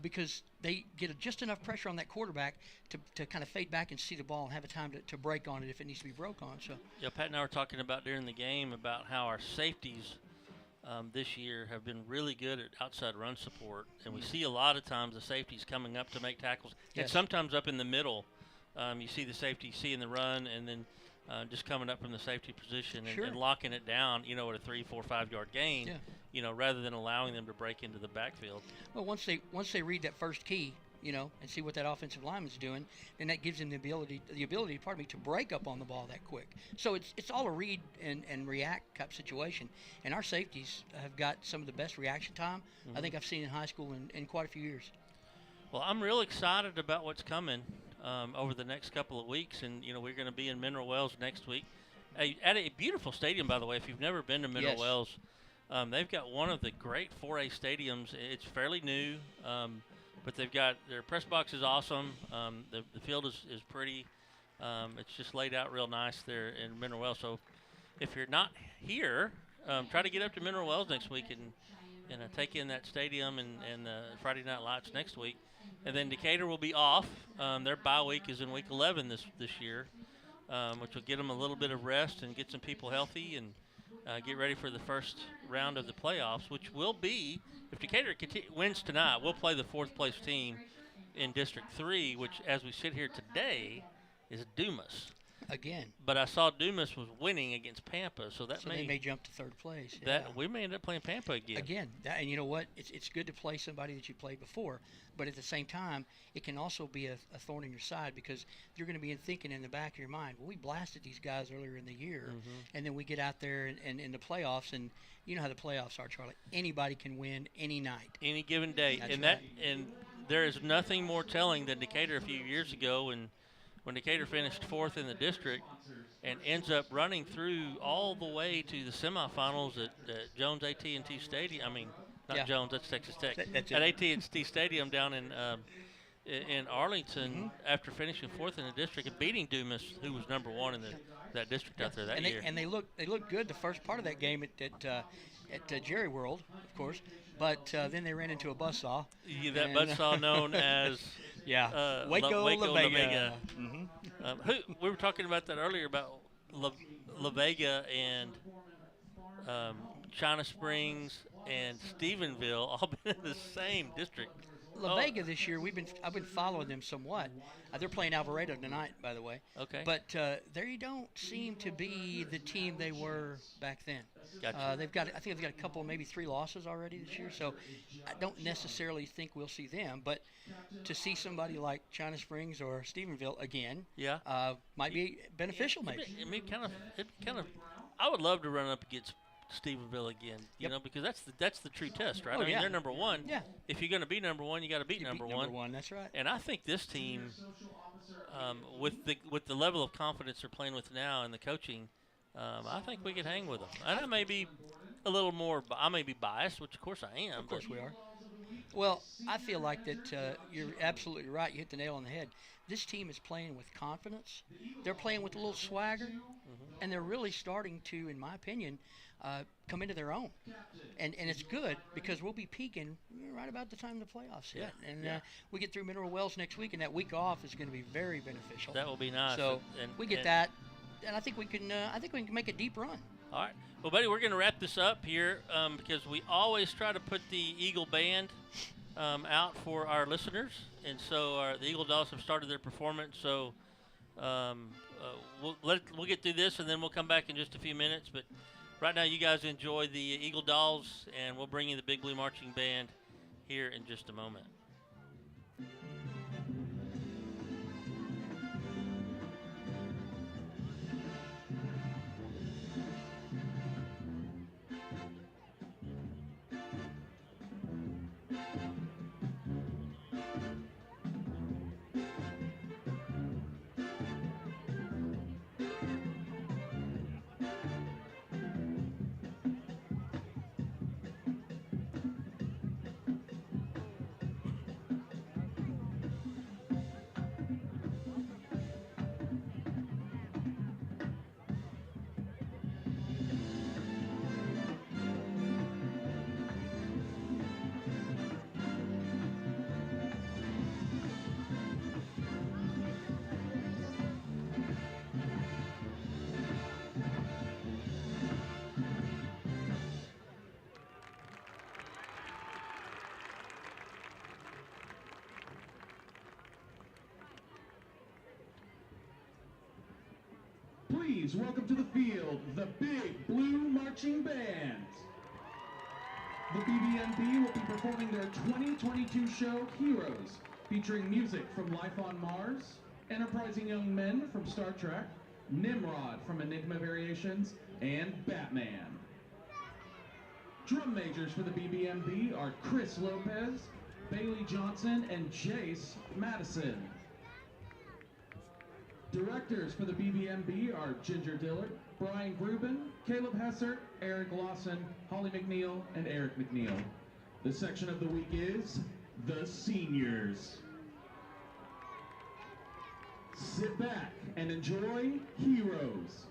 because they get just enough pressure on that quarterback to kind of fade back and see the ball and have a time to break on it if it needs to be broke on. So yeah, Pat and I were talking about during the game about how our safeties this year have been really good at outside run support, and we see a lot of times the safeties coming up to make tackles, and sometimes up in the middle You see the safety, seeing the run, and then just coming up from the safety position and, Sure. and locking it down, at a 3, 4, 5 yard gain, Yeah. Rather than allowing them to break into the backfield. Well, once they read that first key, and see what that offensive lineman's doing, then that gives them the ability, to break up on the ball that quick. So it's all a read and react type situation. And our safeties have got some of the best reaction time I think I've seen in high school in quite a few years. Well, I'm real excited about what's coming over the next couple of weeks, and we're going to be in Mineral Wells next week at a beautiful stadium, by the way. If you've never been to Mineral Wells, they've got one of the great 4A stadiums. It's fairly new, but they've got their press box is awesome. The field is pretty. It's just laid out real nice there in Mineral Wells. So if you're not here, try to get up to Mineral Wells next week and take in that stadium and the Friday Night Lights next week. And then Decatur will be off. Their bye week is in week 11 this year, which will get them a little bit of rest and get some people healthy and get ready for the first round of the playoffs, which will be, if Decatur wins tonight, we'll play the 4th place team in District 3, which, as we sit here today, is Dumas. Again. But I saw Dumas was winning against Pampa, so they may jump to 3rd place. We may end up playing Pampa again. And you know what? It's good to play somebody that you played before, but at the same time, it can also be a thorn in your side because you're going to be thinking in the back of your mind, well, we blasted these guys earlier in the year, and then we get out there and in the playoffs, and you know how the playoffs are, Charlie. Anybody can win any night, any given day, That's and right. and there is nothing more telling than Decatur a few years ago when Decatur finished 4th in the district and ends up running through all the way to the semifinals at Jones AT&T Stadium. I mean, not Jones, that's Texas Tech. That's at it. AT&T Stadium down in Arlington after finishing 4th in the district and beating Dumas, who was number 1 in that district out there that year. And they looked good the first part of that game at Jerry World, of course, but then they ran into a buzzsaw. Yeah, that buzzsaw known as Waco La Vega. We were talking about that earlier about La Vega and China Springs and Stephenville all been in the same district. La Vega this year, I've been following them somewhat. They're playing Alvarado tonight, by the way. Okay. But they don't seem to be the team they were back then. Gotcha. I think they've got a couple, maybe 3 losses already this year. So I don't necessarily think we'll see them. But to see somebody like China Springs or Stephenville again, might be beneficial, maybe. I would love to run up against Stephenville again, because that's the true test, right? Oh, they're number 1. Yeah. If you're going to be number 1, you got to beat number 1. Number 1, that's right. And I think this team, with the level of confidence they're playing with now and the coaching, I think we could hang with them. And I may be a little more, I may be biased, which of course I am. Of course we are. Well, I feel like that you're absolutely right. You hit the nail on the head. This team is playing with confidence. They're playing with a little swagger, and they're really starting to, in my opinion, come into their own. And it's good because we'll be peaking right about the time the playoffs hit. And we get through Mineral Wells next week, and that week off is going to be very beneficial. That will be nice. So we get that, and I think we can make a deep run. All right. Well, buddy, we're going to wrap this up here because we always try to put the Eagle Band out for our listeners. And so the Eagle Dolls have started their performance. So we'll get through this, and then we'll come back in just a few minutes. But right now, you guys enjoy the Eagle Dolls, and we'll bring you the Big Blue Marching Band here in just a moment. Please welcome to the field the Big Blue Marching Band. The BBMB will be performing their 2022 show, Heroes, featuring music from Life on Mars, Enterprising Young Men from Star Trek, Nimrod from Enigma Variations, and Batman. Drum majors for the BBMB are Chris Lopez, Bailey Johnson, and Jace Madison. Directors for the BBMB are Ginger Dillard, Brian Grubin, Caleb Hessert, Eric Lawson, Holly McNeil, and Eric McNeil. The section of the week is the Seniors. Sit back and enjoy Heroes.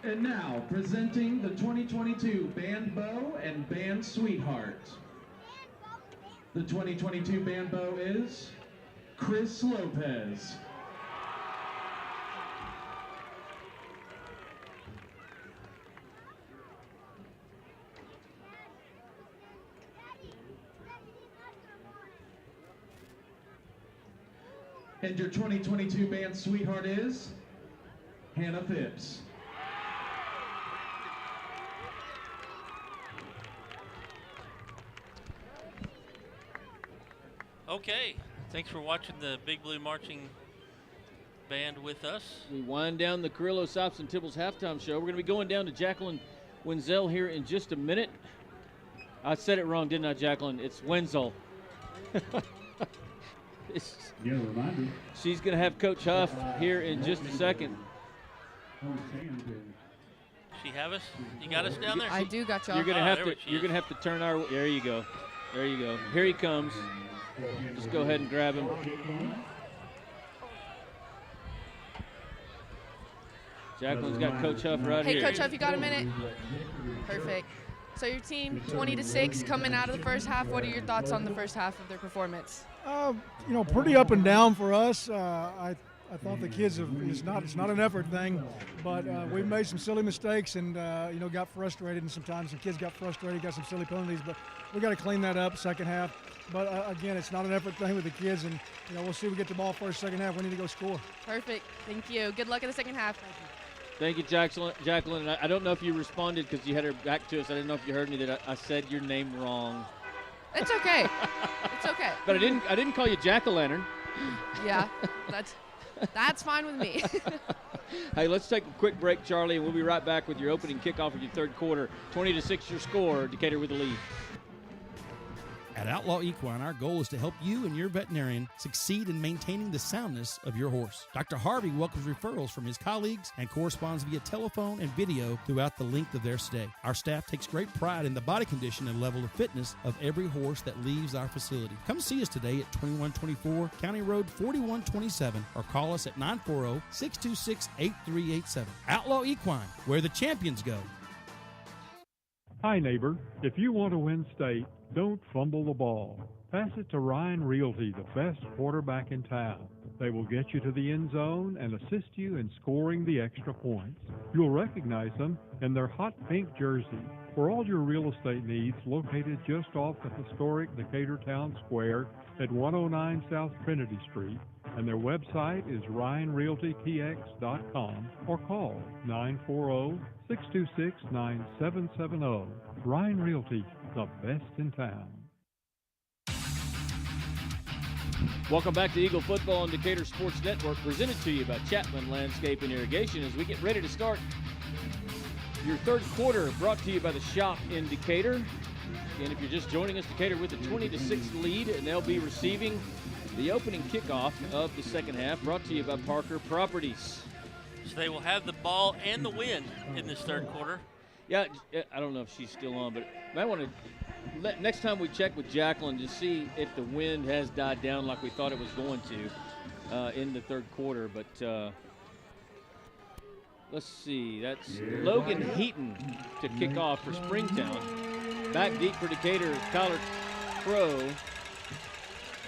And now, presenting the 2022 Band Bow and Band Sweetheart. The 2022 Band Bow is Chris Lopez. And your 2022 Band Sweetheart is Hannah Phipps. Okay, thanks for watching the Big Blue Marching Band with us. We wind down the Carrillo, Sops, and Tibbles halftime show. We're going to be going down to Jacqueline Wenzel here in just a minute. I said it wrong, didn't I, Jacqueline? It's Wenzel. Reminder. She's going to have Coach Huff here in just a second. She have us? You got us down there? I do got y'all. You're going to have to turn our. There you go. There you go. Here he comes. Just go ahead and grab him. Jacqueline's got Coach Huff right here. Hey, Coach Huff, you got a minute? Perfect. So your team, 20-6, coming out of the first half. What are your thoughts on the first half of their performance? Pretty up and down for us. I thought the kids it's not an effort thing, but we made some silly mistakes and got frustrated, and sometimes the kids got frustrated, got some silly penalties, but we got to clean that up second half. But again, it's not an effort thing with the kids, and we'll see if we get the ball first, second half. We need to go score. Perfect. Thank you. Good luck in the second half. Thank you, Jacqueline. I don't know if you responded because you had her back to us. I didn't know if you heard me that I said your name wrong. It's okay. It's okay. But I didn't call you Jack-o'-lantern. Yeah, that's fine with me. Hey, let's take a quick break, Charlie, and we'll be right back with your opening kickoff of your third quarter. 20-6 your score. Decatur with the lead. At Outlaw Equine, our goal is to help you and your veterinarian succeed in maintaining the soundness of your horse. Dr. Harvey welcomes referrals from his colleagues and corresponds via telephone and video throughout the length of their stay. Our staff takes great pride in the body condition and level of fitness of every horse that leaves our facility. Come see us today at 2124 County Road 4127 or call us at 940-626-8387. Outlaw Equine, where the champions go. Hi, neighbor. If you want to win state, don't fumble the ball. Pass it to Ryan Realty, the best quarterback in town. They will get you to the end zone and assist you in scoring the extra points. You'll recognize them in their hot pink jersey. For all your real estate needs, located just off the historic Decatur Town Square at 109 South Trinity Street, and their website is ryanrealtytx.com or call 940-626-9770. Ryan Realty, the best in town. Welcome back to Eagle Football on Decatur Sports Network, presented to you by Chapman Landscape and Irrigation as we get ready to start your third quarter, brought to you by the Shop in Decatur. And if you're just joining us, Decatur with a 20-6 lead, and they'll be receiving the opening kickoff of the second half, brought to you by Parker Properties. So they will have the ball and the wind in this third quarter. Yeah, I don't know if she's still on, but I want to next time we check with Jacqueline to see if the wind has died down like we thought it was going to in the third quarter. But let's see. That's Logan Heaton to kick off for Springtown. Back deep for Decatur is Tyler Crow.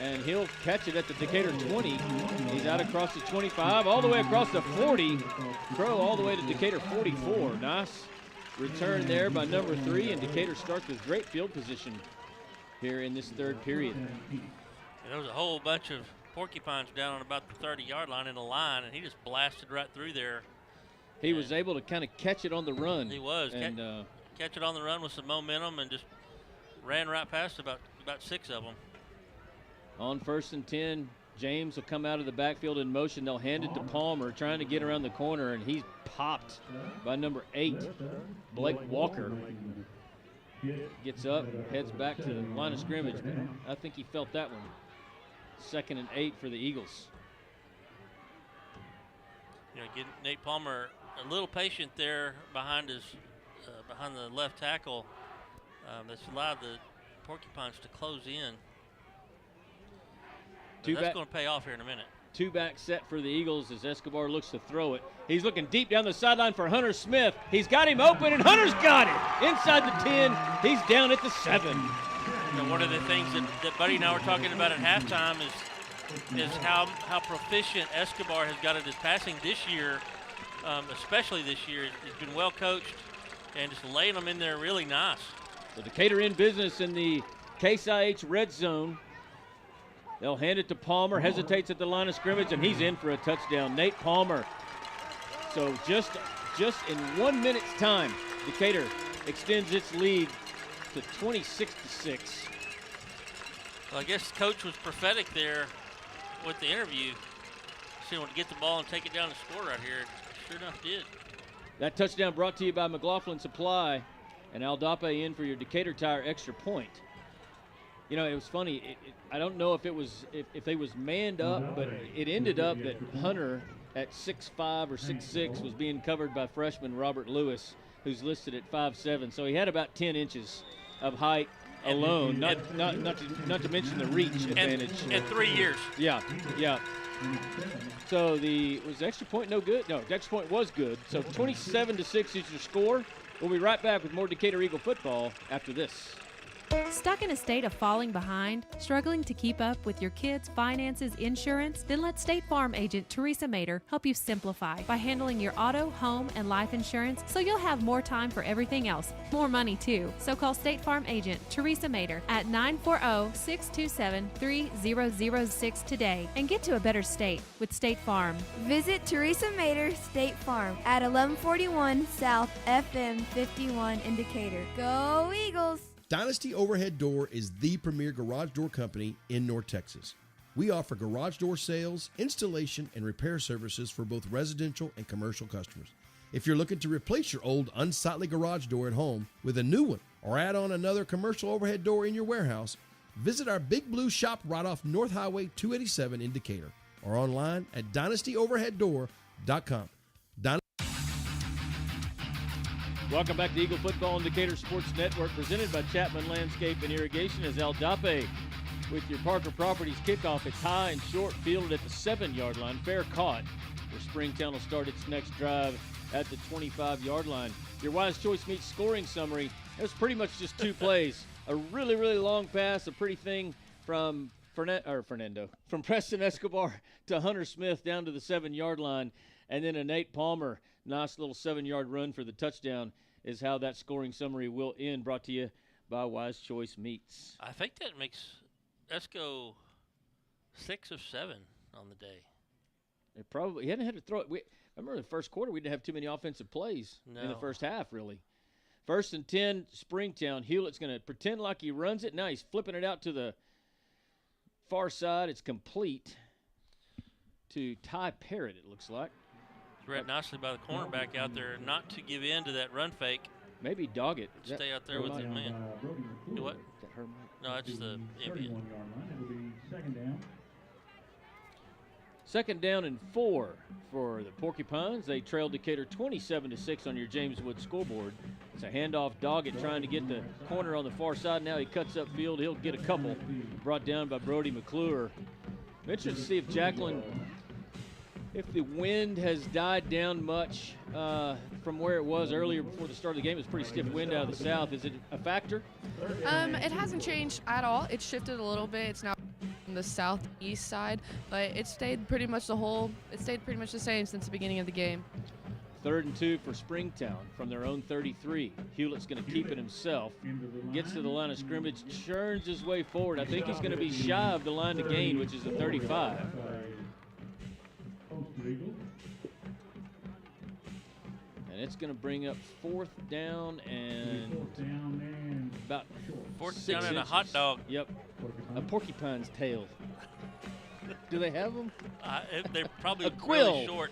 And he'll catch it at the Decatur 20. He's out across the 25, all the way across the 40. Crow all the way to Decatur 44. Nice return there by number 3, and Decatur starts with great field position here in this third period. And there was a whole bunch of Porcupines down on about the 30-yard line in a line, and he just blasted right through there. He was able to kind of catch it on the run. He was. And, catch it on the run with some momentum and just ran right past about 6 of them. On 1st and 10, James will come out of the backfield in motion. They'll hand it to Palmer, trying to get around the corner, and he's popped by number 8, Blake Walker. Gets up, heads back to the line of scrimmage, but I think he felt that one. 2nd and 8 for the Eagles. Get Nate Palmer a little patient there behind the left tackle. That's allowed the Porcupines to close in. That's going to pay off here in a minute. two-back set for the Eagles as Escobar looks to throw it. He's looking deep down the sideline for Hunter Smith. He's got him open, and Hunter's got it. Inside the 10, he's down at the 7. And one of the things that Buddy and I were talking about at halftime is how proficient Escobar has got at his passing this year, especially this year. He's been well coached and just laying them in there really nice. So Decatur in business in the Case IH red zone. They'll hand it to Palmer, hesitates at the line of scrimmage, and he's in for a touchdown. Nate Palmer. So just in 1 minute's time, Decatur extends its lead to 26-6. Well, I guess Coach was prophetic there with the interview. She wanted to get the ball and take it down and score right here. Sure enough did. That touchdown brought to you by McLaughlin Supply and Aldape in for your Decatur Tire extra point. You know, it was funny. I don't know if they was manned up, but it ended up that Hunter at 6'5" or 6'6" was being covered by freshman Robert Lewis, who's listed at 5'7". So he had about 10 inches of height alone, not to mention the reach advantage. And 3 years. Yeah. So was the extra point no good? No, the extra point was good. So 27-6 is your score. We'll be right back with more Decatur Eagle football after this. Stuck in a state of falling behind? Struggling to keep up with your kids' finances, insurance? Then let State Farm agent Teresa Mader help you simplify by handling your auto, home, and life insurance so you'll have more time for everything else. More money, too. So call State Farm agent Teresa Mader at 940-627-3006 today and get to a better state with State Farm. Visit Teresa Mader State Farm at 1141 South FM 51 in Decatur. Go Eagles! Dynasty Overhead Door is the premier garage door company in North Texas. We offer garage door sales, installation, and repair services for both residential and commercial customers. If you're looking to replace your old unsightly garage door at home with a new one or add on another commercial overhead door in your warehouse, visit our Big Blue shop right off North Highway 287 in Decatur or online at dynastyoverheaddoor.com. Welcome back to Eagle Football and Decatur Sports Network, presented by Chapman Landscape and Irrigation, as Aldape with your Parker Properties kickoff. It's high and short, fielded at the 7-yard line. Fair caught, where Springtown will start its next drive at the 25-yard line. Your Wise Choice Meats scoring summary, it was pretty much just two plays. A really, really long pass, a pretty thing from from Preston Escobar to Hunter Smith down to the 7-yard line, and then a Nate Palmer nice little 7-yard run for the touchdown is how that scoring summary will end, brought to you by Wise Choice Meats. I think that makes Esco 6 of 7 on the day. He hadn't had to throw it. I remember the first quarter we didn't have too many offensive plays in the first half, really. 1st and 10, Springtown. Hewlett's going to pretend like he runs it. Now he's flipping it out to the far side. It's complete to Ty Parrott, it looks like. Read nicely by the cornerback out there not to give in to that run fake. Maybe dog it. Stay out there with his man. You what? No, that's the ambient. Second down and 4 for the Porcupines. They trailed Decatur 27-6 on your James Wood scoreboard. It's a handoff. Doggett trying to get the corner on the far side. Now he cuts upfield. He'll get a couple. Brought down by Brody McClure. I'm interested to see if if the wind has died down much from where it was earlier before the start of the game. It's pretty stiff wind out of the south. Is it a factor? It hasn't changed at all. It's shifted a little bit. It's now on the southeast side, but it stayed pretty much the same since the beginning of the game. 3rd and 2 for Springtown from their own 33. Hewlett's going to keep it himself. Gets to the line of scrimmage, churns his way forward. I think he's going to be shy of the line to gain, which is the 35. And it's going to bring up 4th down and about 4th down and a hot dog. Yep, a porcupine's tail. Do they have them? They're probably a quill. Really short.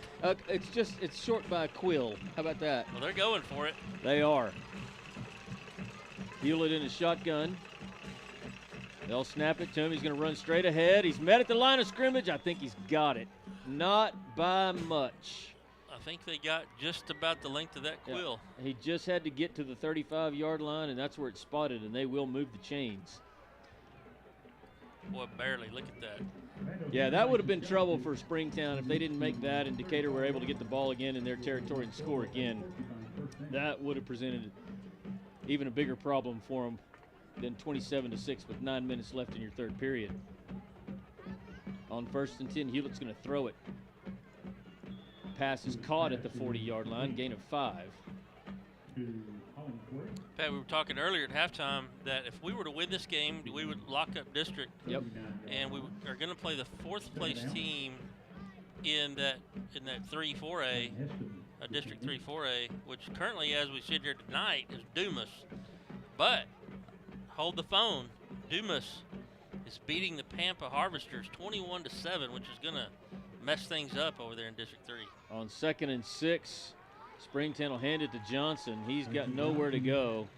It's short by a quill. How about that? Well, they're going for it. They are. Hewlett in a shotgun. They'll snap it to him. He's going to run straight ahead. He's met at the line of scrimmage. I think he's got it. Not by much. I think they got just about the length of that quill. Yeah. He just had to get to the 35-yard line, and that's where it's spotted, and they will move the chains. Boy, barely. Look at that. Yeah, that would have been trouble for Springtown if they didn't make that and Decatur were able to get the ball again in their territory and score again. That would have presented even a bigger problem for them than 27-6 with 9 minutes left in your third period. On 1st and 10, Hewlett's going to throw it. Pass is caught at the 40-yard line, gain of 5. Pat, we were talking earlier at halftime that if we were to win this game, we would lock up district. Yep. And we are going to play the 4th place team in that 3-4A, District 3-4A, which currently, as we sit here tonight, is Dumas. But hold the phone. Dumas is beating the Pampa Harvesters 21-7, which is going to mess things up over there in District 3. On 2nd and 6, Springtown will hand it to Johnson. He's got nowhere to go.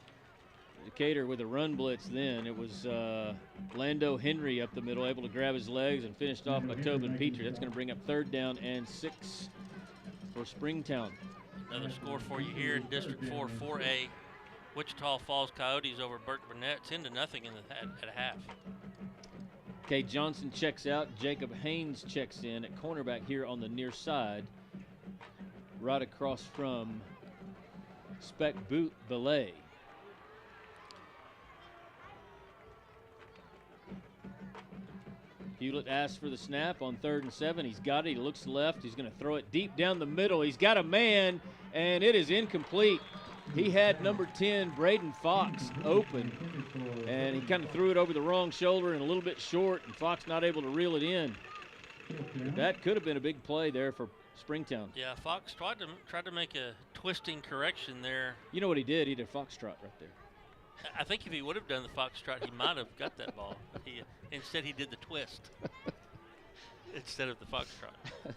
Decatur with a run blitz then. It was Lando Henry up the middle, able to grab his legs and finished off by Tobin Petrie. That's going to bring up 3rd down and 6 for Springtown. Another score for you here in District 4-4A. Wichita Falls Coyotes over Burke Burnett, 10-0 at a half. Okay, Johnson checks out. Jacob Haynes checks in at cornerback here on the near side, right across from Spec Boot Belay. Hewlett asks for the snap on 3rd and 7. He's got it. He looks left. He's going to throw it deep down the middle. He's got a man, and it is incomplete. He had number 10, Braden Fox, open, and he kind of threw it over the wrong shoulder and a little bit short, and Fox not able to reel it in. That could have been a big play there for Springtown. Yeah, Fox tried to make a twisting correction there. You know what he did? He did a foxtrot right there. I think if he would have done the foxtrot, he might have got that ball. Instead, he did the twist instead of the foxtrot.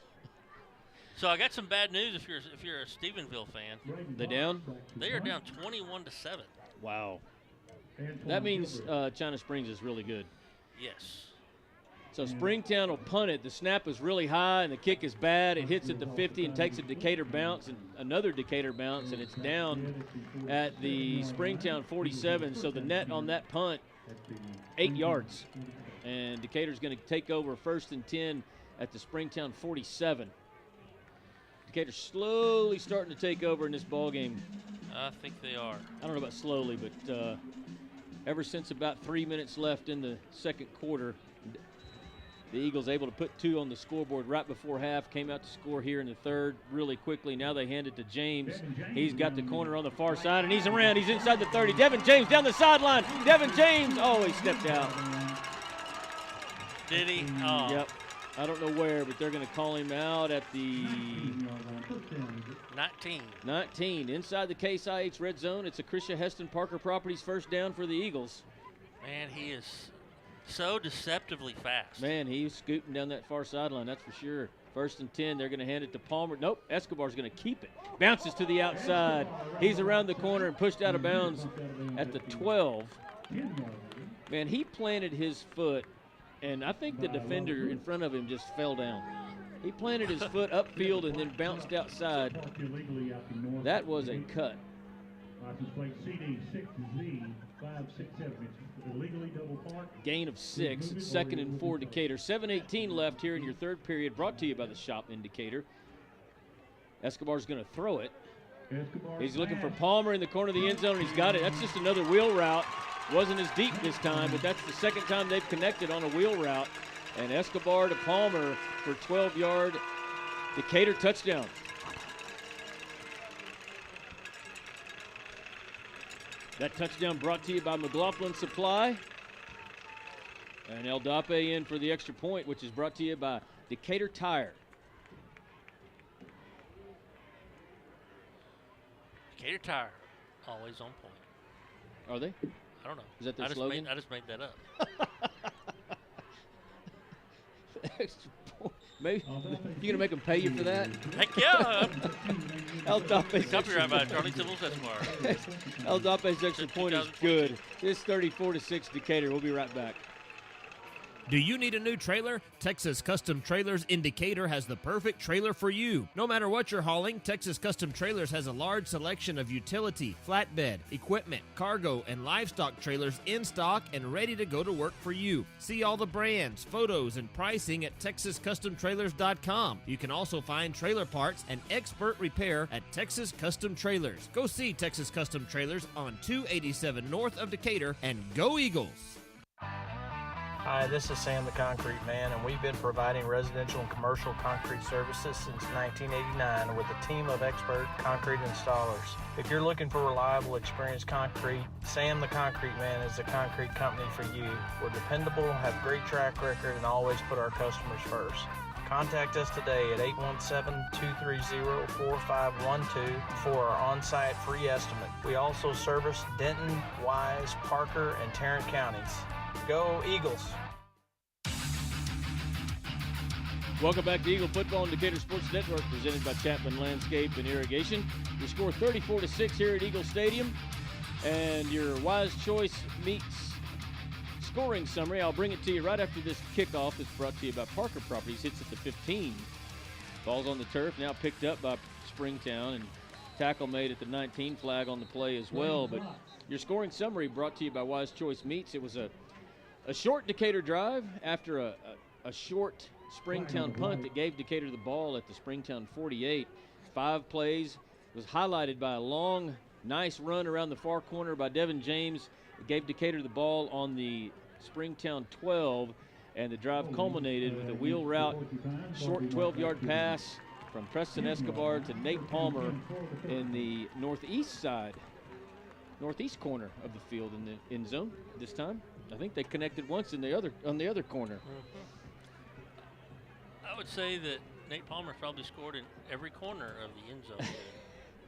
So I got some bad news if you're a Stephenville fan. They down? They are down 21-7. Wow. That means China Springs is really good. Yes. So Springtown will punt it. The snap is really high and the kick is bad. It hits at the 50 and takes a Decatur bounce and another Decatur bounce, and it's down at the Springtown 47. So the net on that punt, 8 yards. And Decatur's going to take over 1st and 10 at the Springtown 47. Decatur slowly starting to take over in this ball game. I think they are. I don't know about slowly, but ever since about 3 minutes left in the second quarter, the Eagles able to put 2 on the scoreboard right before half, came out to score here in the third really quickly. Now they hand it to James. He's got the corner on the far side, and he's around. He's inside the 30. Devin James down the sideline. Devin James, oh, he stepped out. Did he? Oh. Yep. I don't know where, but they're going to call him out at the 19. Inside the Case IH red zone. It's a Krisha Heston Parker Properties first down for the Eagles. Man, he is so deceptively fast. Man, he's scooting down that far sideline, that's for sure. 1st and 10, they're going to hand it to Palmer. Nope, Escobar's going to keep it. Bounces to the outside. He's around the corner and pushed out of bounds at the 12. Man, he planted his foot, and I think the defender in front of him just fell down. He planted his foot upfield and then bounced outside. That was a cut. License plate CD 6Z 567. Illegally double park. Gain of 6. 2nd and 4 Decatur. 7:18 left here in your third period. Brought to you by the shop in Decatur. Escobar's going to throw it. He's looking for Palmer in the corner of the end zone, and he's got it. That's just another wheel route. Wasn't as deep this time, but that's the second time they've connected on a wheel route. And Escobar to Palmer for 12-yard Decatur touchdown. That touchdown brought to you by McLaughlin Supply. And El Dape in for the extra point, which is brought to you by Decatur Tire. Decatur Tire, always on point. Are they? I don't know. Is that their slogan? I just made that up. Extra point. Maybe you gonna make them pay you for that? Heck yeah! El Dape's copyright by Charlie Tibbles Esquire. El Dape's extra point is good. It's 34-6 Decatur. We'll be right back. Do you need a new trailer? Texas Custom Trailers in Decatur has the perfect trailer for you. No matter what you're hauling, Texas Custom Trailers has a large selection of utility, flatbed, equipment, cargo, and livestock trailers in stock and ready to go to work for you. See all the brands, photos, and pricing at TexasCustomTrailers.com. You can also find trailer parts and expert repair at Texas Custom Trailers. Go see Texas Custom Trailers on 287 north of Decatur, and go Eagles! Hi, this is Sam the Concrete Man, and we've been providing residential and commercial concrete services since 1989 with a team of expert concrete installers. If you're looking for reliable, experienced concrete, Sam the Concrete Man is the concrete company for you. We're dependable, have great track record, and always put our customers first. Contact us today at 817-230-4512 for our on-site free estimate. We also service Denton, Wise, Parker, and Tarrant counties. Go Eagles! Welcome back to Eagle Football and Decatur Sports Network, presented by Chapman Landscape and Irrigation. We score 34-6 here at Eagle Stadium, and your Wise Choice Meats scoring summary. I'll bring it to you right after this kickoff that's brought to you by Parker Properties. Hits at the 15. Ball's on the turf, now picked up by Springtown, and tackle made at the 19, flag on the play as well. But your scoring summary brought to you by Wise Choice Meats. It was a short Decatur drive after a short Springtown punt that gave Decatur the ball at the Springtown 48. 5 plays. Was highlighted by a long, nice run around the far corner by Devin James. It gave Decatur the ball on the Springtown 12, and the drive culminated with a wheel route, short 12-yard pass from Preston Escobar to Nate Palmer in the northeast corner of the field in the end zone this time. I think they connected once on the other corner. I would say that Nate Palmer probably scored in every corner of the end zone.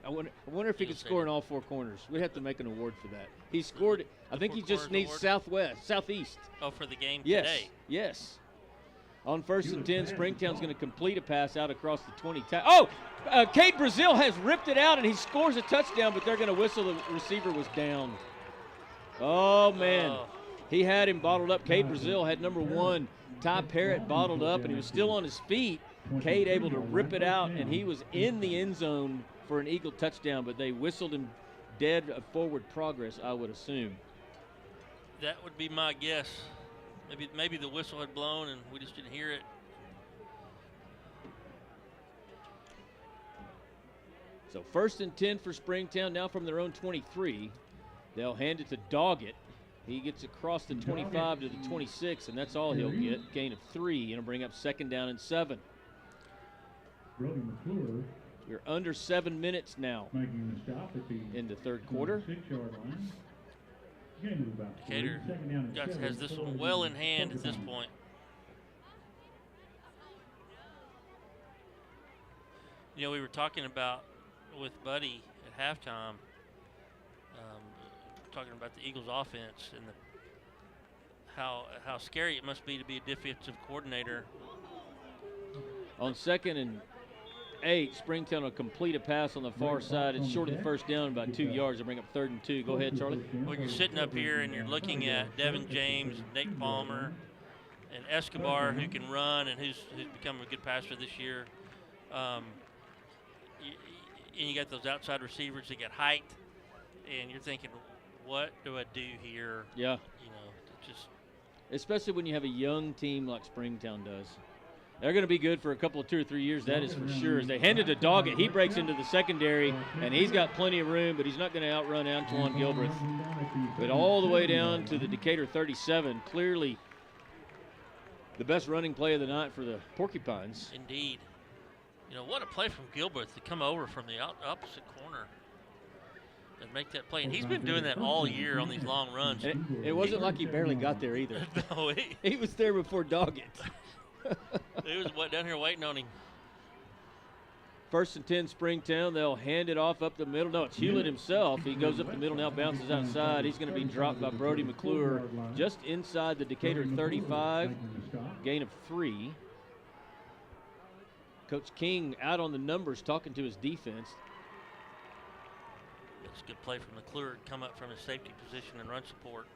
I wonder if he could score in all 4 corners. We'd have to make an award for that. He scored. I think he just needs southeast. Oh, for the game yes, today. Yes. On 1st and 10, Springtown's going to complete a pass out across the 20. Cade Brazil has ripped it out, and he scores a touchdown, but they're going to whistle. The receiver was down. Oh, man. He had him bottled up. Cade Brazil had number 1, Ty Parrott, bottled up, and he was still on his feet. Cade able to rip it out, and he was in the end zone for an Eagle touchdown, but they whistled him dead of forward progress, I would assume. That would be my guess. Maybe the whistle had blown and we just didn't hear it. So 1st and 10 for Springtown, now from their own 23. They'll hand it to Doggett. He gets across the 25 to the 26, and that's all he'll get. Gain of 3, and it'll bring up 2nd down and 7. We're under 7 minutes now in the third quarter. Decatur has this one well in hand at this point. You know, we were talking about with Buddy at halftime, talking about the Eagles offense and how scary it must be to be a defensive coordinator. On 2nd and 8, Springtown will complete a pass on the far side. It's short of the first down, about 2 yards. They'll bring up 3rd and 2. Go ahead, Charlie. When you're sitting up here and you're looking at Devin James, Nate Palmer, and Escobar, who can run and who's become a good passer this year, and you got those outside receivers that get height, and you're thinking, what do I do here? Yeah. You know, just especially when you have a young team like Springtown does. They're going to be good for a couple of 2 or 3 years, that is for sure. As they hand it to Doggett, he breaks into the secondary, and he's got plenty of room, but he's not going to outrun Antoine Gilbreth. But all the way down to the Decatur 37, clearly the best running play of the night for the Porcupines. Indeed. You know, what a play from Gilbreth to come over from the opposite corner and make that play. And he's been doing that all year on these long runs. And it wasn't like he barely got there either. No, he was there before Doggett. He was down here waiting on him. 1st and 10, Springtown. They'll hand it off up the middle. No, it's Hewlett himself. He goes up the middle, now bounces outside. He's going to be dropped by Brody McClure just inside the Decatur 35. Gain of 3. Coach King out on the numbers talking to his defense. It's a good play from McClure to come up from his safety position and run support.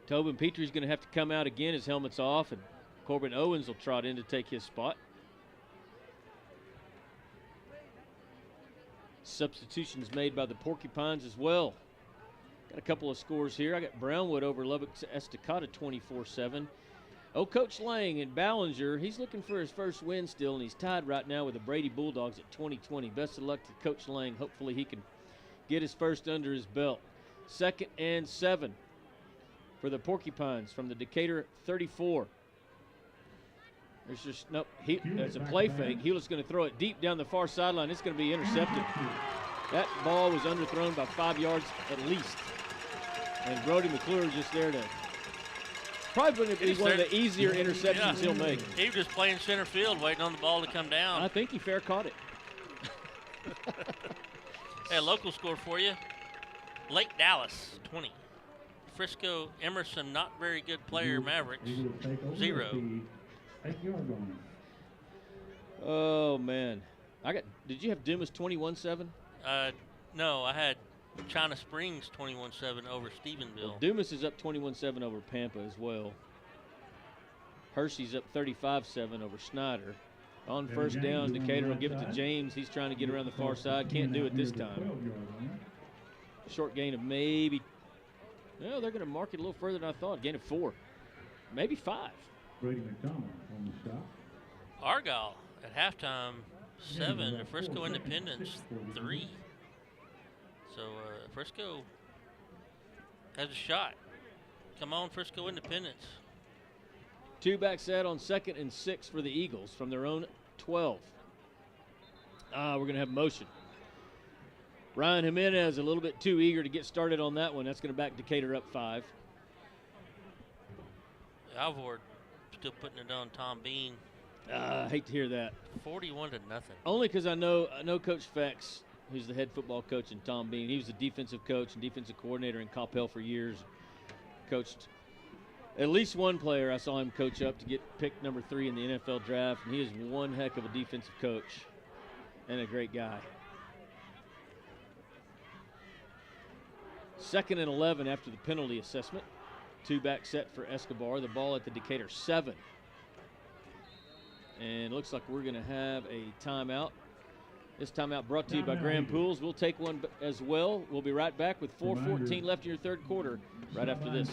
Tobin Petrie's going to have to come out again. His helmet's off, and Corbin Owens will trot in to take his spot. Substitutions made by the Porcupines as well. Got a couple of scores here. I got Brownwood over Lubbock Estacada 24-7. Oh, Coach Lang in Ballinger, he's looking for his first win still, and he's tied right now with the Brady Bulldogs at 20-20. Best of luck to Coach Lang. Hopefully he can get his first under his belt. 2nd and 7 for the Porcupines from the Decatur 34. There's just nope. There's a play fake. Hewlett's going to throw it deep down the far sideline. It's going to be intercepted. That ball was underthrown by 5 yards at least. And Brody McClure just there to probably going to be one of the easier interceptions he'll make. He was just playing center field, waiting on the ball to come down. I think he fair caught it. Hey, a local score for you. Lake Dallas 20. Frisco Emerson, not very good player, Mavericks 0. Oh man, did you have Dumas 21-7? No, I had China Springs 21-7 over Stephenville. Well, Dumas is up 21-7 over Pampa as well. Hershey's up 35-7 over Snyder. On first down, Decatur will give it to James. He's trying to get around the far side. Can't do it this time. Short gain of maybe. No, they're going to mark it a little further than I thought. Gain of 4, maybe 5. Brady McDonald on the stop. Argyle at halftime 7. Frisco Independence 3. So Frisco has a shot. Come on, Frisco Independence. 2-back set on 2nd and 6 for the Eagles from their own 12. We're going to have motion. Ryan Jimenez a little bit too eager to get started on that one. That's going to back Decatur up 5. Alvord still putting it on Tom Bean. I hate to hear that. 41-0. Only because I know Coach Fex, who's the head football coach, and Tom Bean. He was the defensive coach and defensive coordinator in Coppell for years. Coached at least one player I saw him coach up to get picked number 3 in the NFL draft, and he is one heck of a defensive coach and a great guy. 2nd and 11 after the penalty assessment. 2-back set for Escobar. The ball at the Decatur 7. And it looks like we're going to have a timeout. This timeout brought to you by Grand Pools. We'll take one as well. We'll be right back with 4:14 left in your third quarter right after this.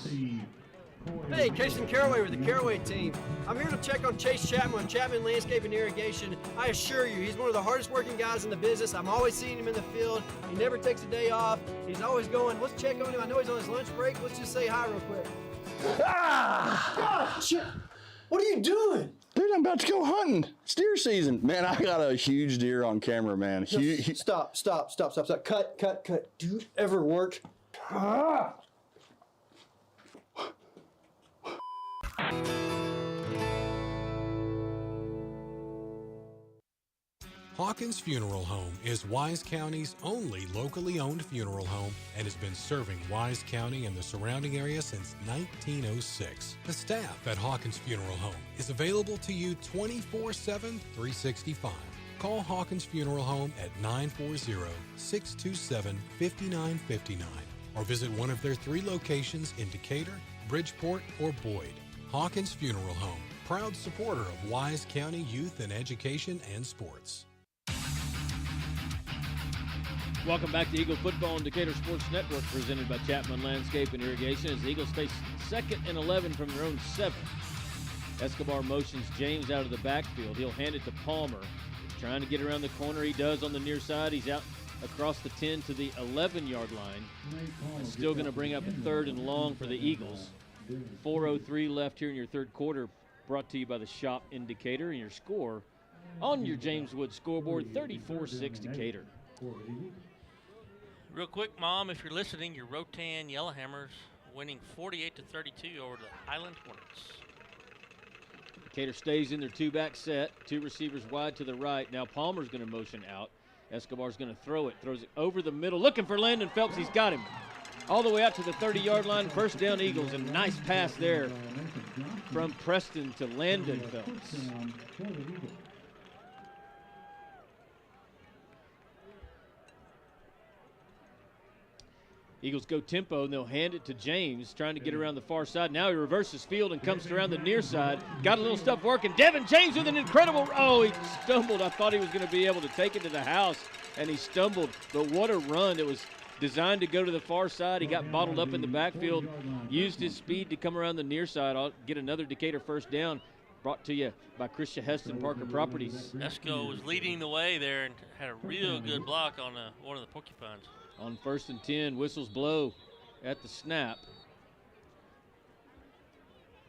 Hey, Casey Caraway with the Caraway team. I'm here to check on Chase Chapman with Chapman Landscape and Irrigation. I assure you, he's one of the hardest working guys in the business. I'm always seeing him in the field. He never takes a day off. He's always going, let's check on him. I know he's on his lunch break. Let's just say hi real quick. Ah! God, what are you doing? Dude, I'm about to go hunting. It's deer season. Man, I got a huge deer on camera, man. Stop. Cut. Do you ever work? Ah! Hawkins Funeral Home is Wise County's only locally owned funeral home and has been serving Wise County and the surrounding area since 1906. The staff at Hawkins Funeral Home is available to you 24/7, 365. Call Hawkins Funeral Home at 940-627-5959 or visit one of their 3 locations in Decatur, Bridgeport, or Boyd. Hawkins Funeral Home, proud supporter of Wise County youth and education and sports. Welcome back to Eagle Football and Decatur Sports Network, presented by Chapman Landscape and Irrigation, as the Eagles face 2nd and 11 from their own 7. Escobar motions James out of the backfield. He'll hand it to Palmer. He's trying to get around the corner. He does on the near side. He's out across the 10 to the 11-yard line. It's still going to bring up a 3rd and long for the Eagles. 4:03 left here in your third quarter, brought to you by the Shop in Decatur. And your score on your James Wood scoreboard, 34-6 Decatur. Real quick, Mom, if you're listening, your Rotan Yellowhammers winning 48-32 over the Highland Hornets. Decatur stays in their 2-back set. 2 receivers wide to the right. Now Palmer's going to motion out. Escobar's going to throw it. Throws it over the middle. Looking for Landon Phelps. He's got him. All the way out to the 30-yard line. First down, Eagles. And nice pass there from Preston to Landon Phelps. Eagles go tempo, and they'll hand it to James, trying to get around the far side. Now he reverses field and comes around the near side. Got a little stuff working. Devin James with an incredible, he stumbled. I thought he was going to be able to take it to the house, and he stumbled. But what a run. It was designed to go to the far side. He got bottled up in the backfield, used his speed to come around the near side. I'll get another Decatur first down. Brought to you by Christian Heston, Parker Properties. Esco was leading the way there and had a real good block on one of the Porcupines. On 1st and 10, whistles blow at the snap.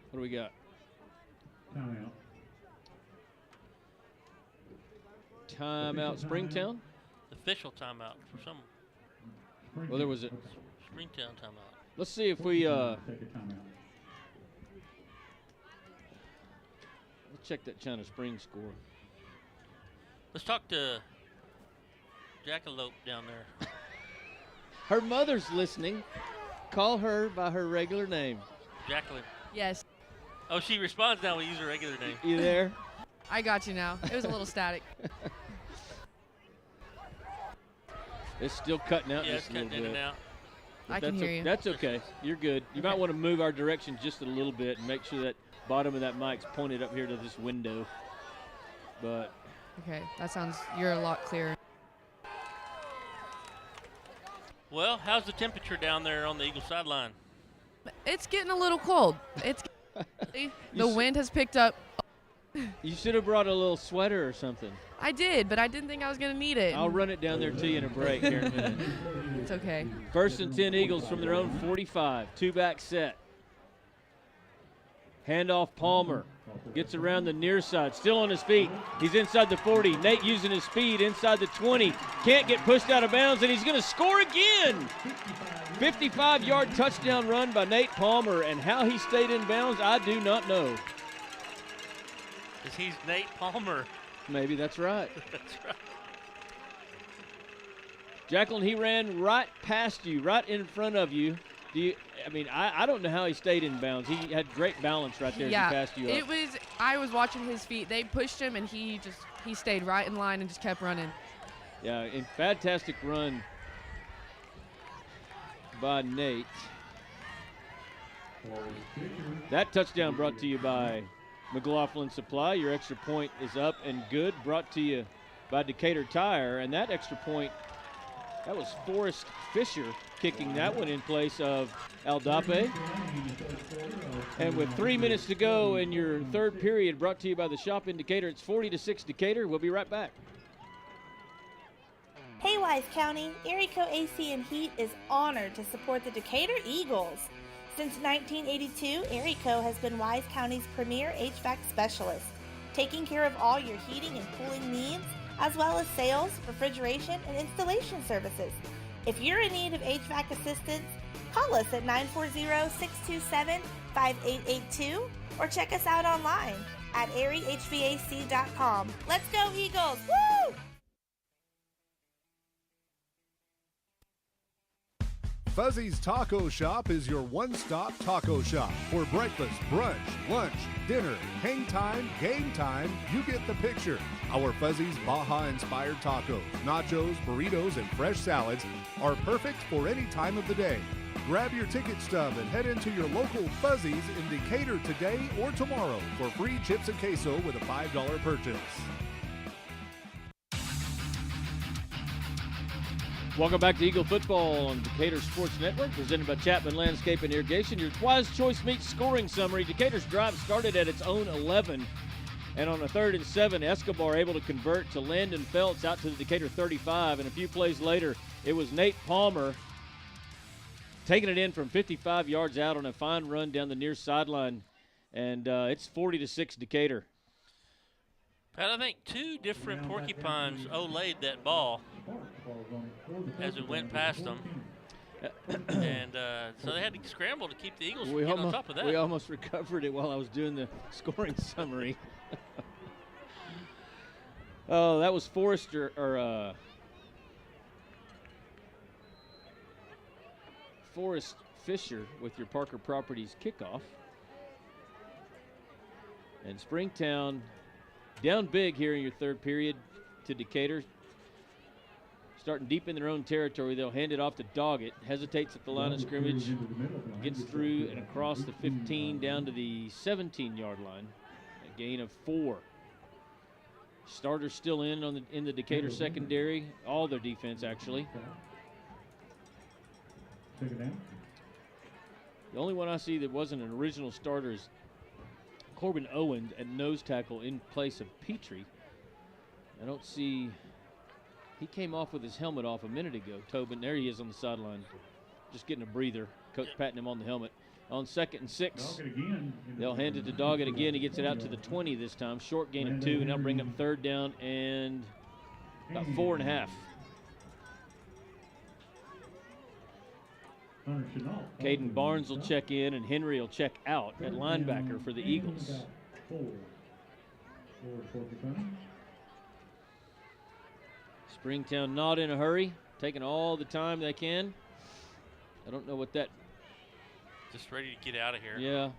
What do we got? Timeout. Timeout, Springtown? Official timeout for some. Well, there was a Springtown timeout. Let's see if we Take a timeout. let's check that China Springs score. Let's talk to Jackalope down there. Her mother's listening. Call her by her regular name. Jacqueline. Yes. Oh, she responds now. We use her regular name. You there? I got you now. It was a little static. It's still cutting out Yeah, just it's a little cutting in bit. and out. I can hear you. That's okay. You're good. You might want to move our direction just a little bit and make sure that bottom of that mic's pointed up here to this window. But Okay, you're a lot clearer. Well, how's the temperature down there on the Eagle sideline? It's getting a little cold. The wind has picked up. you should have brought a little sweater or something. I did, but I didn't think I was going to need it. I'll run it down there to you in a break here in a minute. It's okay. 1st and 10 Eagles from their own 45. Two-back set. Handoff Palmer. Gets around the near side. Still on his feet. He's inside the 40. Nate using his speed inside the 20. Can't get pushed out of bounds, and he's going to score again. 55-yard touchdown run by Nate Palmer, and how he stayed in bounds, I do not know. Because he's Nate Palmer. Maybe that's right. That's right. Jacqueline, he ran right past you, right in front of you. I don't know how he stayed in bounds. He had great balance right there as he passed you up. I was watching his feet. They pushed him, and he stayed right in line and just kept running. Yeah, and fantastic run by Nate. That touchdown brought to you by McLaughlin Supply. Your extra point is up and good. Brought to you by Decatur Tire. And that extra point, that was Forrest Fisher kicking that one in place of Aldape. And with 3 minutes to go in your third period, brought to you by the Shop in Decatur, it's 40-6 Decatur. We'll be right back. Hey Wise County, Erico AC and Heat is honored to support the Decatur Eagles. Since 1982, Erico has been Wise County's premier HVAC specialist, taking care of all your heating and cooling needs, as well as sales, refrigeration, and installation services. If you're in need of HVAC assistance, call us at 940-627-5882 or check us out online at eriehvac.com. Let's go Eagles! Woo! Fuzzy's Taco Shop is your one-stop taco shop. For breakfast, brunch, lunch, dinner, hang time, game time, you get the picture. Our Fuzzy's Baja-inspired tacos, nachos, burritos, and fresh salads are perfect for any time of the day. Grab your ticket stub and head into your local Fuzzy's in Decatur today or tomorrow for free chips and queso with a $5 purchase. Welcome back to Eagle Football on Decatur Sports Network, presented by Chapman Landscape and Irrigation. Your Wise Choice Meats scoring summary. Decatur's drive started at its own 11, and on a 3rd and 7, Escobar able to convert to Landon Feltz out to the Decatur 35, and a few plays later, it was Nate Palmer taking it in from 55 yards out on a fine run down the near sideline, and it's 40-6 Decatur. Pat, I think two different Porcupines olayed that ball as it went past them. And so they had to scramble to keep the Eagles from getting on top of that. We almost recovered it while I was doing the scoring summary. Oh, that was Forrest Fisher with your Parker Properties kickoff. And Springtown down big here in your third period to Decatur. starting deep in their own territory. They'll hand it off to Doggett. Hesitates at the line of scrimmage. Gets through and across the 15 down to the 17-yard line. A gain of 4. Starters still in the Decatur secondary. All their defense, actually. The only one I see that wasn't an original starter is Corbin Owens at nose tackle in place of Petrie. I don't see. He came off with his helmet off a minute ago. Tobin, there he is on the sideline, just getting a breather. Coach patting him on the helmet. On 2nd and 6, they'll hand it to Doggett again. He gets it out to the 20 this time. Short gain of 2, and they'll bring up 3rd down and about 4.5. Caden Barnes will check in, and Henry will check out at linebacker for the Eagles. Springtown not in a hurry, taking all the time they can. I don't know what that. Just ready to get out of here. Yeah.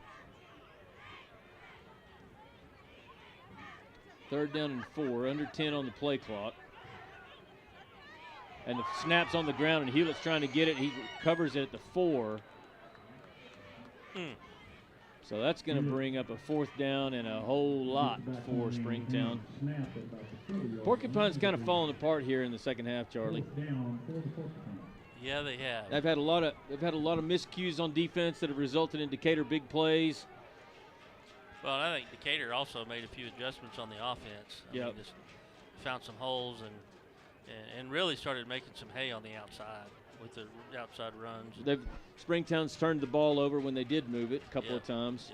3rd down and 4, under 10 on the play clock. And the snap's on the ground, and Hewlett's trying to get it. He covers it at the 4. So that's going to bring up a 4th down and a whole lot for Springtown. Porcupines kind of falling apart here in the second half, Charlie. Yeah, they have. They've had a lot of miscues on defense that have resulted in Decatur big plays. Well, I think Decatur also made a few adjustments on the offense. I mean, just found some holes and really started making some hay on the outside with the outside runs. Springtown's turned the ball over when they did move it a couple of times.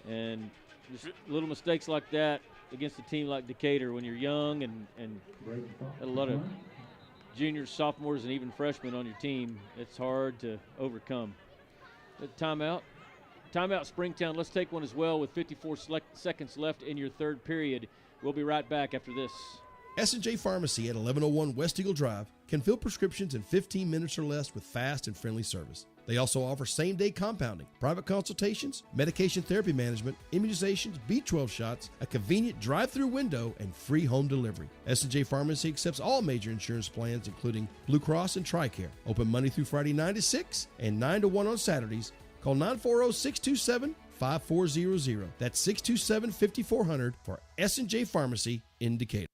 And just little mistakes like that against a team like Decatur when you're young and a lot of juniors, sophomores, and even freshmen on your team, it's hard to overcome. Timeout. Timeout, Springtown. Let's take one as well with 54 seconds left in your 3rd period. We'll be right back after this. S&J Pharmacy at 1101 West Eagle Drive can fill prescriptions in 15 minutes or less with fast and friendly service. They also offer same-day compounding, private consultations, medication therapy management, immunizations, B12 shots, a convenient drive-through window, and free home delivery. S&J Pharmacy accepts all major insurance plans, including Blue Cross and TRICARE. Open Monday through Friday 9 to 6 and 9 to 1 on Saturdays. Call 940-627-5400. That's 627-5400 for S&J Pharmacy in Decatur.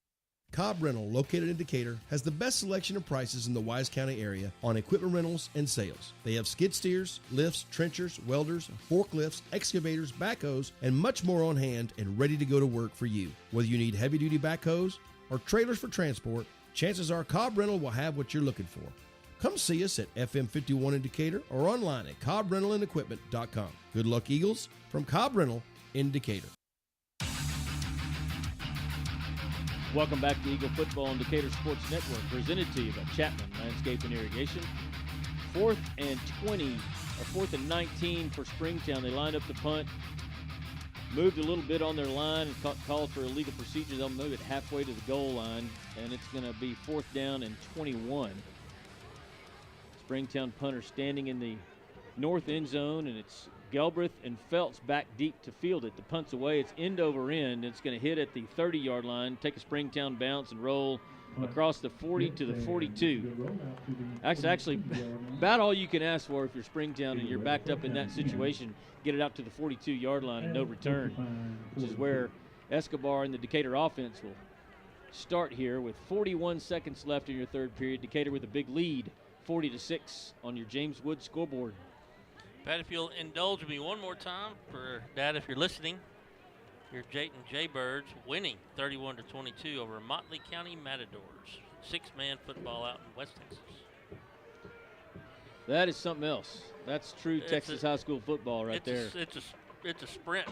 Cobb Rental, located in Decatur, has the best selection of prices in the Wise County area on equipment rentals and sales. They have skid steers, lifts, trenchers, welders, forklifts, excavators, backhoes, and much more on hand and ready to go to work for you. Whether you need heavy-duty backhoes or trailers for transport, chances are Cobb Rental will have what you're looking for. Come see us at FM 51 in Decatur or online at CobbRentalAndEquipment.com. Good luck, Eagles, from Cobb Rental in Decatur. Welcome back to Eagle Football on Decatur Sports Network, presented to you by Chapman Landscape and Irrigation. 4th and 20, or 4th and 19 for Springtown. They lined up the punt, moved a little bit on their line, and called for illegal procedure. They'll move it halfway to the goal line, and it's going to be 4th down and 21. Springtown punter standing in the north end zone, and it's Galbraith and Feltz back deep to field it. The punt's away. It's end over end. It's going to hit at the 30-yard line, take a Springtown bounce, and roll across the 40 to the 42. That's actually about all you can ask for if you're Springtown and you're backed up in that situation. Get it out to the 42-yard line and no return, which is where Escobar and the Decatur offense will start here with 41 seconds left in your 3rd period. Decatur with a big lead, 40-6 on your James Wood scoreboard. Pat, if you'll indulge me one more time for Dad, if you're listening, your Jayton Jaybirds winning 31-22 over Motley County Matadors. 6-man football out in West Texas. That is something else. That's true Texas high school football right there. It's a sprint.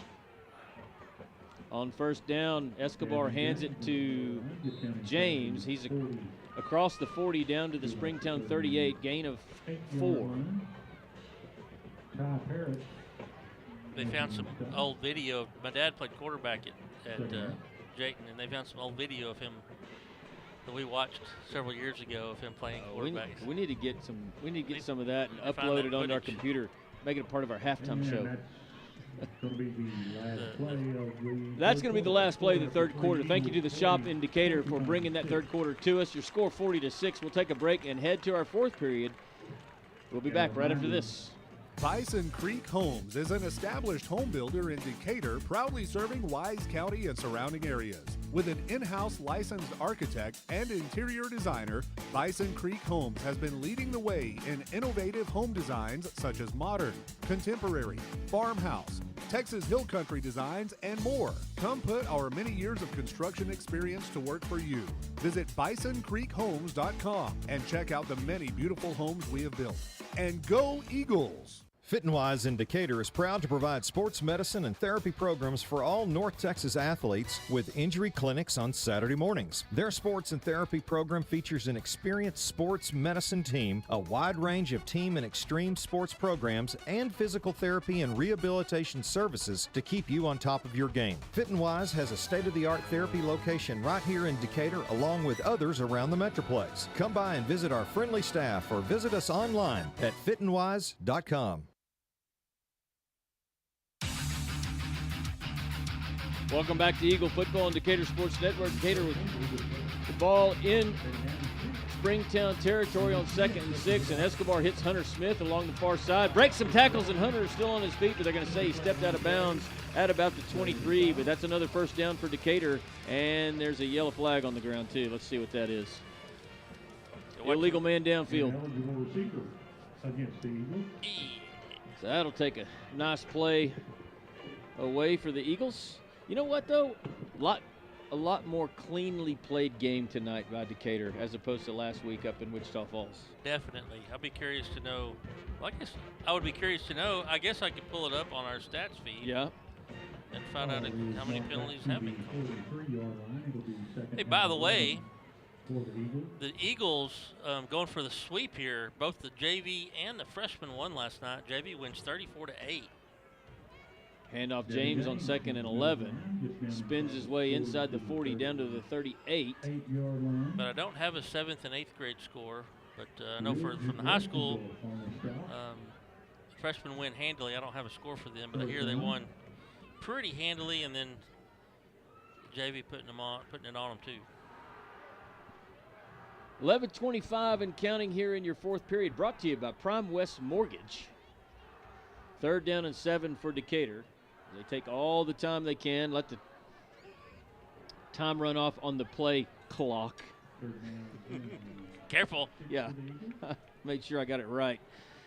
On 1st down, Escobar hands it to James. He's across the 40 down to the Springtown 38, gain of 4. They found some old video. My dad played quarterback at Jayton, and they found some old video of him that we watched several years ago of him playing quarterback. We need to get some. We need to get some of that and upload it onto our computer. Make it a part of our halftime show. That's going to be the last play of the third quarter. Thank you to the shop in Decatur for bringing that third quarter to us. Your score 40-6. We'll take a break and head to our fourth period. We'll be back right after this. Bison Creek Homes is an established home builder in Decatur, proudly serving Wise County and surrounding areas. With an in-house licensed architect and interior designer, Bison Creek Homes has been leading the way in innovative home designs such as modern, contemporary, farmhouse, Texas Hill Country designs, and more. Come put our many years of construction experience to work for you. Visit bisoncreekhomes.com and check out the many beautiful homes we have built. And go Eagles! Fit and Wise in Decatur is proud to provide sports medicine and therapy programs for all North Texas athletes with injury clinics on Saturday mornings. Their sports and therapy program features an experienced sports medicine team, a wide range of team and extreme sports programs, and physical therapy and rehabilitation services to keep you on top of your game. Fit and Wise has a state-of-the-art therapy location right here in Decatur, along with others around the Metroplex. Come by and visit our friendly staff or visit us online at fitandwise.com. Welcome back to Eagle Football on Decatur Sports Network. Decatur with the ball in Springtown territory on 2nd and 6, and Escobar hits Hunter Smith along the far side. Breaks some tackles, and Hunter is still on his feet, but they're going to say he stepped out of bounds at about the 23, but that's another first down for Decatur, and there's a yellow flag on the ground, too. Let's see what that is. Illegal man downfield. So that'll take a nice play away for the Eagles. You know what, though? A lot more cleanly played game tonight by Decatur as opposed to last week up in Wichita Falls. Definitely. I'll be curious to know. Well, I guess I would be curious to know. I guess I could pull it up on our stats feed. Yeah. And find out how many penalties have been called. Hey, by the way, the Eagles going for the sweep here. Both the JV and the freshman won last night. JV wins 34-8. Handoff James on 2nd and 11. Spins his way inside the 40 down to the 38. But I don't have a 7th and 8th grade score. But I know from the high school, freshmen win handily. I don't have a score for them, but I hear they won pretty handily, and then JV putting it on them too. 11:25 and counting here in your fourth period. Brought to you by Prime West Mortgage. 3rd down and 7 for Decatur. They take all the time they can, let the time run off on the play clock. Careful. Yeah, made sure I got it right.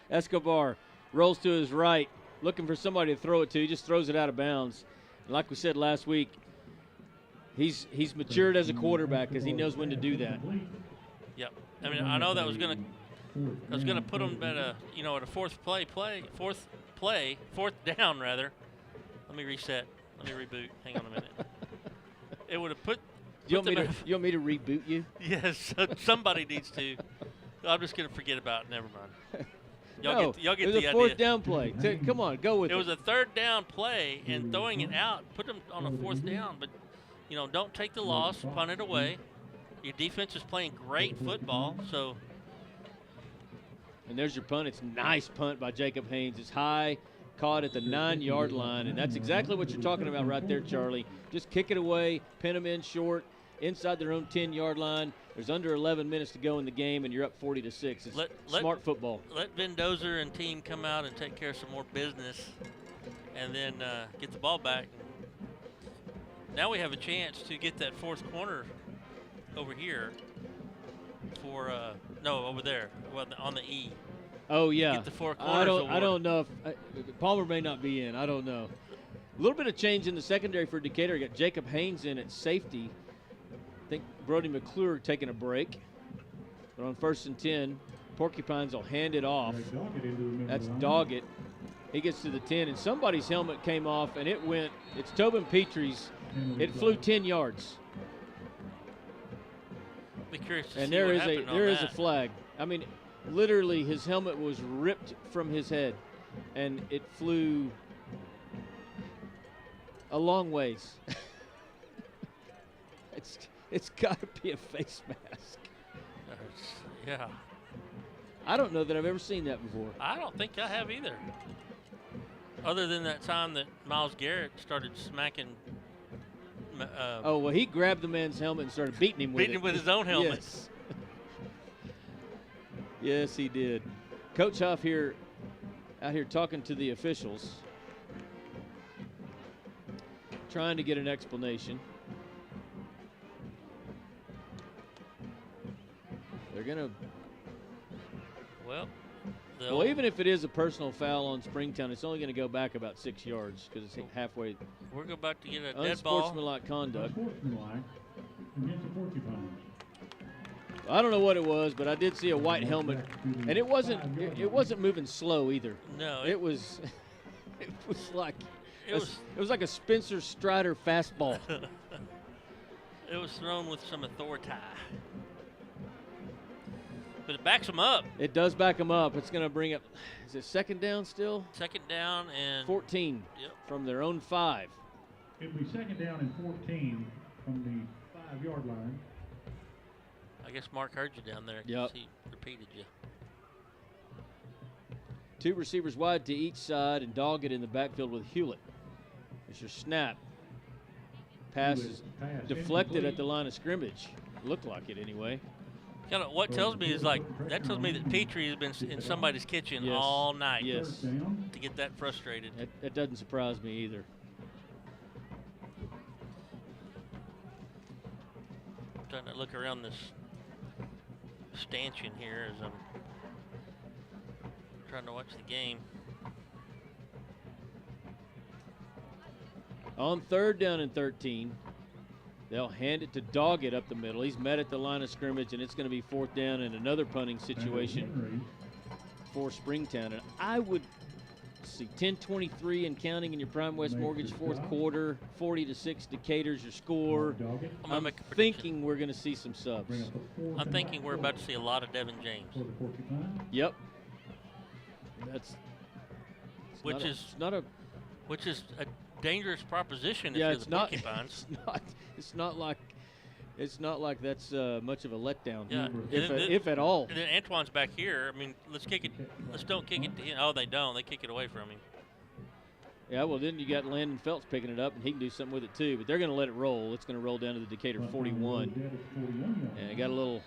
Escobar rolls to his right, looking for somebody to throw it to. He just throws it out of bounds. And like we said last week, he's matured as a quarterback because he knows when to do that. Yep. I mean, I know that was going to put him at a fourth down rather. Let me reset. Let me reboot. Hang on a minute. It would have put. You want me to reboot you? Yes. Somebody needs to. I'm just going to forget about it. Never mind. Y'all get it was the a idea. 4th down play. Come on, go with it. It was a 3rd down play, and throwing it out put them on a 4th down. But don't take the loss. Punt it away. Your defense is playing great football, so. And there's your punt. It's a nice punt by Jacob Haynes. It's high, caught at the 9-yard line, and that's exactly what you're talking about right there, Charlie. Just kick it away, pin them in short, inside their own 10-yard line. There's under 11 minutes to go in the game, and you're up 40-6. It's smart football. Let Vendoza and team come out and take care of some more business, and then get the ball back. Now we have a chance to get that 4th corner over here for over there on the E. Oh yeah. Get the 4 corners. I don't know if Palmer may not be in. I don't know. A little bit of change in the secondary for Decatur. Got Jacob Haynes in at safety. I think Brody McClure taking a break. But on 1st and 10, Porcupines will hand it off. That's Doggett. He gets to the 10, and somebody's helmet came off, and it's Tobin Petrie's. It flew 10 yards. Be curious to and see there what is a flag. I mean, literally his helmet was ripped from his head, and it flew a long ways. It's got to be a face mask. Yeah. I don't know that I've ever seen that before. I don't think I have either. Other than that time that Miles Garrett started smacking. He grabbed the man's helmet and started beating him with it. Beating him with his own helmet. Yes. Yes, he did. Coach Huff out here talking to the officials, trying to get an explanation. They're going to... Well, even if it is a personal foul on Springtown, it's only going to go back about 6 yards because it's halfway. We're about to get a dead ball. Unsportsmanlike conduct. Unsportsmanlike against the Porcupines. I don't know what it was, but I did see a white helmet, and it wasn't moving slow either. No, it was. It was like it was like a Spencer Strider fastball. It was thrown with some authority. But it backs them up. It does back them up. It's going to bring up, is it second down still? Second down and 14 from their own 5. It'll be second down and 14 from the 5-yard line. I guess Mark heard you down there. Yep. He repeated you. 2 receivers wide to each side and Doggett in the backfield with Hewlett. There's your snap. Pass is deflected at the line of scrimmage. Looked like it anyway. What tells me is that tells me that Petrie has been in somebody's kitchen all night. Yes. To get that frustrated. That doesn't surprise me either. I'm trying to look around this stanchion here as I'm trying to watch the game. On 3rd down and 13. They'll hand it to Doggett up the middle. He's met at the line of scrimmage, and it's going to be 4th down and another punting situation for Springtown. And I would see 10-23 and counting in your Prime West Mortgage 4th quarter, 40-6 Decatur's your score. I'm thinking we're going to see some subs. I'm thinking we're about to see a lot of Devin James. Yep. Which is a dangerous proposition if yeah, you're the Porcupines. It's not like that's much of a letdown. Yeah. If at all. And then Antoine's back here. I mean, let's don't kick it to him. Oh, they don't. They kick it away from him. Yeah, well, then you got Landon Phelps picking it up, and he can do something with it too. But they're going to let it roll. It's going to roll down to the Decatur 41. And got a little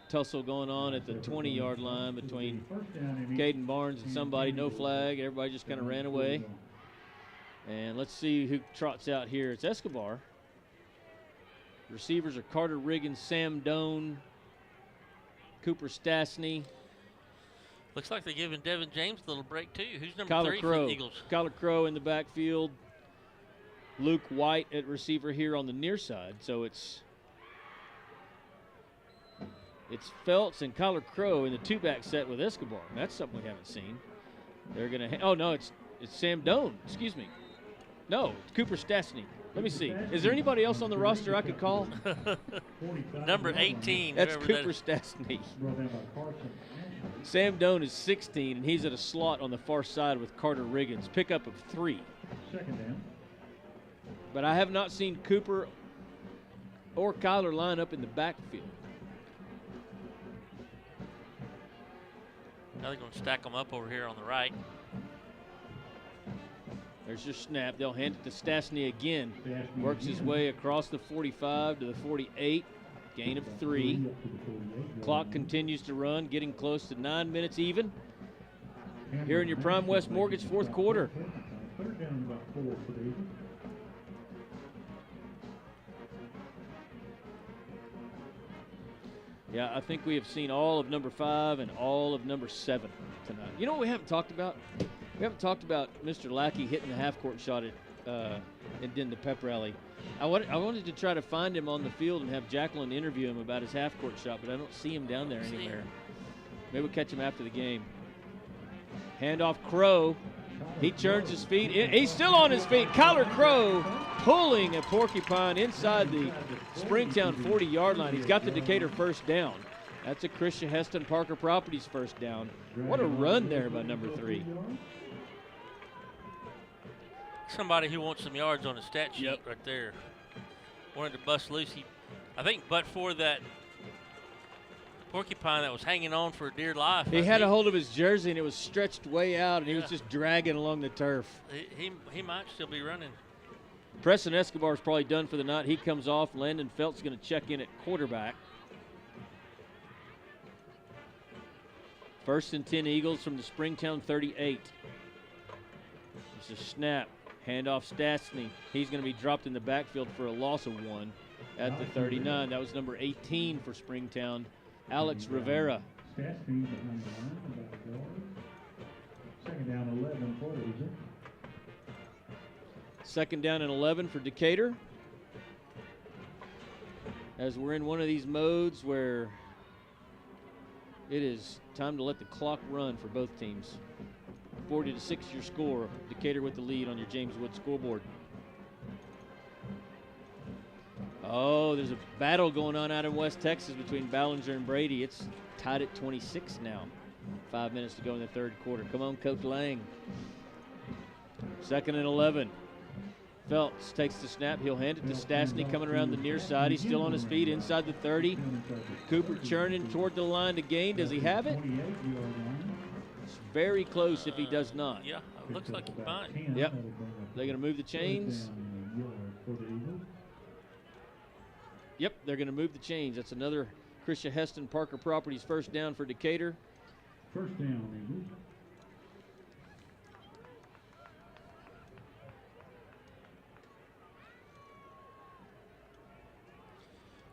tussle going on at the 20-yard line between Caden Barnes and somebody. No flag. Everybody just kind of ran away. And let's see who trots out here. It's Escobar. Receivers are Carter Riggins, Sam Doan, Cooper Stastny. Looks like they're giving Devin James a little break, too. Who's number Kyler 3 Crow. for the Eagles? Kyler Crow in the backfield. Luke White at receiver here on the near side. So it's Phelps and Kyler Crow in the 2-back set with Escobar. That's something we haven't seen. They're going to – oh, no, it's Sam Doan. Excuse me. No, it's Cooper Stastny. Let me see. Is there anybody else on the roster I could call? Number 18. That's Cooper Stastny. Sam Doan is 16, and he's at a slot on the far side with Carter Riggins. Pickup of 3. But I have not seen Cooper or Kyler line up in the backfield. Now they're going to stack them up over here on the right. There's your snap. They'll hand it to Stastny again. Works his way across the 45 to the 48. Gain of 3. Clock continues to run, getting close to 9 minutes even. Here in your Prime West Mortgage 4th quarter. Yeah, I think we have seen all of number 5 and all of number 7 tonight. You know what we haven't talked about? We haven't talked about Mr. Lackey hitting the half-court shot in the pep rally. I wanted to try to find him on the field and have Jacqueline interview him about his half-court shot, but I don't see him down there anywhere. Maybe we'll catch him after the game. Handoff Crow. He turns his feet. He's still on his feet. Kyler Crow pulling a Porcupine inside the Springtown 40-yard line. He's got the Decatur first down. That's a Christian Heston Parker Properties first down. What a run there by number 3. Somebody who wants some yards on the stat sheet right there. Wanted to bust loose. I think but for that porcupine that was hanging on for dear life. He had a hold of his jersey, and it was stretched way out, and he was just dragging along the turf. He might still be running. Preston Escobar's probably done for the night. He comes off. Landon Felt's going to check in at quarterback. 1st and 10 Eagles from the Springtown 38. It's a snap. Handoff Stastny. He's going to be dropped in the backfield for a loss of 1 at the 39. That was number 18 for Springtown, Alex Rivera. Stastny behind the line, about a yard. 2nd down 11 for Legion. 2nd down and 11 for Decatur. As we're in one of these modes where it is time to let the clock run for both teams. 40-6 your score. Decatur with the lead on your James Wood scoreboard. Oh, there's a battle going on out in West Texas between Ballinger and Brady. It's tied at 26 now. 5 minutes to go in the 3rd quarter. Come on, Coach Lang. 2nd and 11. Phelps takes the snap. He'll hand it to Stastny coming around the near side. He's still on his feet inside the 30. Cooper churning toward the line to gain. Does he have it? It's very close if he does not. Yeah, it looks like he might. Yep. They're going to move the chains. Yep, they're going to move the chains. That's another Christian Heston Parker Properties 1st down for Decatur. 1st down, Eagles.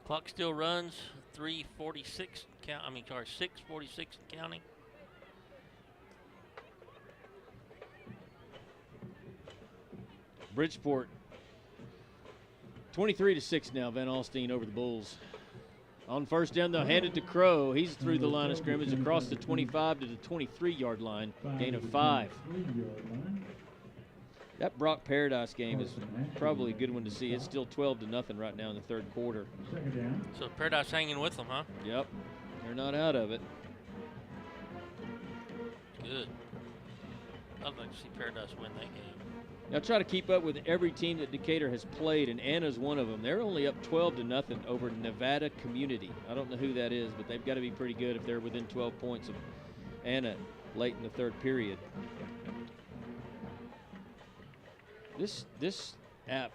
Clock still runs. 3:46 count. 6:46 counting. Bridgeport 23-6 now. Van Alstyne over the Bulls. On 1st down, they'll hand it to Crow. He's through the line of scrimmage across the 25 to the 23-yard line. Gain of 5. That Brock Paradise game is probably a good one to see. It's still 12-0 right now in the 3rd quarter. So Paradise hanging with them, huh? Yep. They're not out of it. Good. I'd like to see Paradise win that game. Now try to keep up with every team that Decatur has played, and Anna's one of them. They're only up 12-0 over Nevada Community. I don't know who that is, but they've got to be pretty good if they're within 12 points of Anna late in the 3rd period. This app,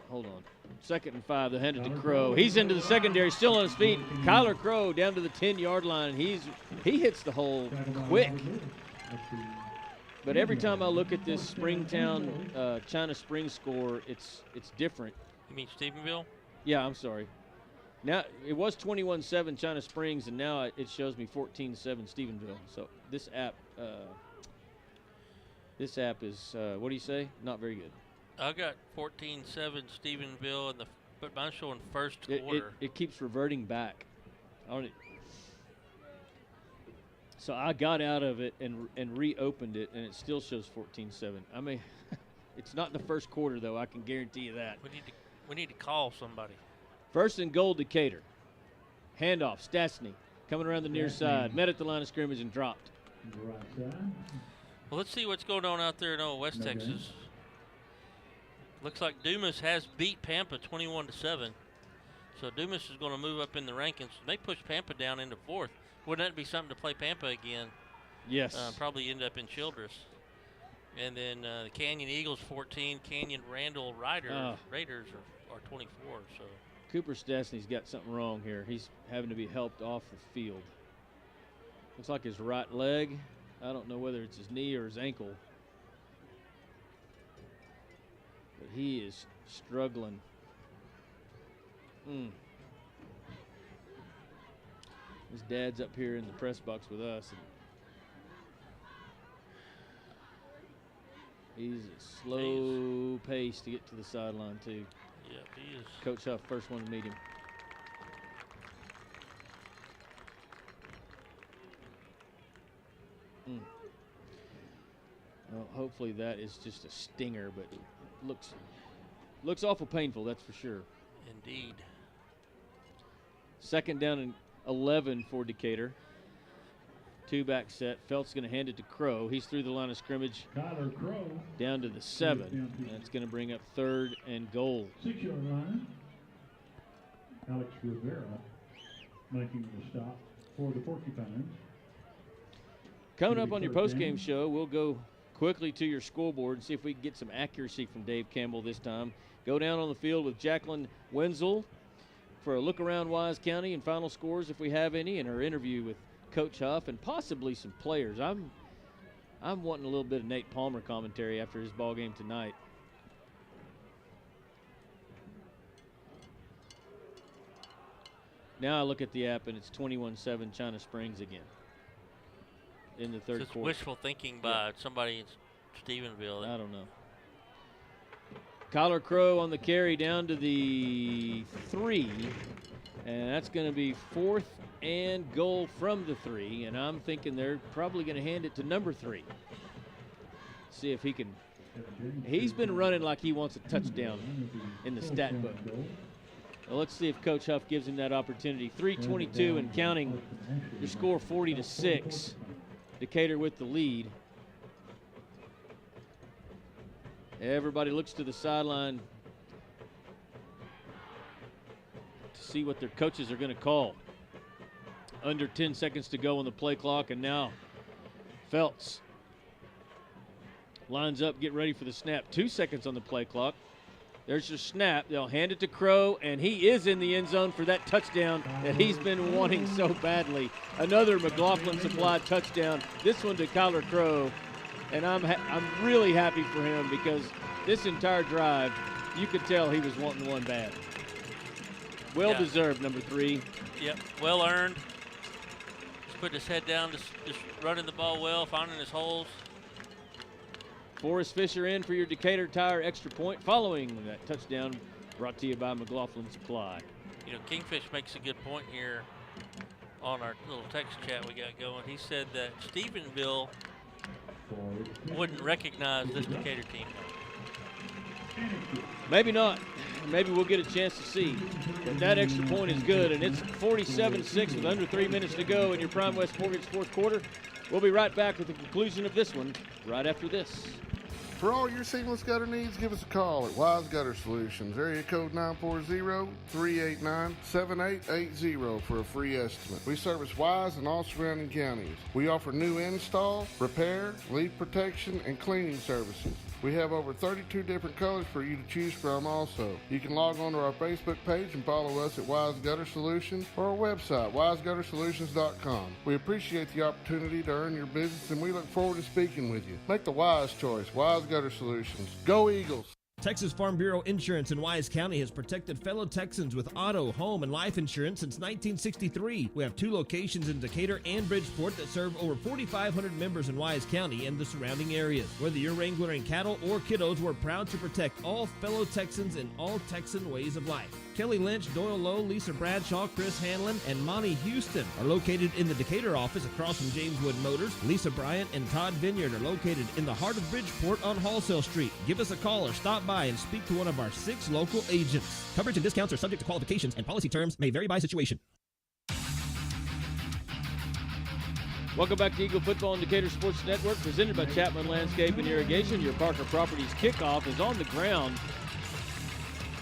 hold on. 2nd and 5, they'll hand it to Crow. He's into the secondary, still on his feet. Kyler Crow down to the 10-yard line. He hits the hole quick. But every time I look at this Springtown China Springs score, it's different. You mean Stephenville? Yeah, I'm sorry. Now it was 21-7 China Springs, and now it shows me 14-7 Stephenville. So this app is what do you say? Not very good. I got 14-7 Stephenville, but mine's showing 1st quarter. It keeps reverting back. So I got out of it and reopened it, and it still shows 14-7. I mean, it's not in the 1st quarter, though. I can guarantee you that. We need to call somebody. 1st and goal, Decatur. Handoff, Stastny coming around the near side. Met at the line of scrimmage and dropped. Well, let's see what's going on out there in West Texas. Looks like Dumas has beat Pampa 21-7. So Dumas is going to move up in the rankings. They push Pampa down into 4th. Wouldn't that be something to play Pampa again? Yes. Probably end up in Childress. And then the Canyon Eagles 14, Canyon Randall Raiders are 24. So Cooper Stastny's got something wrong here. He's having to be helped off the field. Looks like his right leg. I don't know whether it's his knee or his ankle. But he is struggling. His dad's up here in the press box with us. And he's a slow pace to get to the sideline, too. Yeah, he is. Coach Huff, first one to meet him. Well, hopefully that is just a stinger, but it looks awful painful, that's for sure. Indeed. 2nd down and 11 for Decatur. 2-back set. Felt's going to hand it to Crow. He's through the line of scrimmage. Kyler Crow. Down to the 7. That's going to bring up 3rd and goal. 6-yard line. Alex Rivera. Making the stop for the Porcupines. Coming up on your postgame show, we'll go quickly to your scoreboard and see if we can get some accuracy from Dave Campbell this time. Go down on the field with Jacqueline Wenzel for a look around Wise County and final scores if we have any, and her interview with Coach Huff and possibly some players. I'm wanting a little bit of Nate Palmer commentary after his ball game tonight. Now I look at the app and it's 21-7 China Springs again in the third It's quarter. wishful thinking by somebody in Stephenville. I don't know. Kyler Crow on the carry down to the 3, and that's going to be 4th and goal from the 3, and I'm thinking they're probably going to hand it to number 3. See if he can. He's been running like he wants a touchdown in the stat book. Well, let's see if Coach Huff gives him that opportunity. 3:22 and counting. Your score 40-6. Decatur with the lead. Everybody looks to the sideline to see what their coaches are going to call. Under 10 seconds to go on the play clock, and now Feltz lines up, get ready for the snap. 2 seconds on the play clock. There's your snap. They'll hand it to Crow, and he is in the end zone for that touchdown that he's been wanting so badly. Another McLaughlin Supply touchdown. This one to Kyler Crow, and I'm really happy for him because this entire drive, you could tell he was wanting one bad. Well deserved, number 3. Yep, well earned. Just putting his head down, just running the ball well, finding his holes. Forrest Fisher in for your Decatur Tire extra point following that touchdown brought to you by McLaughlin Supply. You know, Kingfish makes a good point here on our little text chat we got going. He said that Stephenville wouldn't recognize this Decatur team. Maybe not. Maybe we'll get a chance to see. But that extra point is good, and it's 47-6 with under 3 minutes to go in your Prime West Mortgage fourth quarter. We'll be right back with the conclusion of this one right after this. For all your seamless gutter needs, give us a call at Wise Gutter Solutions, area code 940-389-7880 for a free estimate. We service Wise and all surrounding counties. We offer new install, repair, leak protection, and cleaning services. We have over 32 different colors for you to choose from also. You can log on to our Facebook page and follow us at Wise Gutter Solutions or our website, wiseguttersolutions.com. We appreciate the opportunity to earn your business, and we look forward to speaking with you. Make the wise choice. Wise Gutter Solutions. Go Eagles! Texas Farm Bureau Insurance in Wise County has protected fellow Texans with auto, home, and life insurance since 1963. We have 2 locations in Decatur and Bridgeport that serve over 4,500 members in Wise County and the surrounding areas. Whether you're wrangling cattle or kiddos, we're proud to protect all fellow Texans in all Texan ways of life. Kelly Lynch, Doyle Lowe, Lisa Bradshaw, Chris Hanlon, and Monty Houston are located in the Decatur office across from James Wood Motors. Lisa Bryant and Todd Vineyard are located in the heart of Bridgeport on Halsell Street. Give us a call or stop by and speak to one of our 6 local agents. Coverage and discounts are subject to qualifications, and policy terms may vary by situation. Welcome back to Eagle Football and Decatur Sports Network, presented by Chapman Landscape and Irrigation. Your Parker Properties kickoff is on the ground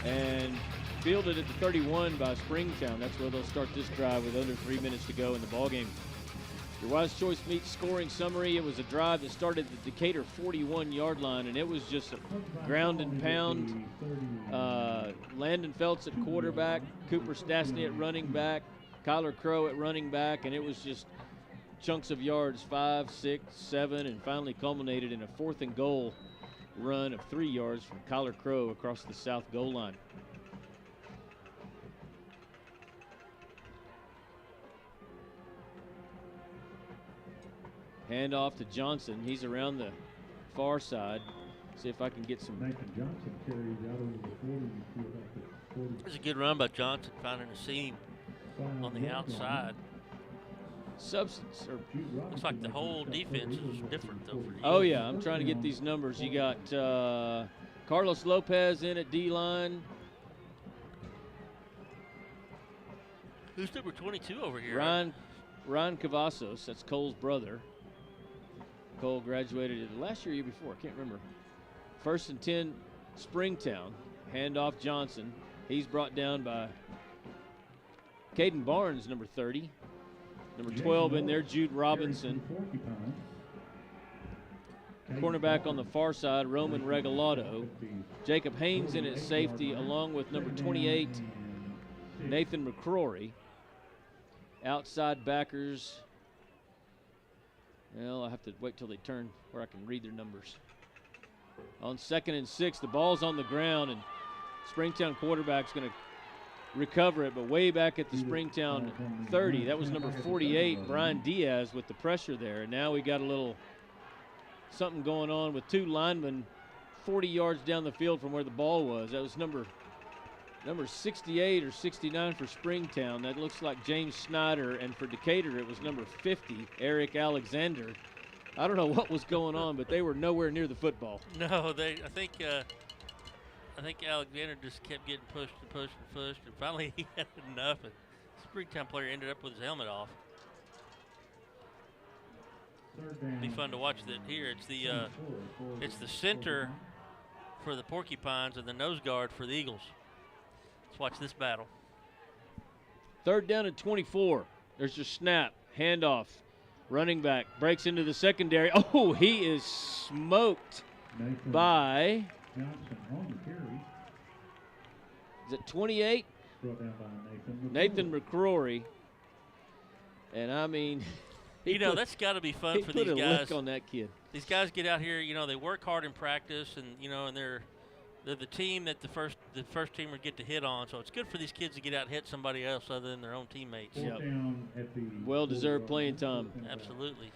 and fielded at the 31 by Springtown. That's where they'll start this drive with under 3 minutes to go in the ballgame. Your Wise Choice Meats scoring summary. It was a drive that started at the Decatur 41-yard line, and it was just a ground and pound. Landon Feltz at quarterback, Cooper Stastny at running back, Kyler Crow at running back, and it was just chunks of yards, 5, 6, 7, and finally culminated in a 4th and goal run of 3 yards from Kyler Crow across the south goal line. Hand off to Johnson. He's around the far side. See if I can get some. Nathan Johnson carries out over the 40. There's a good run by Johnson, finding a seam on the outside. Substance. Looks like the whole defense is different, though. Oh, yeah. I'm trying to get these numbers. You got Carlos Lopez in at D-line. Who's number 22 over here? Ryan Cavazos. That's Cole's brother. Cole graduated last year or year before. I can't remember. 1st and 10, Springtown. Handoff Johnson. He's brought down by Caden Barnes, number 30. Number 12 in there, Jude Robinson. Cornerback on the far side, Roman Regalado. Jacob Haynes in at safety, along with number 28, Nathan McCrory. Outside backers, well, I have to wait till they turn where I can read their numbers. On 2nd and 6, the ball's on the ground, and Springtown quarterback's going to recover it, but way back at the Springtown 30. That was number 48, Brian Diaz, with the pressure there. And now we got a little something going on with two linemen 40 yards down the field from where the ball was. That was number 68 or 69 for Springtown. That looks like James Snyder, and for Decatur it was number 50, Eric Alexander. I don't know what was going on, but they were nowhere near the football. No, I think Alexander just kept getting pushed and pushed and pushed, and finally he had enough, and the Springtown player ended up with his helmet off. It'll be fun to watch that here. It's the center for the Porcupines and the nose guard for the Eagles. Let's watch this battle. 3rd down and 24. There's your snap, handoff. Running back breaks into the secondary. Oh, he is smoked by, is it 28? Nathan McCrory. And I mean, that's got to be fun for these guys. He put a guys. lick on that kid. These guys get out here, they work hard in practice, and and they're the team that the first teamer get to hit on. So it's good for these kids to get out and hit somebody else other than their own teammates. Yep. Well-deserved playing time. Absolutely.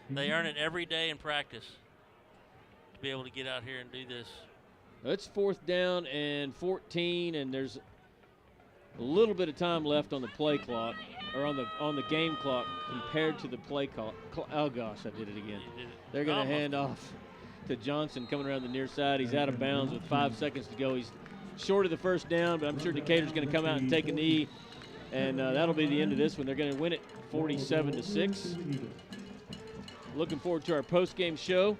They earn it every day in practice to be able to get out here and do this. It's 4th down and 14, and there's a little bit of time left on the play clock, or on the game clock compared to the play clock. Oh gosh, I did it again. They're going to hand off to Johnson coming around the near side. He's out of bounds with 5 seconds to go. He's short of the first down, but I'm sure Decatur's going to come out and take a knee, and that'll be the end of this one. They're going to win it 47-6. Looking forward to our post-game show.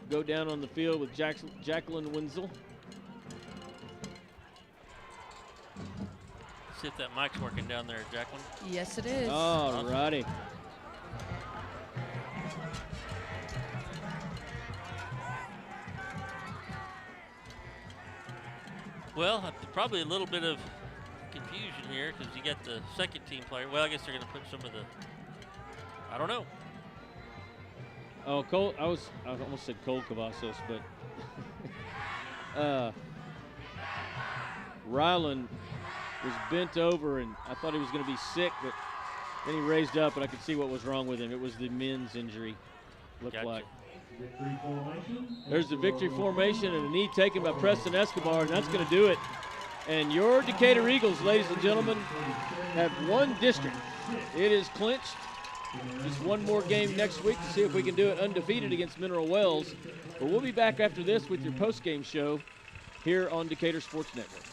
Go down on the field with Jacqueline Wenzel. See if that mic's working down there, Jacqueline. Yes, it is. All righty. Well, probably a little bit of confusion here because you got the second team player. Well, I guess they're going to put some of the, I don't know. Oh, I almost said Cole Cavazos, but Ryland was bent over, and I thought he was going to be sick, but then he raised up, and I could see what was wrong with him. It was the men's injury, looked like. There's the victory formation and a knee taken by Preston Escobar, and that's going to do it. And your Decatur Eagles, ladies and gentlemen, have won district. It is clinched. Just one more game next week to see if we can do it undefeated against Mineral Wells. But we'll be back after this with your post-game show here on Decatur Sports Network.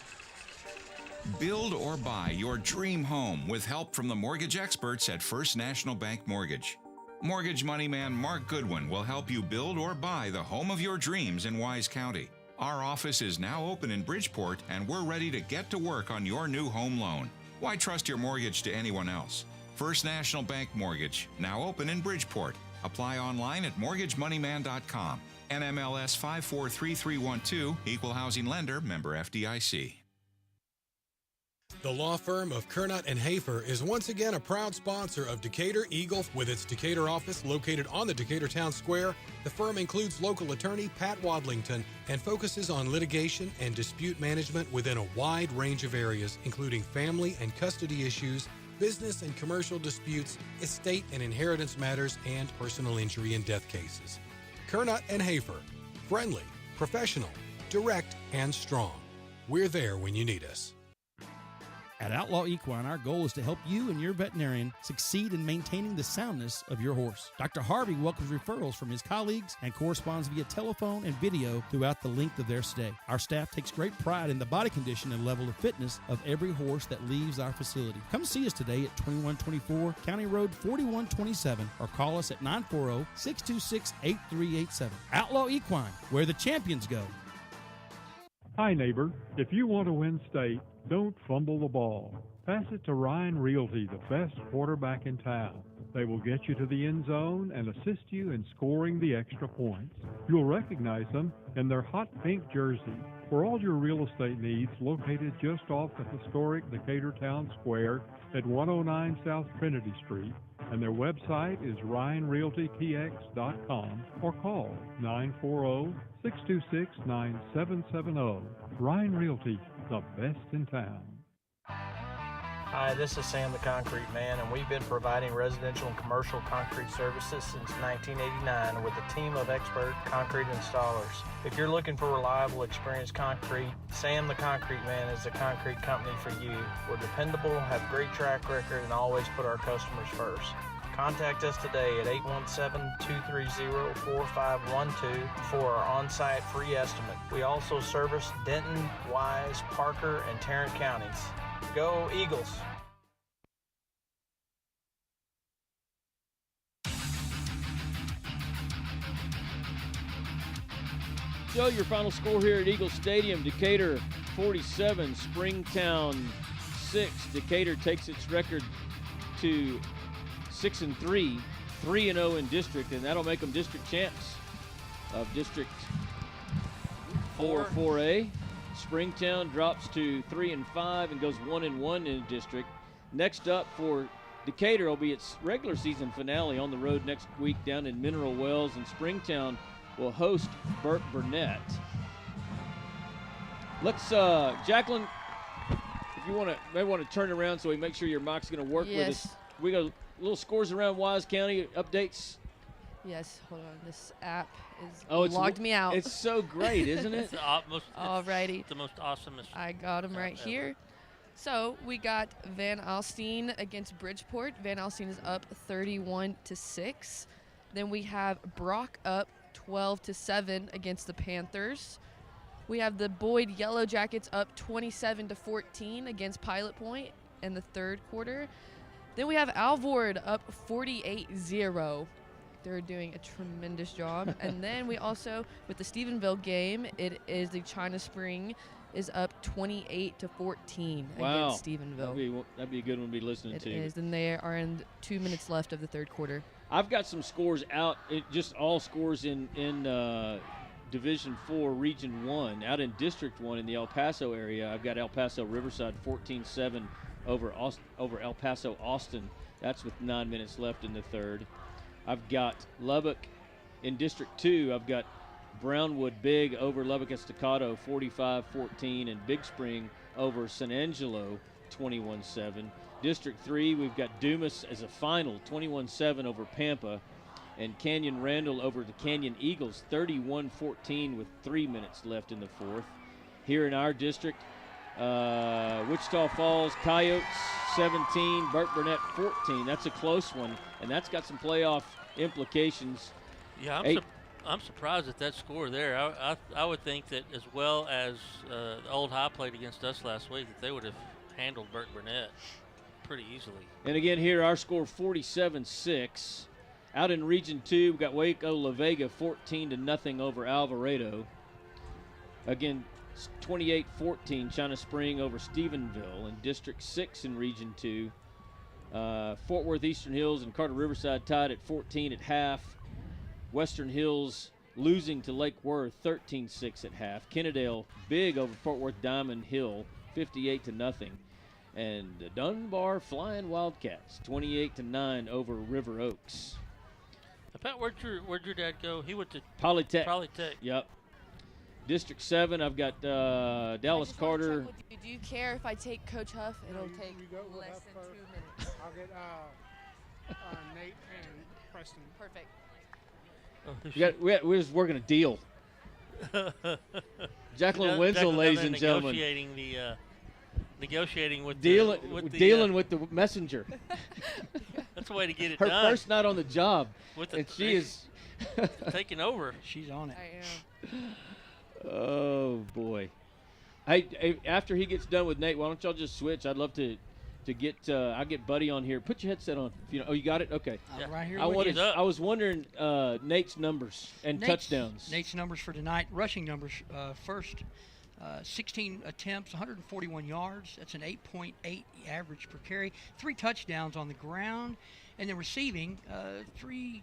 Build or buy your dream home with help from the mortgage experts at First National Bank Mortgage. Mortgage money man Mark Goodwin will help you build or buy the home of your dreams in Wise County. Our office is now open in Bridgeport, and we're ready to get to work on your new home loan. Why trust your mortgage to anyone else? First National Bank Mortgage, now open in Bridgeport. Apply online at mortgagemoneyman.com. NMLS 543312, Equal Housing Lender, member FDIC. The law firm of Kernot & Hafer is once again a proud sponsor of Decatur Eagle. With its Decatur office located on the Decatur Town Square, the firm includes local attorney Pat Wadlington and focuses on litigation and dispute management within a wide range of areas, including family and custody issues, business and commercial disputes, estate and inheritance matters, and personal injury and death cases. Kernot & Hafer, friendly, professional, direct, and strong. We're there when you need us. At Outlaw Equine, our goal is to help you and your veterinarian succeed in maintaining the soundness of your horse. Dr. Harvey welcomes referrals from his colleagues and corresponds via telephone and video throughout the length of their stay. Our staff takes great pride in the body condition and level of fitness of every horse that leaves our facility. Come see us today at 2124 County Road 4127 or call us at 940-626-8387. Outlaw Equine, where the champions go. Hi, neighbor. If you want to win state, Don't fumble the ball. Pass it to Ryan Realty, the best quarterback in town. They will get you to the end zone and assist you in scoring the extra points. You'll recognize them in their hot pink jersey. For all your real estate needs, located just off the historic Decatur Town Square at 109 South Trinity Street, and their website is ryanrealtytx.com, or call 940-626-9770. Ryan Realty, the best in town. Hi, this is Sam the Concrete Man, and we've been providing residential and commercial concrete services since 1989 with a team of expert concrete installers. If you're looking for reliable, experienced concrete, Sam the Concrete Man is the concrete company for you. We're dependable, have great track record, and always put our customers first. Contact us today at 817-230-4512 for our on-site free estimate. We also service Denton, Wise, Parker, and Tarrant counties. Go Eagles! So your final score here at Eagle Stadium: Decatur 47, Springtown 6. Decatur takes its record to 6-3, 3-0 in district, and that'll make them district champs of District 4A. Springtown drops to 3-5 and goes 1-1 in district. Next up for Decatur will be its regular season finale on the road next week down in Mineral Wells, and Springtown will host Burke Burnett. Let's, Jacqueline, if you may want to turn around so we make sure your mic's going to work with us. We got little scores around Wise County updates. Yes, hold on. This app is it's logged me out. It's so great, isn't it? Alrighty. The most awesomest. I got them right here. So we got Van Alstyne against Bridgeport. Van Alstyne is up 31-6. Then we have Brock up 12-7 against the Panthers. We have the Boyd Yellow Jackets up 27-14 against Pilot Point in the third quarter. Then we have Alvord up 48-0. They're doing a tremendous job. And then we also, with the Stephenville game, it is the China Spring is up 28-14 against Stephenville. That'd be a good one to be listening to. It is, and they are in 2 minutes left of the third quarter. I've got some scores out, just all scores in Division 4, Region 1. Out in District 1 in the El Paso area, I've got El Paso Riverside 14-7 over El Paso Austin. That's with 9 minutes left in the third. I've got Lubbock in District 2. I've got Brownwood Big over Lubbock Estacado 45-14, and Big Spring over San Angelo 21-7. District 3, we've got Dumas as a final 21-7 over Pampa, and Canyon Randall over the Canyon Eagles 31-14 with 3 minutes left in the fourth. Here in our district, Wichita Falls Coyotes 17, Burke Burnett 14. That's a close one, and that's got some playoff implications. Yeah, I'm surprised at that score there. I would think that as well as the Old High played against us last week, that they would have handled Burke Burnett pretty easily. And again here, our score 47-6. Out in Region 2, we've got Waco La Vega 14-0 over Alvarado. Again, 28-14 China Spring over Stephenville. In District 6 in Region 2, Fort Worth Eastern Hills and Carter Riverside tied at 14 at half. Western Hills losing to Lake Worth 13-6 at half. Kennedale big over Fort Worth Diamond Hill 58-0. And the Dunbar Flying Wildcats 28-9 over River Oaks. Pat, where'd your dad go? He went to Polytech. Polytech. Yep. District 7, I've got Dallas Carter. Do you care if I take Coach Huff? It'll take less than 2 minutes. I'll get Nate and Preston. Perfect. We're just working a deal. Jacqueline Wenzel, ladies and gentlemen. Negotiating with dealing with the messenger. That's the way to get it Her done. first night on the job, and she is taking over. She's on it. I am. Oh boy! Hey, after he gets done with Nate, why don't y'all just switch? I'd love to get I'll get Buddy on here. Put your headset on. You got it? Okay. Right here. I was wondering Nate's numbers and touchdowns. Nate's numbers for tonight. Rushing numbers first. 16 attempts, 141 yards. That's an 8.8 average per carry. 3 touchdowns on the ground. And then receiving, 3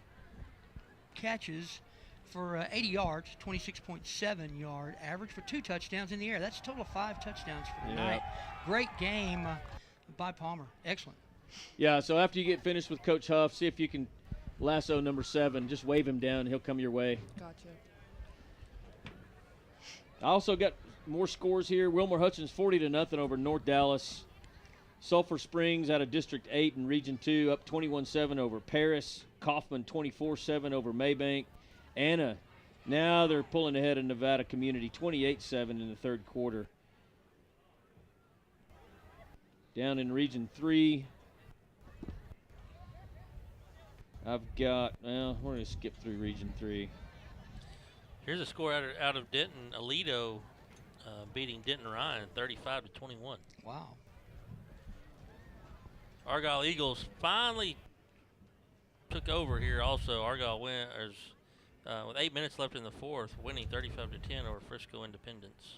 catches for 80 yards, 26.7 yard average for 2 touchdowns in the air. That's a total of 5 touchdowns for the night. Great game by Palmer. Excellent. Yeah, so after you get finished with Coach Huff, see if you can lasso number 7. Just wave him down. He'll come your way. Gotcha. I also got more scores here. Wilmer Hutchins 40-0 over North Dallas. Sulphur Springs out of District 8 and Region 2 up 21-7 over Paris. Kaufman 24-7 over Maybank. Anna, now they're pulling ahead of Nevada Community 28-7 in the third quarter. Down in Region 3, I've got, well, we're going to skip through Region 3. Here's a score out of Denton. Aledo beating Denton Ryan 35-21. Wow. Argyle Eagles finally took over here also. Argyle went with 8 minutes left in the fourth, winning 35-10 over Frisco Independence.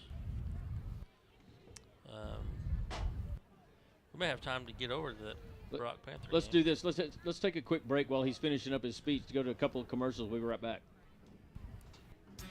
We may have time to get over to that Brock Panther Let's game. do this. Let's take a quick break while he's finishing up his speech to go to a couple of commercials. We'll be right back.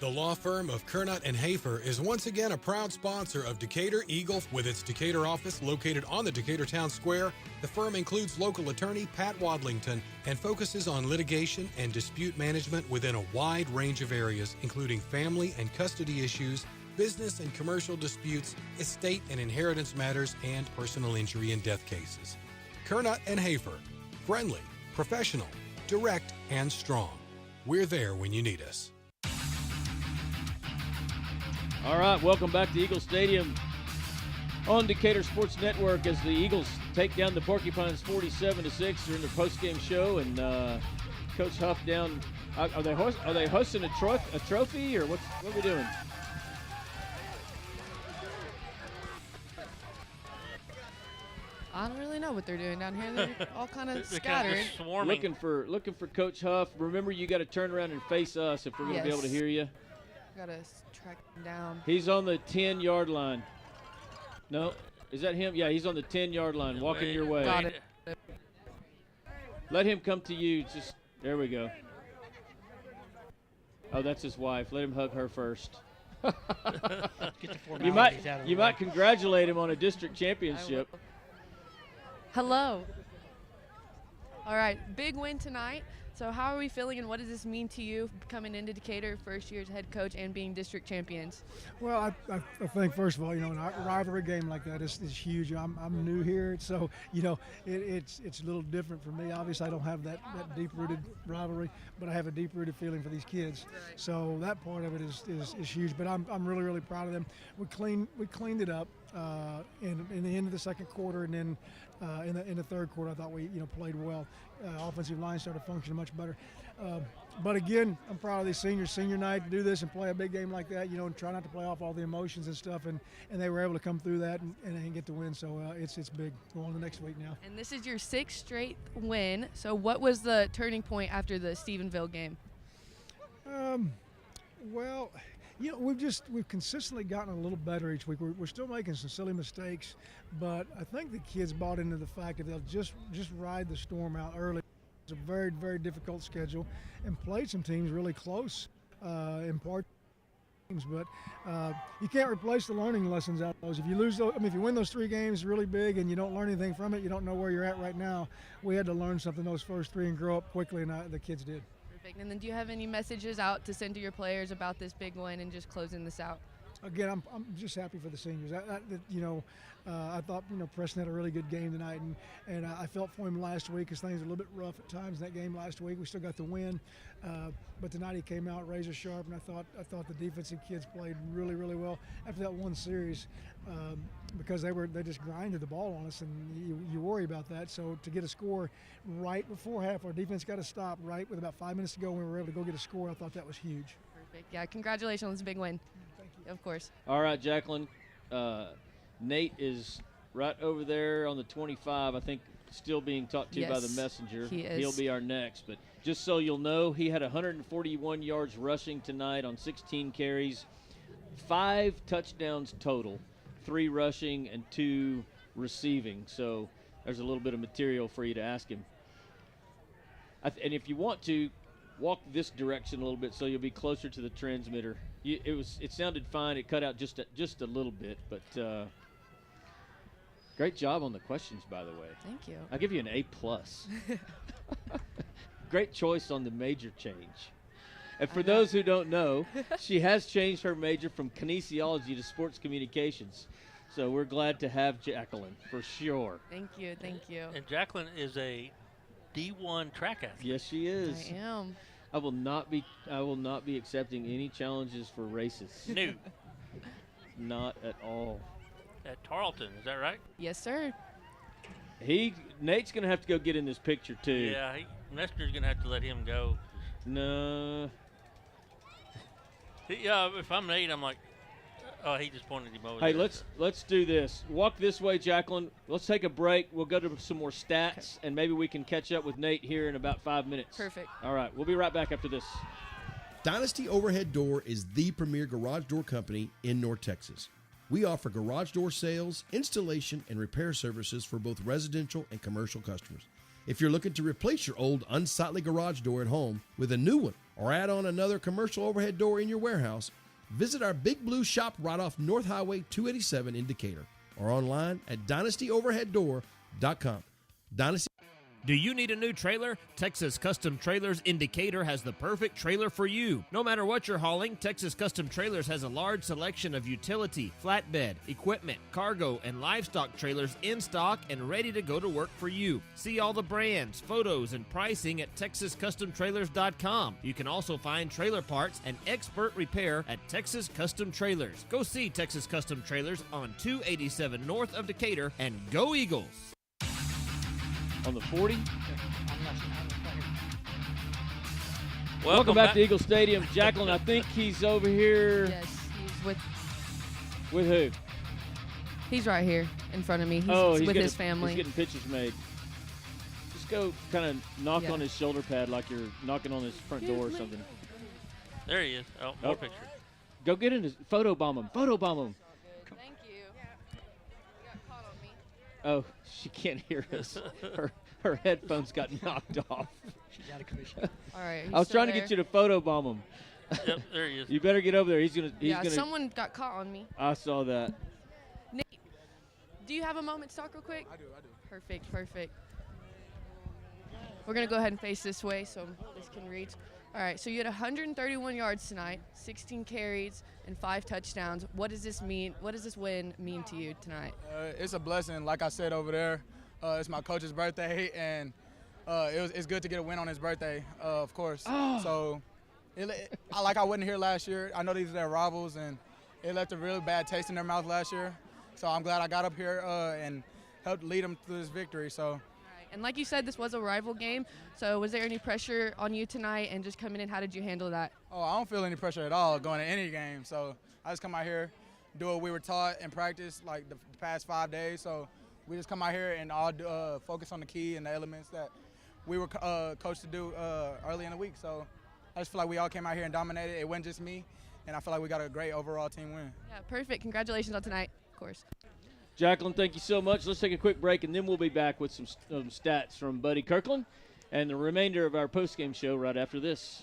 The law firm of Kernot and Hafer is once again a proud sponsor of Decatur Eagle. With its Decatur office located on the Decatur Town Square, the firm includes local attorney Pat Wadlington and focuses on litigation and dispute management within a wide range of areas, including family and custody issues, business and commercial disputes, estate and inheritance matters, and personal injury and death cases. Kernot and Hafer, friendly, professional, direct, and strong. We're there when you need us. All right, welcome back to Eagle Stadium on Decatur Sports Network as the Eagles take down the Porcupines 47-6 during their postgame show, and Coach Huff down. Are they hosting a trophy, or what are we doing? I don't really know what they're doing down here. They're all kind of scattered. Looking for Coach Huff. Remember, you got to turn around and face us if we're going to be able to hear you. Gotta track him down. He's on the 10-yard line. No, is that him? Yeah, he's on the 10-yard line, walking your way. Got it. Let him come to you. Just there we go. Oh, that's his wife. Let him hug her first. Get the you formalities out of the way. might congratulate him on a district championship. Hello. All right, big win tonight. So how are we feeling, and what does this mean to you coming into Decatur, first year as head coach and being district champions? Well, I think, first of all, a rivalry game like that is huge. I'm new here, so, it's a little different for me. Obviously, I don't have that deep-rooted rivalry, but I have a deep-rooted feeling for these kids. Right. So that part of it is huge, but I'm really, really proud of them. We cleaned it up in the end of the second quarter, and then in the third quarter, I thought we played well. Offensive line started functioning much better. But again, I'm proud of these seniors. Senior night to do this and play a big game like that, and try not to play off all the emotions and stuff. And they were able to come through that and get the win. So it's big. Go on to the next week now. And this is your 6th straight win. So what was the turning point after the Stephenville game? Well, we've consistently gotten a little better each week. We're still making some silly mistakes, but I think the kids bought into the fact that they'll just ride the storm out early. It's a very, very difficult schedule, and played some teams really close in part teams. But you can't replace the learning lessons out of those. If you lose those, if you win those 3 games really big and you don't learn anything from it, you don't know where you're at right now. We had to learn something those first 3 and grow up quickly, and the kids did. Perfect. And then do you have any messages out to send to your players about this big win and just closing this out? Again, I'm just happy for the seniors. I thought Preston had a really good game tonight, and I felt for him last week because things were a little bit rough at times in that game last week. We still got the win, but tonight he came out razor sharp, and I thought the defensive kids played really, really well after that one series because they just grinded the ball on us, and you worry about that. So to get a score right before half, our defense got to stop right with about 5 minutes to go, and we were able to go get a score. I thought that was huge. Perfect. Yeah, congratulations on this big win. Of course. All right, Jacqueline. Nate is right over there on the 25, I think, still being talked to by the messenger. He is. He'll be our next. But just so you'll know, he had 141 yards rushing tonight on 16 carries. 5 touchdowns total, 3 rushing and 2 receiving. So there's a little bit of material for you to ask him. And if you want to, walk this direction a little bit so you'll be closer to the transmitter. It sounded fine. It cut out just a little bit, but great job on the questions, by the way. Thank you. I'll give you an A+. Great choice on the major change. And for those who don't know, she has changed her major from kinesiology to sports communications. So we're glad to have Jacqueline, for sure. Thank you. And Jacqueline is a D1 track athlete. Yes, she is. I am. I will not be accepting any challenges for races. No. Not at all. At Tarleton, is that right? Yes, sir. Nate's going to have to go get in this picture, too. Yeah, Messer's going to have to let him go. No. If I'm Nate, I'm like, oh, he just pointed him over Hey, there. let's do this. Walk this way, Jacqueline. Let's take a break. We'll go to some more stats, and maybe we can catch up with Nate here in about 5 minutes. Perfect. All right, we'll be right back after this. Dynasty Overhead Door is the premier garage door company in North Texas. We offer garage door sales, installation, and repair services for both residential and commercial customers. If you're looking to replace your old unsightly garage door at home with a new one or add on another commercial overhead door in your warehouse, visit our Big Blue shop right off North Highway 287 in Decatur or online at dynastyoverheaddoor.com. Dynasty. Do you need a new trailer? Texas Custom Trailers in Decatur has the perfect trailer for you. No matter what you're hauling, Texas Custom Trailers has a large selection of utility, flatbed, equipment, cargo, and livestock trailers in stock and ready to go to work for you. See all the brands, photos, and pricing at TexasCustomTrailers.com. You can also find trailer parts and expert repair at Texas Custom Trailers. Go see Texas Custom Trailers on 287 north of Decatur, and go Eagles! On the 40. Welcome back to Eagle Stadium. Jacqueline, I think he's over here. Yes, he's with who? He's right here in front of me. He's with his family. He's getting pictures made. Just go kind of knock on his shoulder pad like you're knocking on his front door or something. There he is. Oh, more pictures. Go get in his photo bomb him. Thank you. Oh, she can't hear us. Her headphones got knocked off. She's out of commission. All right. I was trying to get you to photo bomb him. Yep, there he is. You better get over there. He's gonna. Someone got caught on me. I saw that. Nate, do you have a moment to talk real quick? I do. Perfect. We're gonna go ahead and face this way so this can reach. All right, so you had 131 yards tonight, 16 carries, and 5 touchdowns. What does this mean? What does this win mean to you tonight? It's a blessing. Like I said over there, it's my coach's birthday, and it's good to get a win on his birthday, of course. Oh. So, I wasn't here last year. I know these are their rivals, and it left a really bad taste in their mouth last year. So I'm glad I got up here and helped lead them to this victory. So. And like you said, this was a rival game. So was there any pressure on you tonight and just coming in? How did you handle that? Oh, I don't feel any pressure at all going to any game. So I just come out here, do what we were taught in practice like the past 5 days. So we just come out here and all focus on the key and the elements that we were coached to do early in the week. So I just feel like we all came out here and dominated. It wasn't just me, and I feel like we got a great overall team win. Yeah, perfect. Congratulations on tonight, of course. Jacqueline, thank you so much. Let's take a quick break, and then we'll be back with some stats from Buddy Kirkland and the remainder of our postgame show right after this.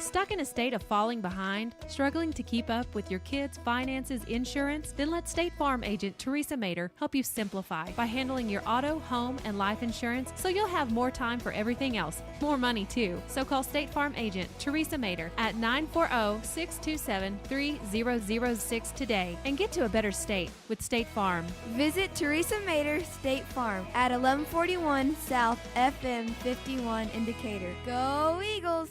Stuck in a state of falling behind? Struggling to keep up with your kids' finances, insurance? Then let State Farm agent Teresa Mader help you simplify by handling your auto, home, and life insurance so you'll have more time for everything else. More money, too. So call State Farm agent Teresa Mader at 940-627-3006 today and get to a better state with State Farm. Visit Teresa Mader State Farm at 1141 South FM 51 in Decatur. Go Eagles!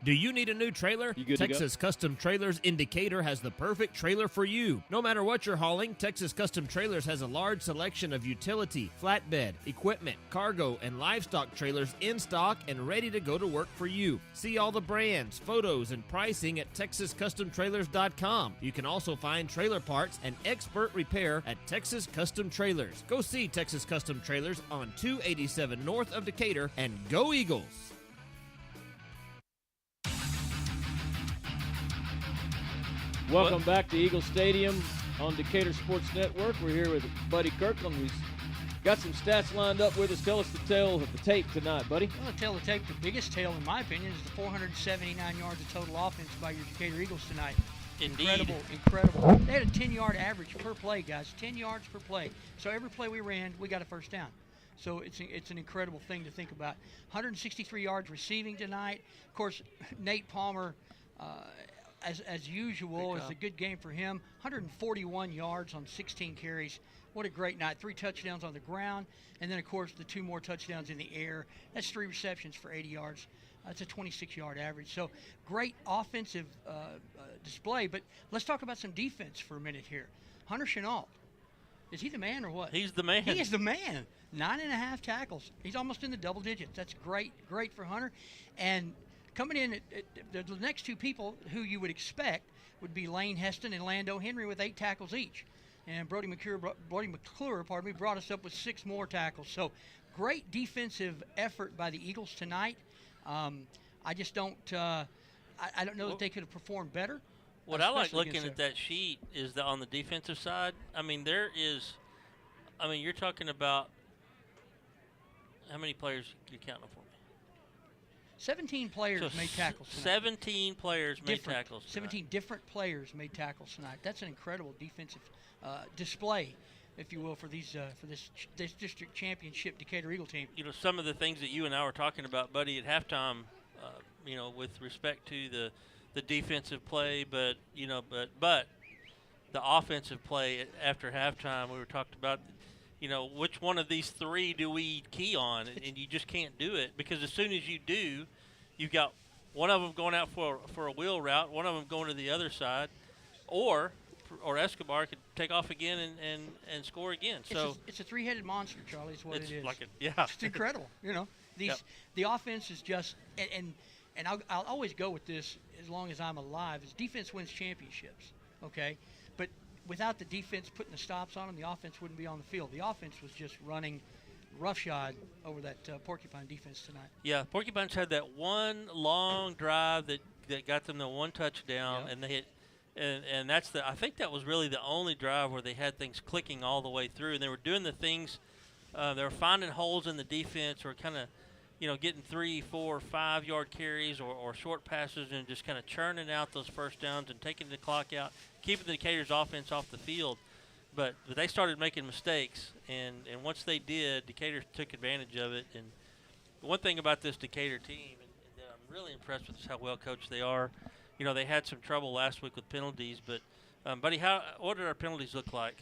Do you need a new trailer? Texas Custom Trailers in Decatur has the perfect trailer for you. No matter what you're hauling, Texas Custom Trailers has a large selection of utility, flatbed, equipment, cargo, and livestock trailers in stock and ready to go to work for you. See all the brands, photos, and pricing at TexasCustomTrailers.com. You can also find trailer parts and expert repair at Texas Custom Trailers. Go see Texas Custom Trailers on 287 north of Decatur, and go Eagles! Welcome back to Eagle Stadium on Decatur Sports Network. We're here with Buddy Kirkland, who's got some stats lined up with us. Tell us the tale of the tape tonight, buddy. Well, the tale of the tape, the biggest tale, in my opinion, is the 479 yards of total offense by your Decatur Eagles tonight. Indeed. Incredible. They had a 10-yard average per play, guys. 10 yards per play. So every play we ran, we got a first down. So it's an incredible thing to think about. 163 yards receiving tonight. Of course, Nate Palmer, as usual, it's a good game for him. 141 yards on 16 carries. What a great night. 3 touchdowns on the ground, and then, of course, the 2 more touchdowns in the air. That's 3 receptions for 80 yards. That's a 26-yard average. So great offensive display, but let's talk about some defense for a minute here. Hunter Chenault, is he the man or what? He's the man. He is the man. 9.5 tackles. He's almost in the double digits. That's great for Hunter. And coming in, the next 2 people who you would expect would be Lane Heston and Lando Henry with 8 tackles each. And Brody McClure, brought us up with 6 more tackles. So great defensive effort by the Eagles tonight. I just don't I don't know that they could have performed better. What I like looking at that sheet is on the defensive side. I mean, you're talking about how many players you're counting for me? 17 players made tackles tonight. 17 players made tackles tonight. 17 different players made tackles tonight. That's an incredible defensive display, if you will, for this district championship Decatur Eagle team. You know, some of the things that you and I were talking about, Buddy, at halftime, with respect to the defensive play, but the offensive play after halftime, we were talking about, which one of these 3 do we key on, and you just can't do it, because as soon as you do, you've got one of them going out for a wheel route, one of them going to the other side, or Escobar could take off again and score again. So it's a 3-headed monster, Charlie. Is what it is. It's incredible. The offense is just and I'll always go with this as long as I'm alive. Is defense wins championships, okay? But without the defense putting the stops on them, the offense wouldn't be on the field. The offense was just running roughshod over that Porcupine defense tonight. Yeah, Porcupines had that one long drive that got them the 1 touchdown, and they hit. And that's I think that was really the only drive where they had things clicking all the way through, and they were doing the things. They were finding holes in the defense, or kind of, getting 3, 4, 5 yard carries or short passes, and just kind of churning out those first downs and taking the clock out, keeping the Decatur's offense off the field. But they started making mistakes, and once they did, Decatur took advantage of it. And one thing about this Decatur team, and that I'm really impressed with, is how well coached they are. They had some trouble last week with penalties, but, Buddy, what did our penalties look like?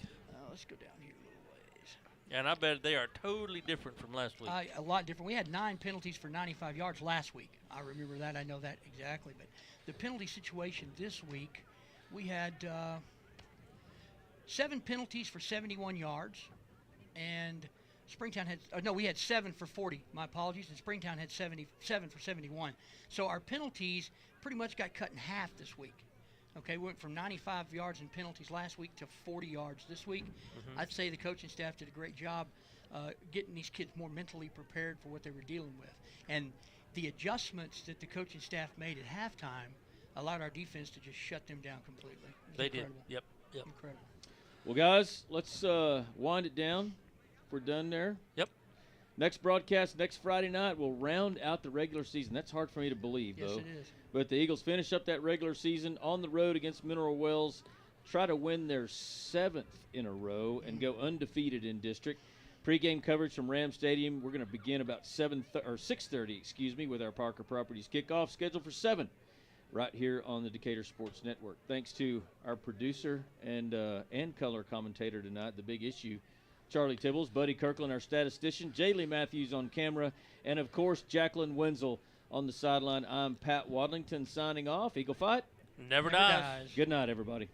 Let's go down here a little ways. And I bet they are totally different from last week. A lot different. We had 9 penalties for 95 yards last week. I remember that. I know that exactly. But the penalty situation this week, we had 7 penalties for 71 yards, and Springtown we had 7 for 40. My apologies. And Springtown had 77 for 71. So our penalties pretty much got cut in half this week. Okay, we went from 95 yards in penalties last week to 40 yards this week. Mm-hmm. I'd say the coaching staff did a great job getting these kids more mentally prepared for what they were dealing with. And the adjustments that the coaching staff made at halftime allowed our defense to just shut them down completely. They incredible. Did. Yep. Incredible. Well, guys, let's wind it down. We're done there. Yep. Next broadcast, next Friday night, we'll round out the regular season. That's hard for me to believe, yes, though. Yes, it is. But the Eagles finish up that regular season on the road against Mineral Wells, try to win their 7th in a row, and go undefeated in district. Pre-game coverage from Ram Stadium. We're going to begin about 6:30, with our Parker Properties kickoff, scheduled for 7, right here on the Decatur Sports Network. Thanks to our producer and color commentator tonight, The Big Issue, Charlie Tibbles, Buddy Kirkland, our statistician, Jaylee Matthews on camera, and, of course, Jacqueline Wenzel on the sideline. I'm Pat Wadlington signing off. Eagle Fight never dies. Good night, everybody.